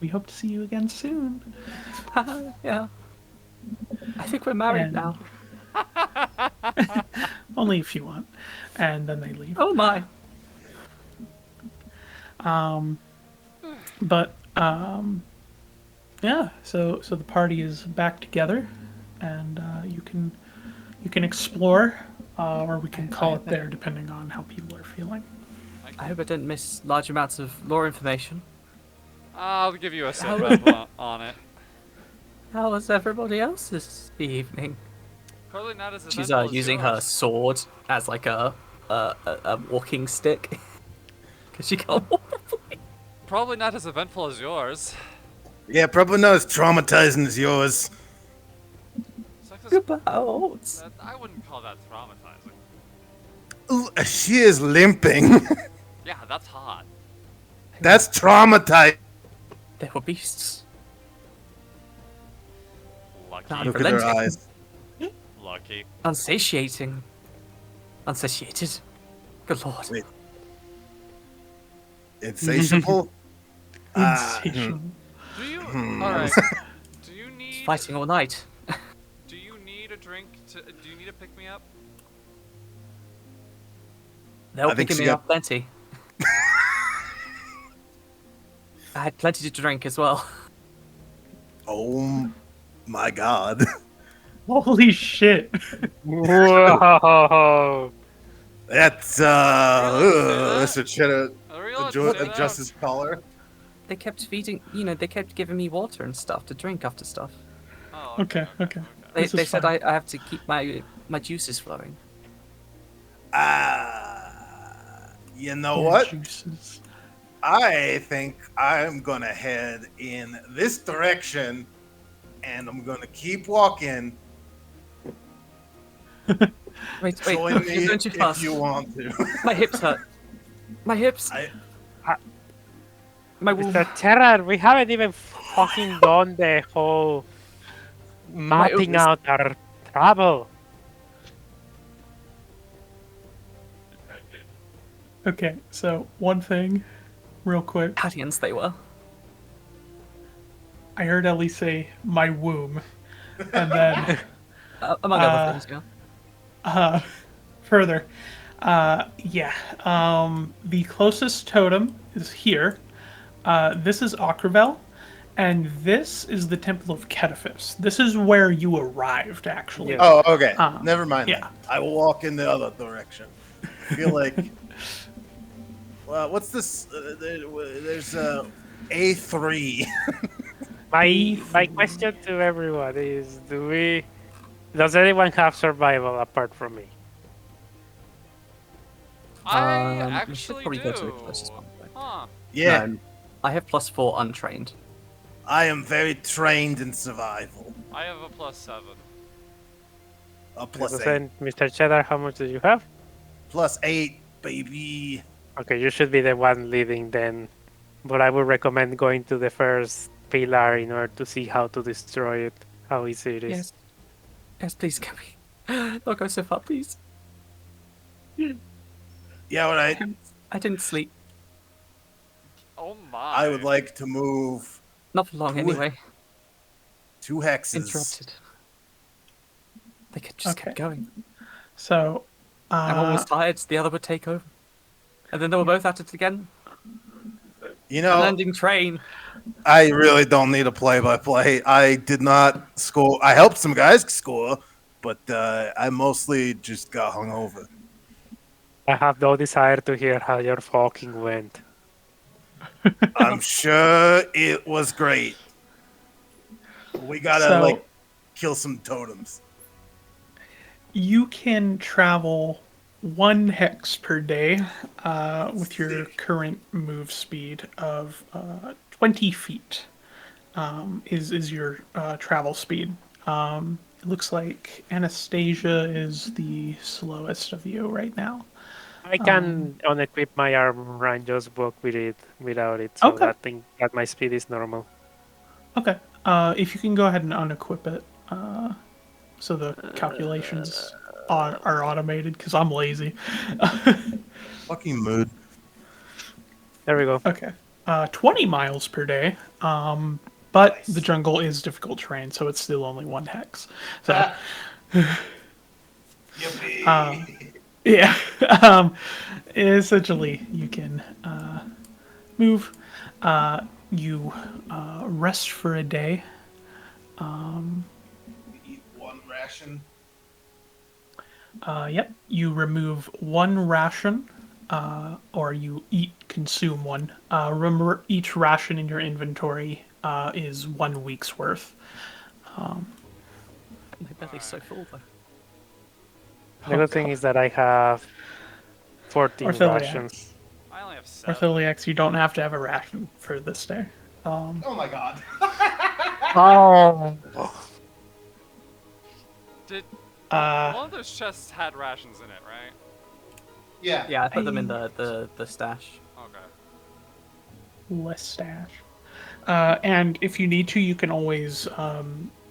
"We hope to see you again soon." Yeah. I think we're married And- now. Only if you want. And then they leave. Oh my. But yeah, so the party is back together, and you can explore, or we can call it there, depending on how people are feeling. I hope I didn't miss large amounts of lore information. I'll give you a set on it. How was everybody else this evening? Probably not as She's eventful as using her yours. sword as like a walking stick. Because she can't walk properly. Probably not as eventful as yours. Yeah, probably not as traumatizing as yours. About. I wouldn't call that traumatizing. Ooh, she is limping. Yeah, that's hot. That's traumatizing. They were beasts. Lucky. Not Look at her relenting. eyes. Lucky. Unsatiating. Unsatiated. Good lord. Wait. Insatiable? Insatiable. Do you? Alright. Do you need. Fighting all night. Do you need a drink to. Do you need to pick me up? They'll I think pick she me got- up plenty. I had plenty to drink as well. Oh my god. Holy shit! Whoa! That's Mr. Cheddar I realize you say that. adjusts his collar. They kept feeding, they kept giving me water and stuff to drink after stuff. Oh, Okay. This They is said fine. I have to keep my juices flowing. You know Your what? juices. I think I'm gonna head in this direction, and I'm gonna keep walking. Wait, Join you're me going too if fast. you want to. My hips hurt. My hips. I, My womb. Mr. Terran, we haven't even fucking done the whole My mapping ovaries. out our travel. Okay, so one thing, real quick. Guardians they were. I heard Ellie say my womb, and then Among other things, yeah. further, yeah. The closest totem is here. This is Akravel, and this is the Temple of Ketaphis. This is where you arrived, actually. Yeah. oh, okay. Um, Never mind yeah. then. I will walk in the other direction. I feel like. Well, what's this? There's A3. My question to everyone is: does anyone have survival apart from me? I We should actually probably do. go to the closest one. Huh. Yeah, No, I have +4 untrained. I am very trained in survival. I have a +7. A plus Because 8. then, Mr. Cheddar, how much do you have? +8, baby. Okay, you should be the one leading then. But I would recommend going to the first pillar in order to see how to destroy it, how easy it is. Yes. Yes, please get me. Don't go so far, please. Yeah, all right. I didn't sleep. Oh my. I would like to move Not for long, Cool. anyway. 2 hexes. Interrupted. They could just keep Okay. going. So, And one was tired, the other would take over. And then they were both at it again. You A know, landing train. I really don't need a play-by-play. I did not score. I helped some guys score, but I mostly just got hungover. I have no desire to hear how your fucking went. I'm sure it was great. We gotta So- kill some totems. you can travel 1 hex per day with your Sick. current move speed of 20 feet. Is your travel speed. It looks like Anastasia is the slowest of you right now. I can unequip my armor and just walk with it without it, so Okay. that my speed is normal. Okay. If you can go ahead and unequip it, so the calculations are automated, because I'm lazy. Fucking mood. There we go. Okay. 20 miles per day. But the jungle is difficult terrain, so it's still only 1 hex. So, Yippee. yeah. Essentially, you can move. You rest for a day. Eat 1 ration. Yep. You remove 1 ration, or you consume 1. Remember, each ration in your inventory is 1 week's worth. My belly's so full, though. The good thing is that I have 14 Ortholiax. rations. I only have 7. Ortholiax, you don't have to have a ration for this day. Oh my god. Oh. Did Uh, one of those chests had rations in it, right? Yeah. Yeah, I put them in the stash. Okay. less stash. And if you need to, you can always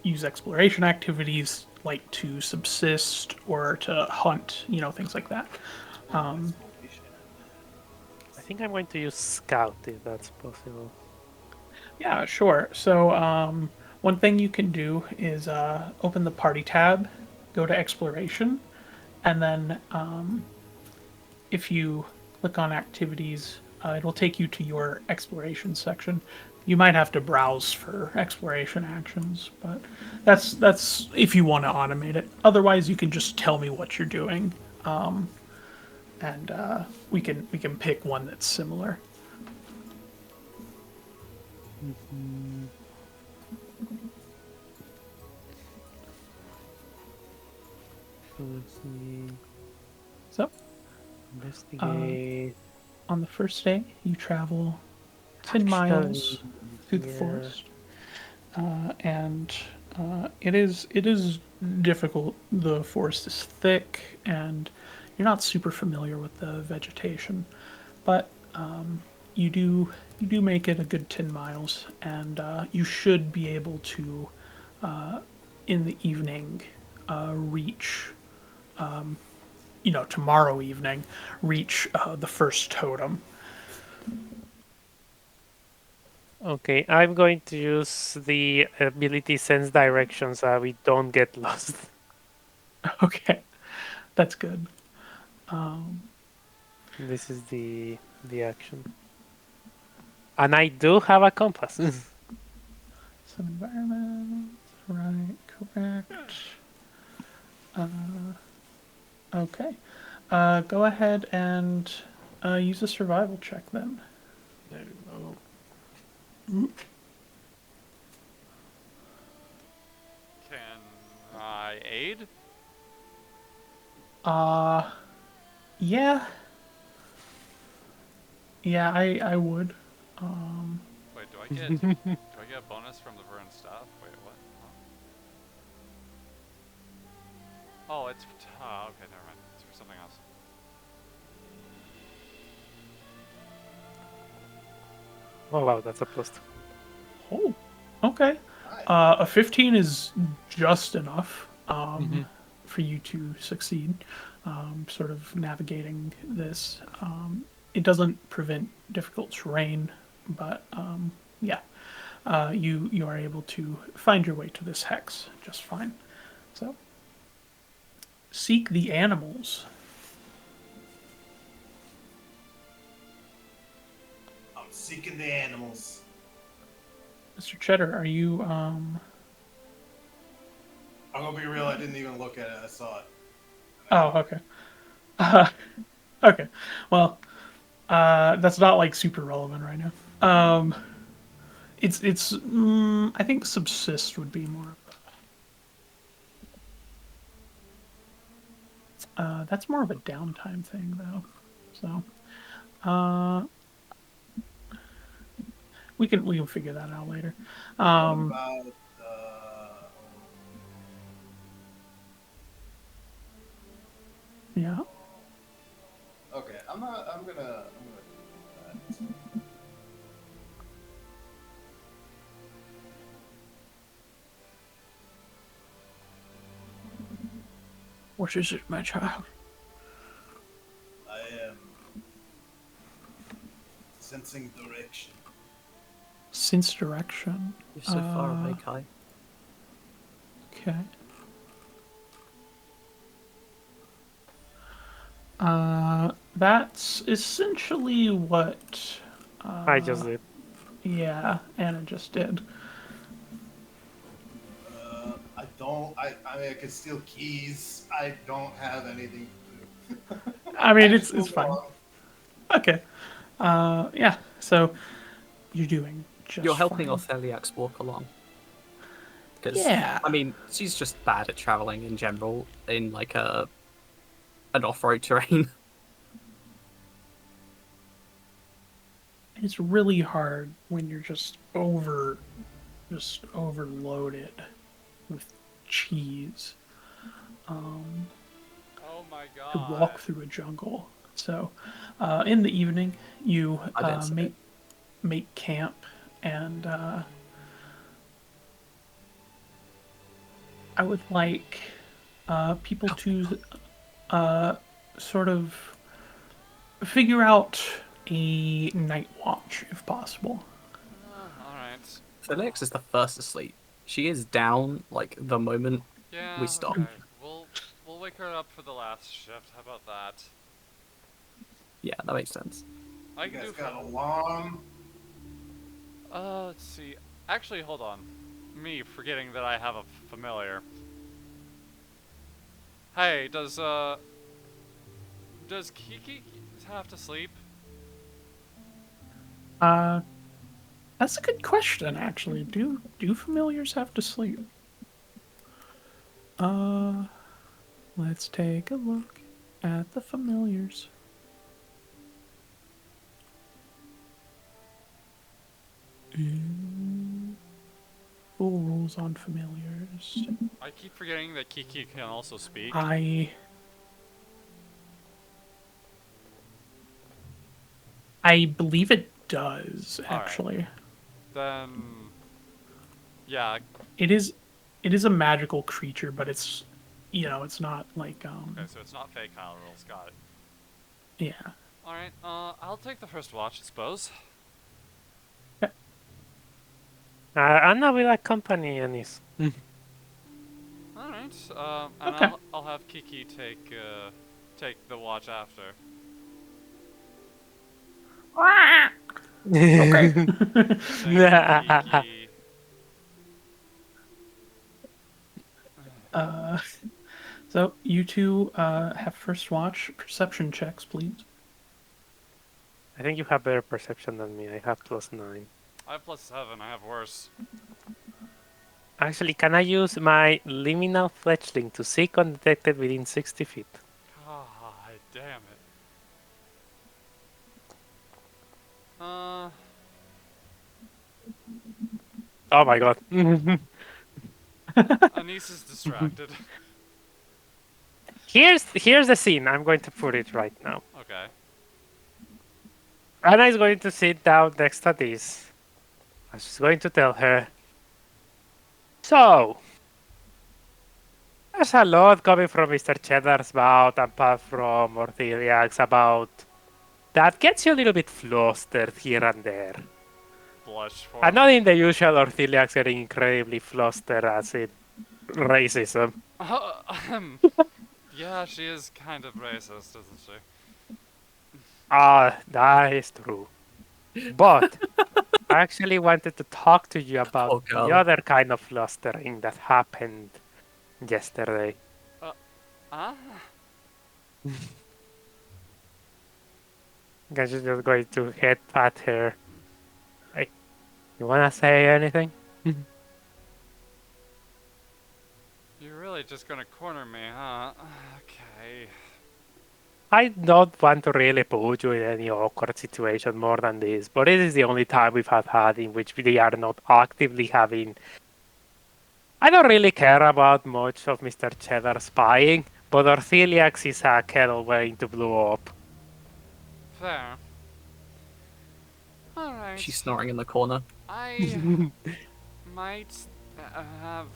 use exploration activities like to subsist or to hunt, things like that. I think I'm going to use Scout if that's possible. Yeah, sure. So one thing you can do is open the party tab, go to exploration, and then if you click on activities, it'll take you to your exploration section. You might have to browse for exploration actions, but that's if you want to automate it. Otherwise, you can just tell me what you're doing, and we can pick one that's similar. Let's see. So, Investigate. on the first day, you travel 10 miles through the Yeah. forest. And it is difficult. The forest is thick, and you're not super familiar with the vegetation, but you do make it a good 10 miles, and you should be able to in the evening reach tomorrow evening reach the first totem. Okay, I'm going to use the ability sense direction so we don't get lost. Okay, that's good. This is the action. And I do have a compass. Some environment, right? Correct. Okay. Go ahead and use a survival check then. There we go. Can I aid? Uh, yeah. Yeah, I would. Wait, do I get do I get a bonus from the burn stuff? Wait, what? Oh, it's okay, never mind. It's for something else. Oh wow, that's a plus 2. Oh, okay. A 15 is just enough for you to succeed, sort of navigating this. It doesn't prevent difficult terrain, but yeah, you are able to find your way to this hex just fine. So, seek the animals. I'm seeking the animals. Mr. Cheddar, are you I'm gonna be real. I didn't even look at it. I saw it. Oh, okay. Uh, okay. Well, that's not like super relevant right now. It's I think subsist would be more. That's more of a downtime thing though. So, we can figure that out later. What Um, about? yeah. Okay, I'm not. I'm gonna do that. What is it, my child? I am sensing direction. Sense direction. You're so far away, Kai. Okay. That's essentially what. I just did. Yeah, Anna just did. I don't. I mean, I can steal keys. I don't have anything to do. I mean, I it's just it's move fine. along. Okay. Yeah. So you're doing just You're helping fine. our celiacs walk along. Because, Yeah. I mean, she's just bad at traveling in general in like an off-road terrain. It's really hard when you're just overloaded with cheese Oh my to god. walk through a jungle. So, in the evening, you I didn't say it. make camp, and I would like people to sort of figure out a night watch if possible. Alright. Felix is the first asleep. She is down like the moment Yeah, we stop. okay. We'll wake her up for the last shift. How about that? Yeah, that makes sense. I You can guys do got an alarm? let's see. Actually, hold on. Me forgetting that I have a familiar. Hey, does Kiki have to sleep? Uh, that's a good question, actually. Do familiars have to sleep? Let's take a look at the familiars. Full rules on familiars. I keep forgetting that Kiki can also speak. I believe it does, All right. actually. Then, yeah. It is a magical creature, but it's it's not like Okay, so it's not fake Kyle rules. Got it. yeah. All right. I'll take the first watch, I suppose. Anna will accompany Anis. All right. And Okay. I'll have Kiki take the watch after. Okay. Thanks, Kiki. So you two have first watch perception checks, please. I think you have better perception than me. I have +9. I have +7. I have worse. Actually, can I use my liminal fletchling to seek undetected within 60 feet? God damn it. Oh my god. Anise is distracted. Here's the scene. I'm going to put it right now. Okay. Anna is going to sit down next to this. And she's going to tell her. So, there's a lot coming from Mr. Cheddar's mouth and part from Ortheliax about that gets you a little bit flustered here and there. Blush for And not in the usual Ortheliax getting incredibly flustered as in racism. Yeah, she is kind of racist, isn't she? Ah, that is true. But I actually wanted to talk to you about Poor the girl. other kind of flustering that happened yesterday. Huh? Guess she's just going to head pat her. Hey, you wanna say anything? You're really just gonna corner me, huh? Okay. I don't want to really put you in any awkward situation more than this, but it is the only time we've had in which we are not actively having. I don't really care about much of Mr. Cheddar spying, but Ortheliax is a kettle waiting to blow up. Fair. Alright. She's snoring in the corner. I might have.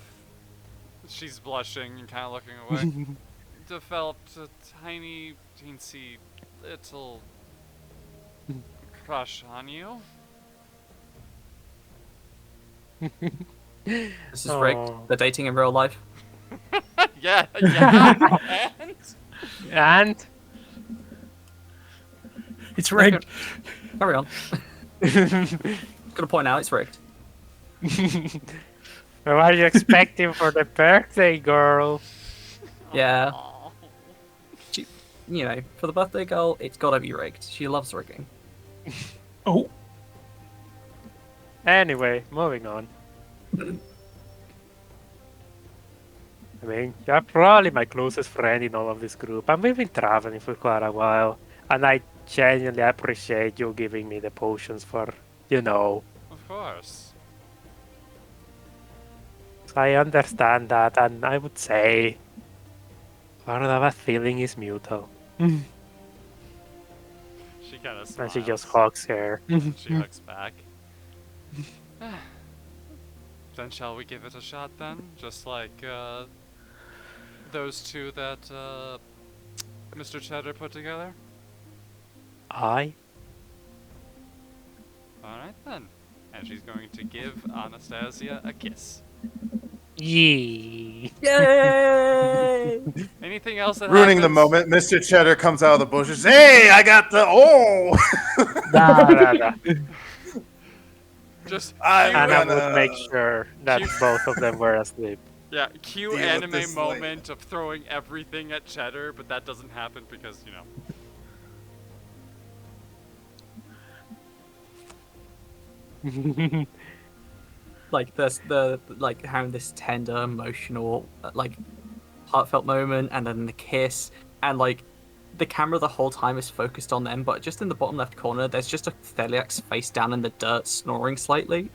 She's blushing and kind of looking away. Developed a tiny, teensy, little crush on you. This is rigged. Oh. They're dating in real life. Yeah. And And It's rigged. Carry on. Gotta point out it's rigged. what are you expecting for the birthday, girl? Yeah. Aw. You know, for the birthday girl, it's gotta be rigged. She loves rigging. Oh, Anyway, moving on. I mean, you're probably my closest friend in all of this group, and we've been traveling for quite a while. And I genuinely appreciate you giving me the potions for, Of course. I understand that, and I would say part of that feeling is mutual. She kind of smiles. And she just hugs her. She hugs back. Then shall we give it a shot then? Just like those two that Mr. Cheddar put together? I? Alright then. And she's going to give Anastasia a kiss. Yee. Yay! Anything else that Ruining the happens? moment, Mr. Cheddar comes out of the bushes. Hey, I got the Nah. Just I'm cue, And I gonna- would make sure that Cute. both of them were asleep. yeah, cue Deal with anime this moment of throwing everything at Cheddar, but that doesn't happen because, you know. Like the like having this tender, emotional, like heartfelt moment, and then the kiss, and like the camera the whole time is focused on them, but just in the bottom left corner, there's just a Theliax face down in the dirt, snoring slightly.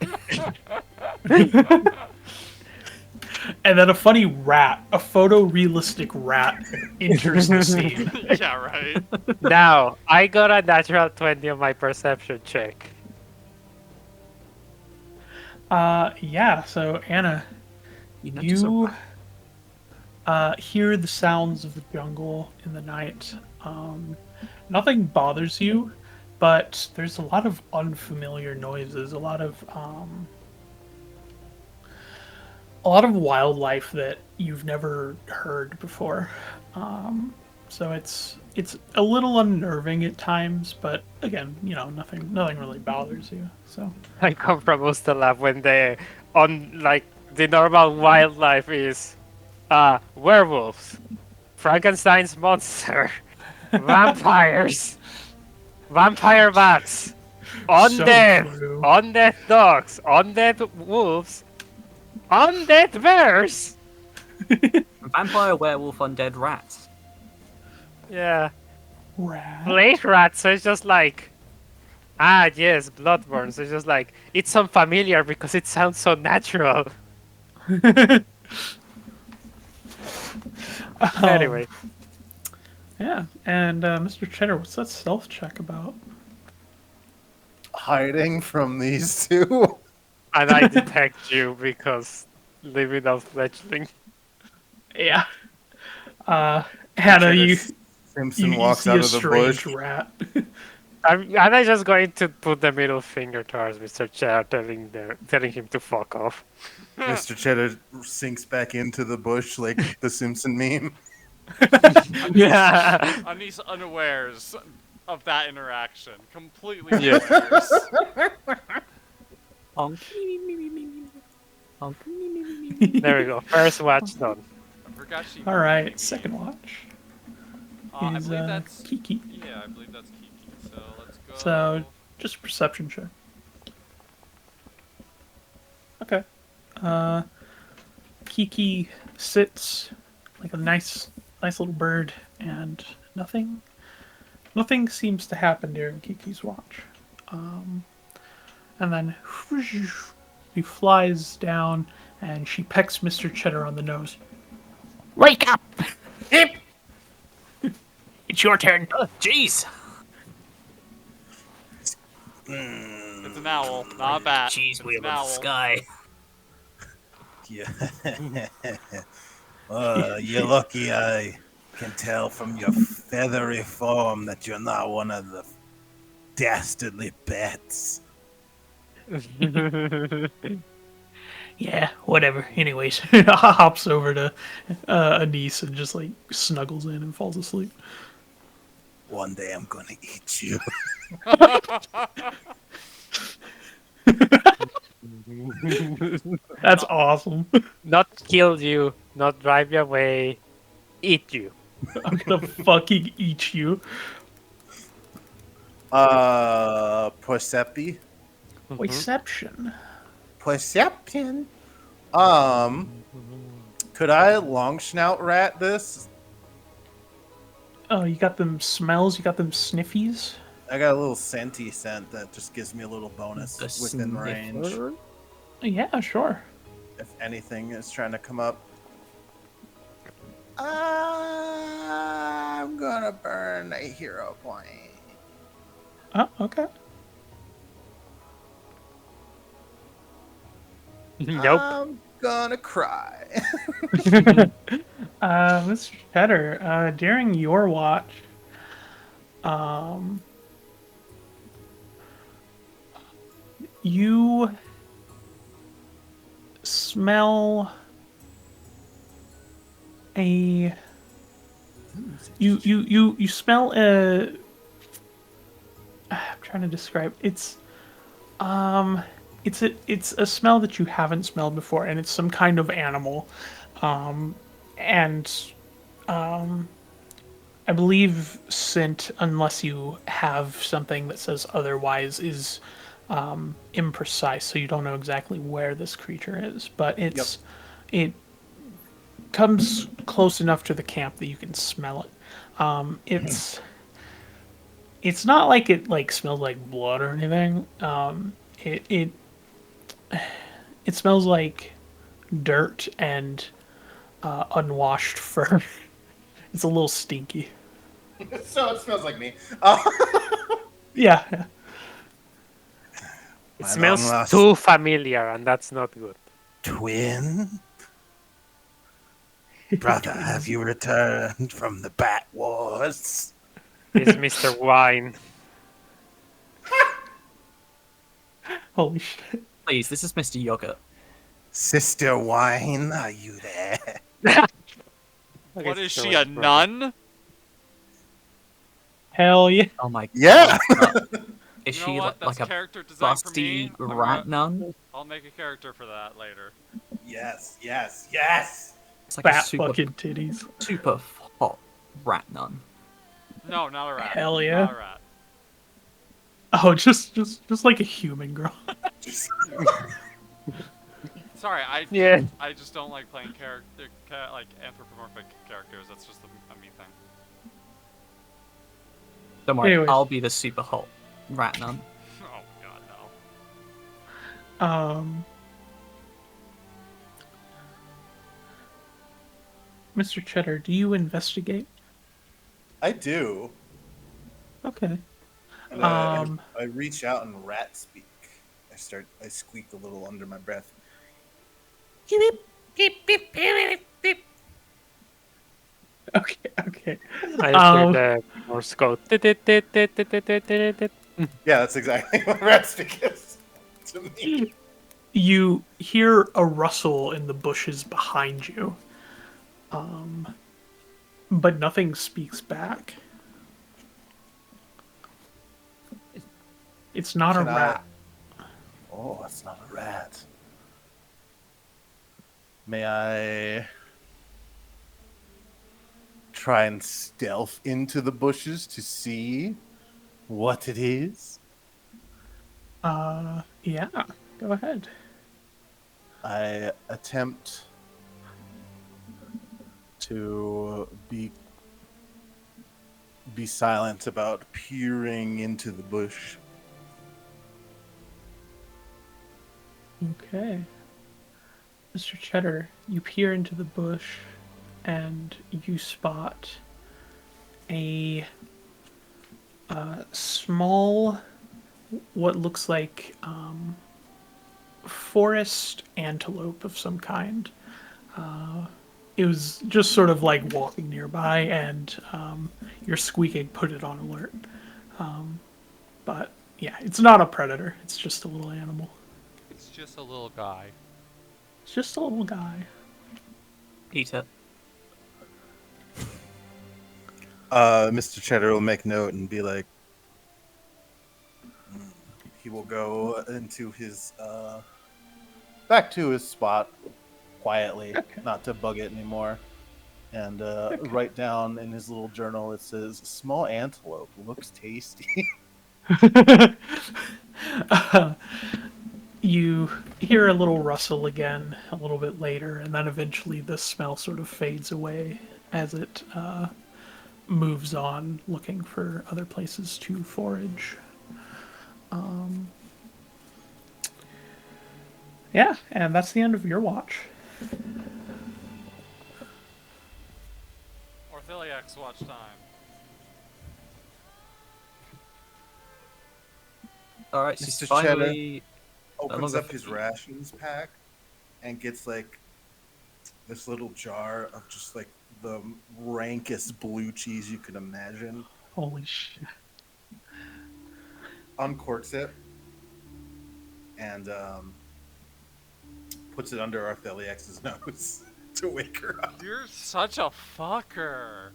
And then a funny rat, a photorealistic rat, enters the scene. Yeah, right. Now, I got a natural 20 on my perception check. Yeah, so Anna, You notice a you rat. hear the sounds of the jungle in the night. Nothing bothers you, but there's a lot of unfamiliar noises, a lot of wildlife that you've never heard before. So it's a little unnerving at times, but again, nothing really bothers you. So I come from Ustalab when the normal wildlife is werewolves, Frankenstein's monster, vampires, vampire bats, undead, true. undead dogs, undead wolves, undead bears. Vampire, werewolf, undead rats. Yeah, Rat. blade rats. So it's just like, yes, bloodborne. So it's just like it's unfamiliar because it sounds so natural. Anyway, Yeah, and Mr. Cheddar, what's that stealth check about? Hiding from these two. and I detect you because living off fledgling. Yeah. Hannah, you Simpson you walks see out a of the strange bush. rat. And I'm just going to put the middle finger towards Mr. Chair, telling him to fuck off. Mr. Cheddar sinks back into the bush like the Simpson meme. Yeah. Anis unawares of that interaction. Completely Yeah. unawares. There we go. First watch done. I forgot she. All right, second watch I is believe that's. Kiki. Yeah, I believe that's Kiki. So let's go. So just perception check. Okay. Kiki sits like a nice little bird, and nothing seems to happen during Kiki's watch. And then she flies down, and she pecks Mr. Cheddar on the nose. Wake up! It's your turn. Jeez! It's an owl, not a bat. Cheese It's wheel an of the owl. sky. Yeah. You're lucky I can tell from your feathery form that you're not one of the dastardly bats. Yeah, whatever. Anyways, hops over to Anise and just like snuggles in and falls asleep. One day I'm gonna eat you. That's awesome. Not kill you, not drive you away, eat you. I'm gonna fucking eat you. Percepi? Perception. Perception? Could I long snout rat this? Oh, you got them smells. You got them sniffies. I got a little scenty scent that just gives me a little bonus The within range. sniffer? Yeah, sure. If anything is trying to come up. I'm gonna burn a hero point. Oh, okay. Nope. I'm gonna cry. Mr. Cheddar, during your watch, you smell a you smell a I'm trying to describe it's a smell that you haven't smelled before, and it's some kind of animal, and I believe scent, unless you have something that says otherwise, is imprecise, so you don't know exactly where this creature is. But it comes close enough to the camp that you can smell it. It's not like it like smells like blood or anything. It it smells like dirt and unwashed fur. It's a little stinky. So it smells like me. Yeah. Yeah. It My smells long-lost too familiar, and that's not good. twin brother. Have you returned from the Bat Wars? It's Mr. Wine. Holy shit. Please, this is Mr. Yogurt. Sister Wine, are you there? What is she, a nun? Hell yeah. Oh my Yeah. god. Is You know she what? That's like a character design for me. busty rat nun? I'll make a character for that later. Yes, yes, yes. It's like a Fat super, fucking titties. super hot rat nun. No, not a rat. Hell yeah. Not a rat. Oh, just like a human girl. Sorry, Yeah. I just don't like playing like anthropomorphic characters. That's just a me thing. Don't worry, Anyways. I'll be the super hot rat nun. Oh god, no. Mr. Cheddar, do you investigate? I do. Okay. And I reach out and rat speak. I squeak a little under my breath. Okay, okay. I hear the Morse code. Yeah, that's exactly what rat speak is to me. You hear a rustle in the bushes behind you. But nothing speaks back. It's not Can a I- rat. Oh, it's not a rat. May I try and stealth into the bushes to see what it is? Yeah, go ahead. I attempt to be silent about peering into the bush. Okay. Mr. Cheddar, you peer into the bush and you spot a small, what looks like forest antelope of some kind. It was just sort of like walking nearby, and your squeaking put it on alert. But yeah, it's not a predator. It's just a little animal. It's just a little guy. It's just a little guy. Eat it. Mr. Cheddar will make note and be like, he will go into his back to his spot quietly, Okay. not to bug it anymore, and write down in his little journal. It says, "Small antelope looks tasty." You hear a little rustle again a little bit later, and then eventually the smell sort of fades away as it moves on, looking for other places to forage. Yeah, and that's the end of your watch. Orthiliacs watch time. Alright, Mr. she's finally. Opens longer up his rations pack and gets like this little jar of just like the rankest blue cheese you could imagine. Holy shit. Uncorks it and puts it under Artheliex's nose to wake her up. You're such a fucker.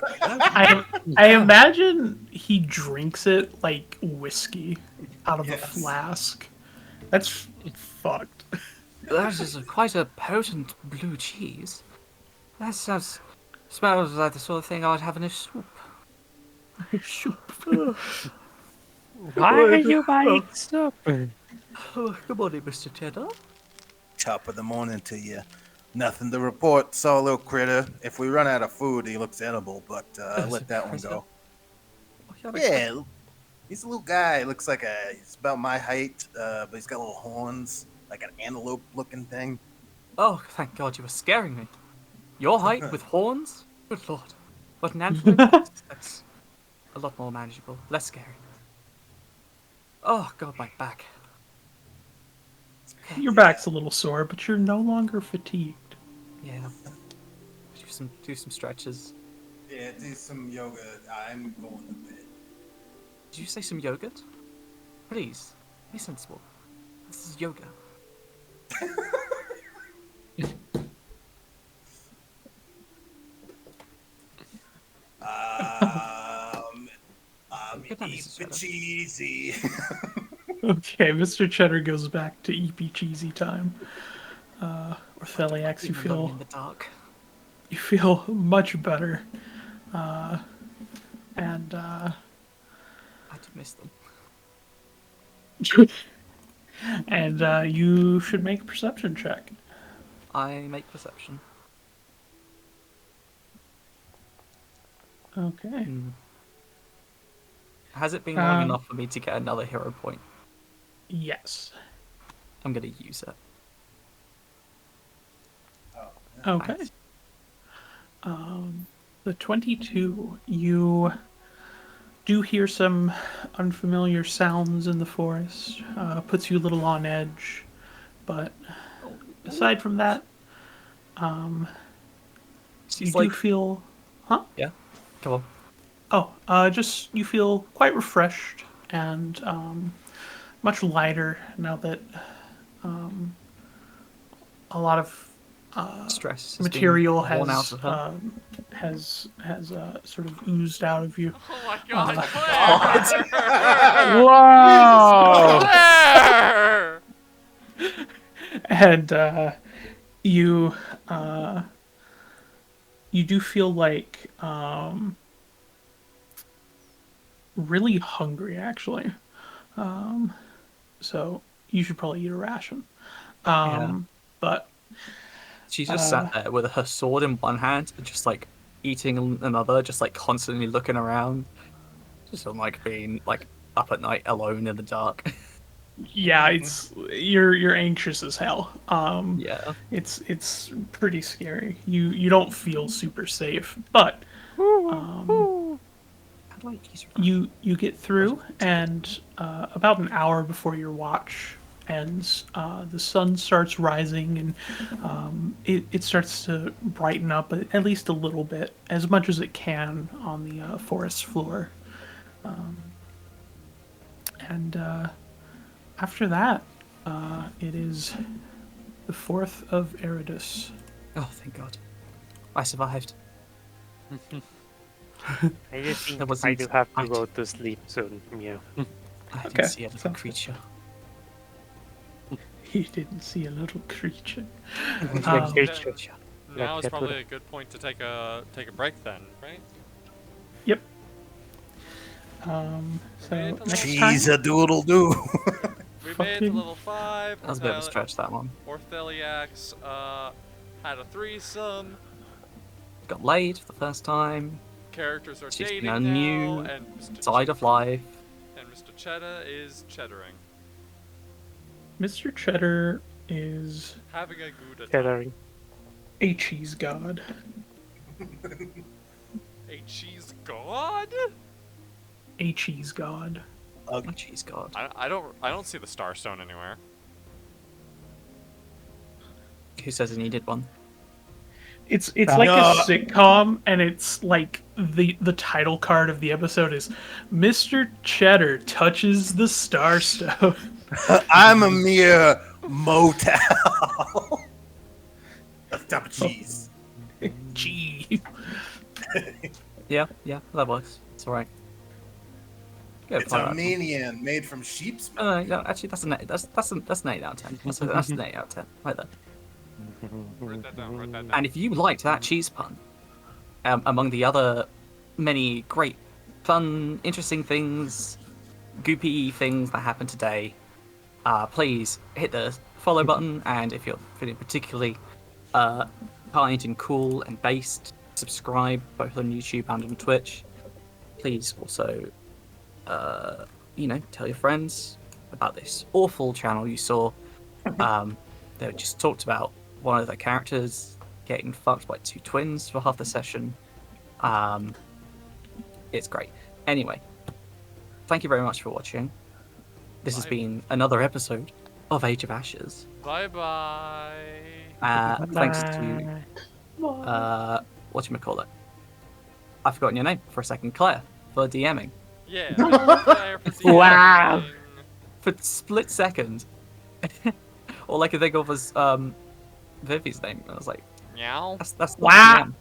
I imagine he drinks it like whiskey out of a Yes. flask. That's fucked. That is quite a potent blue cheese. That smells like the sort of thing I would have in a soup. Why are you buying stuff? Oh, good morning, Mr. Cheddar. Top of the morning to you. Nothing to report. Saw a little critter. If we run out of food, he looks edible, but There's let a that one critter? go. Oh, yeah, like- Yeah, he's a little guy. Looks like he's about my height, but he's got little horns, like an antelope-looking thing. Oh, thank God, you were scaring me. Your height with horns? Good Lord. But an antelope? That's a lot more manageable. Less scary. Oh, God, my back. Your back's a little sore, but you're no longer fatigued. Yeah. Do some stretches. Yeah, do some yoga. I'm going to bed. Did you say some yogurt? Please, be sensible. This is yoga. Good night, Eat Mrs. the Cheddar. cheesy. Okay, Mr. Cheddar goes back to eepy cheesy time. Ortheliax, Being alone in the dark. you feel much better. And I do miss them. you should make a perception check. I make perception. Okay. Hmm. Has it been long Um, enough for me to get another hero point? Yes. I'm gonna use it. Okay. The 22, you do hear some unfamiliar sounds in the forest. Puts you a little on edge. But aside from that, you She's do like, feel... Huh? yeah, come on. Just you feel quite refreshed and much lighter now that a lot of Stress has material been worn out of her. has sort of oozed out of you. Oh my God, Claire! Whoa! Claire! And you you do feel like really hungry actually. So you should probably eat a ration. But She just sat there with her sword in one hand, just like eating another, just like constantly looking around, just on like being like up at night alone in the dark. yeah, it's you're anxious as hell. Yeah. It's pretty scary. You don't feel super safe, but How do I use her? you get through, and about an hour before your watch ends, the sun starts rising, and it starts to brighten up at least a little bit, as much as it can on the forest floor. And after that, it is the 4th of Eridus. Oh, thank God. I survived. I just think That I wasn't do have to right. go to sleep soon. Meow. I didn't Okay, see a little sounds good. creature. He didn't see a little creature. Yeah, then- creature. Now is get probably rid a good point to take a break then, right? Yep. So Made it to next Cheese time, a doodle doo. We made it to Fucking- level 5. That was a bit of a stretch, that one. Ortheliax had a threesome. Got laid for the first time. Characters are She's dating now now, new and Mr. Side of life. And Mr. Cheddar is cheddaring, Mr. Cheddar is having a good time. Gathering. a cheese god. A cheese god? A cheese god. Oh, jeez, God. I don't see the Starstone anywhere. Who says he needed one? It's like a sitcom, and it's like the title card of the episode is Mr. Cheddar touches the Starstone. I'm a mere motel. A dump of cheese. Gee. Yeah, that works. It's alright. Good It's fire, Armenian, made from sheep's milk. No, actually, that's an 8 out of 10. That's an 8 out of 10, right there. Write that down, write that down. And if you liked that cheese pun, among the other many great, fun, interesting things, goopy things that happened today, please hit the follow button. And if you're feeling particularly kind and cool and based, subscribe both on YouTube and on Twitch. Please also, tell your friends about this awful channel you saw. They just talked about one of their characters getting fucked by 2 twins for half the session. It's great. Anyway, thank you very much for watching. This has been another episode of Age of Ashes. Bye bye. Thanks to whatchamacallit. I've forgotten your name for a second, Claire, for DMing. Yeah. Claire for Wow. DMing. For a split second. All I could think of was Vivi's name. I was like, Meow. that's not Wow. DM.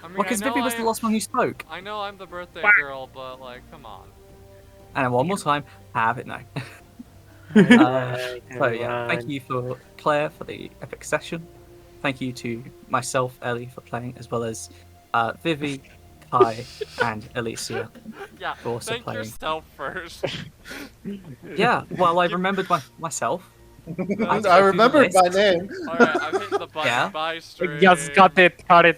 I mean, Well, because Vivi was the last one who spoke. I know I'm the birthday girl, but like, come on. And one more time, have it now. Right, So yeah, thank everyone. you for Claire for the epic session. Thank you to myself, Ellie, for playing, as well as Vivi, Kai, and Alicia Yeah. for also Thank playing. yourself first. Yeah, well, I remembered myself. I remembered my name. All right, I'm hitting the button. Yeah. Bye, stream. Just got it, got it.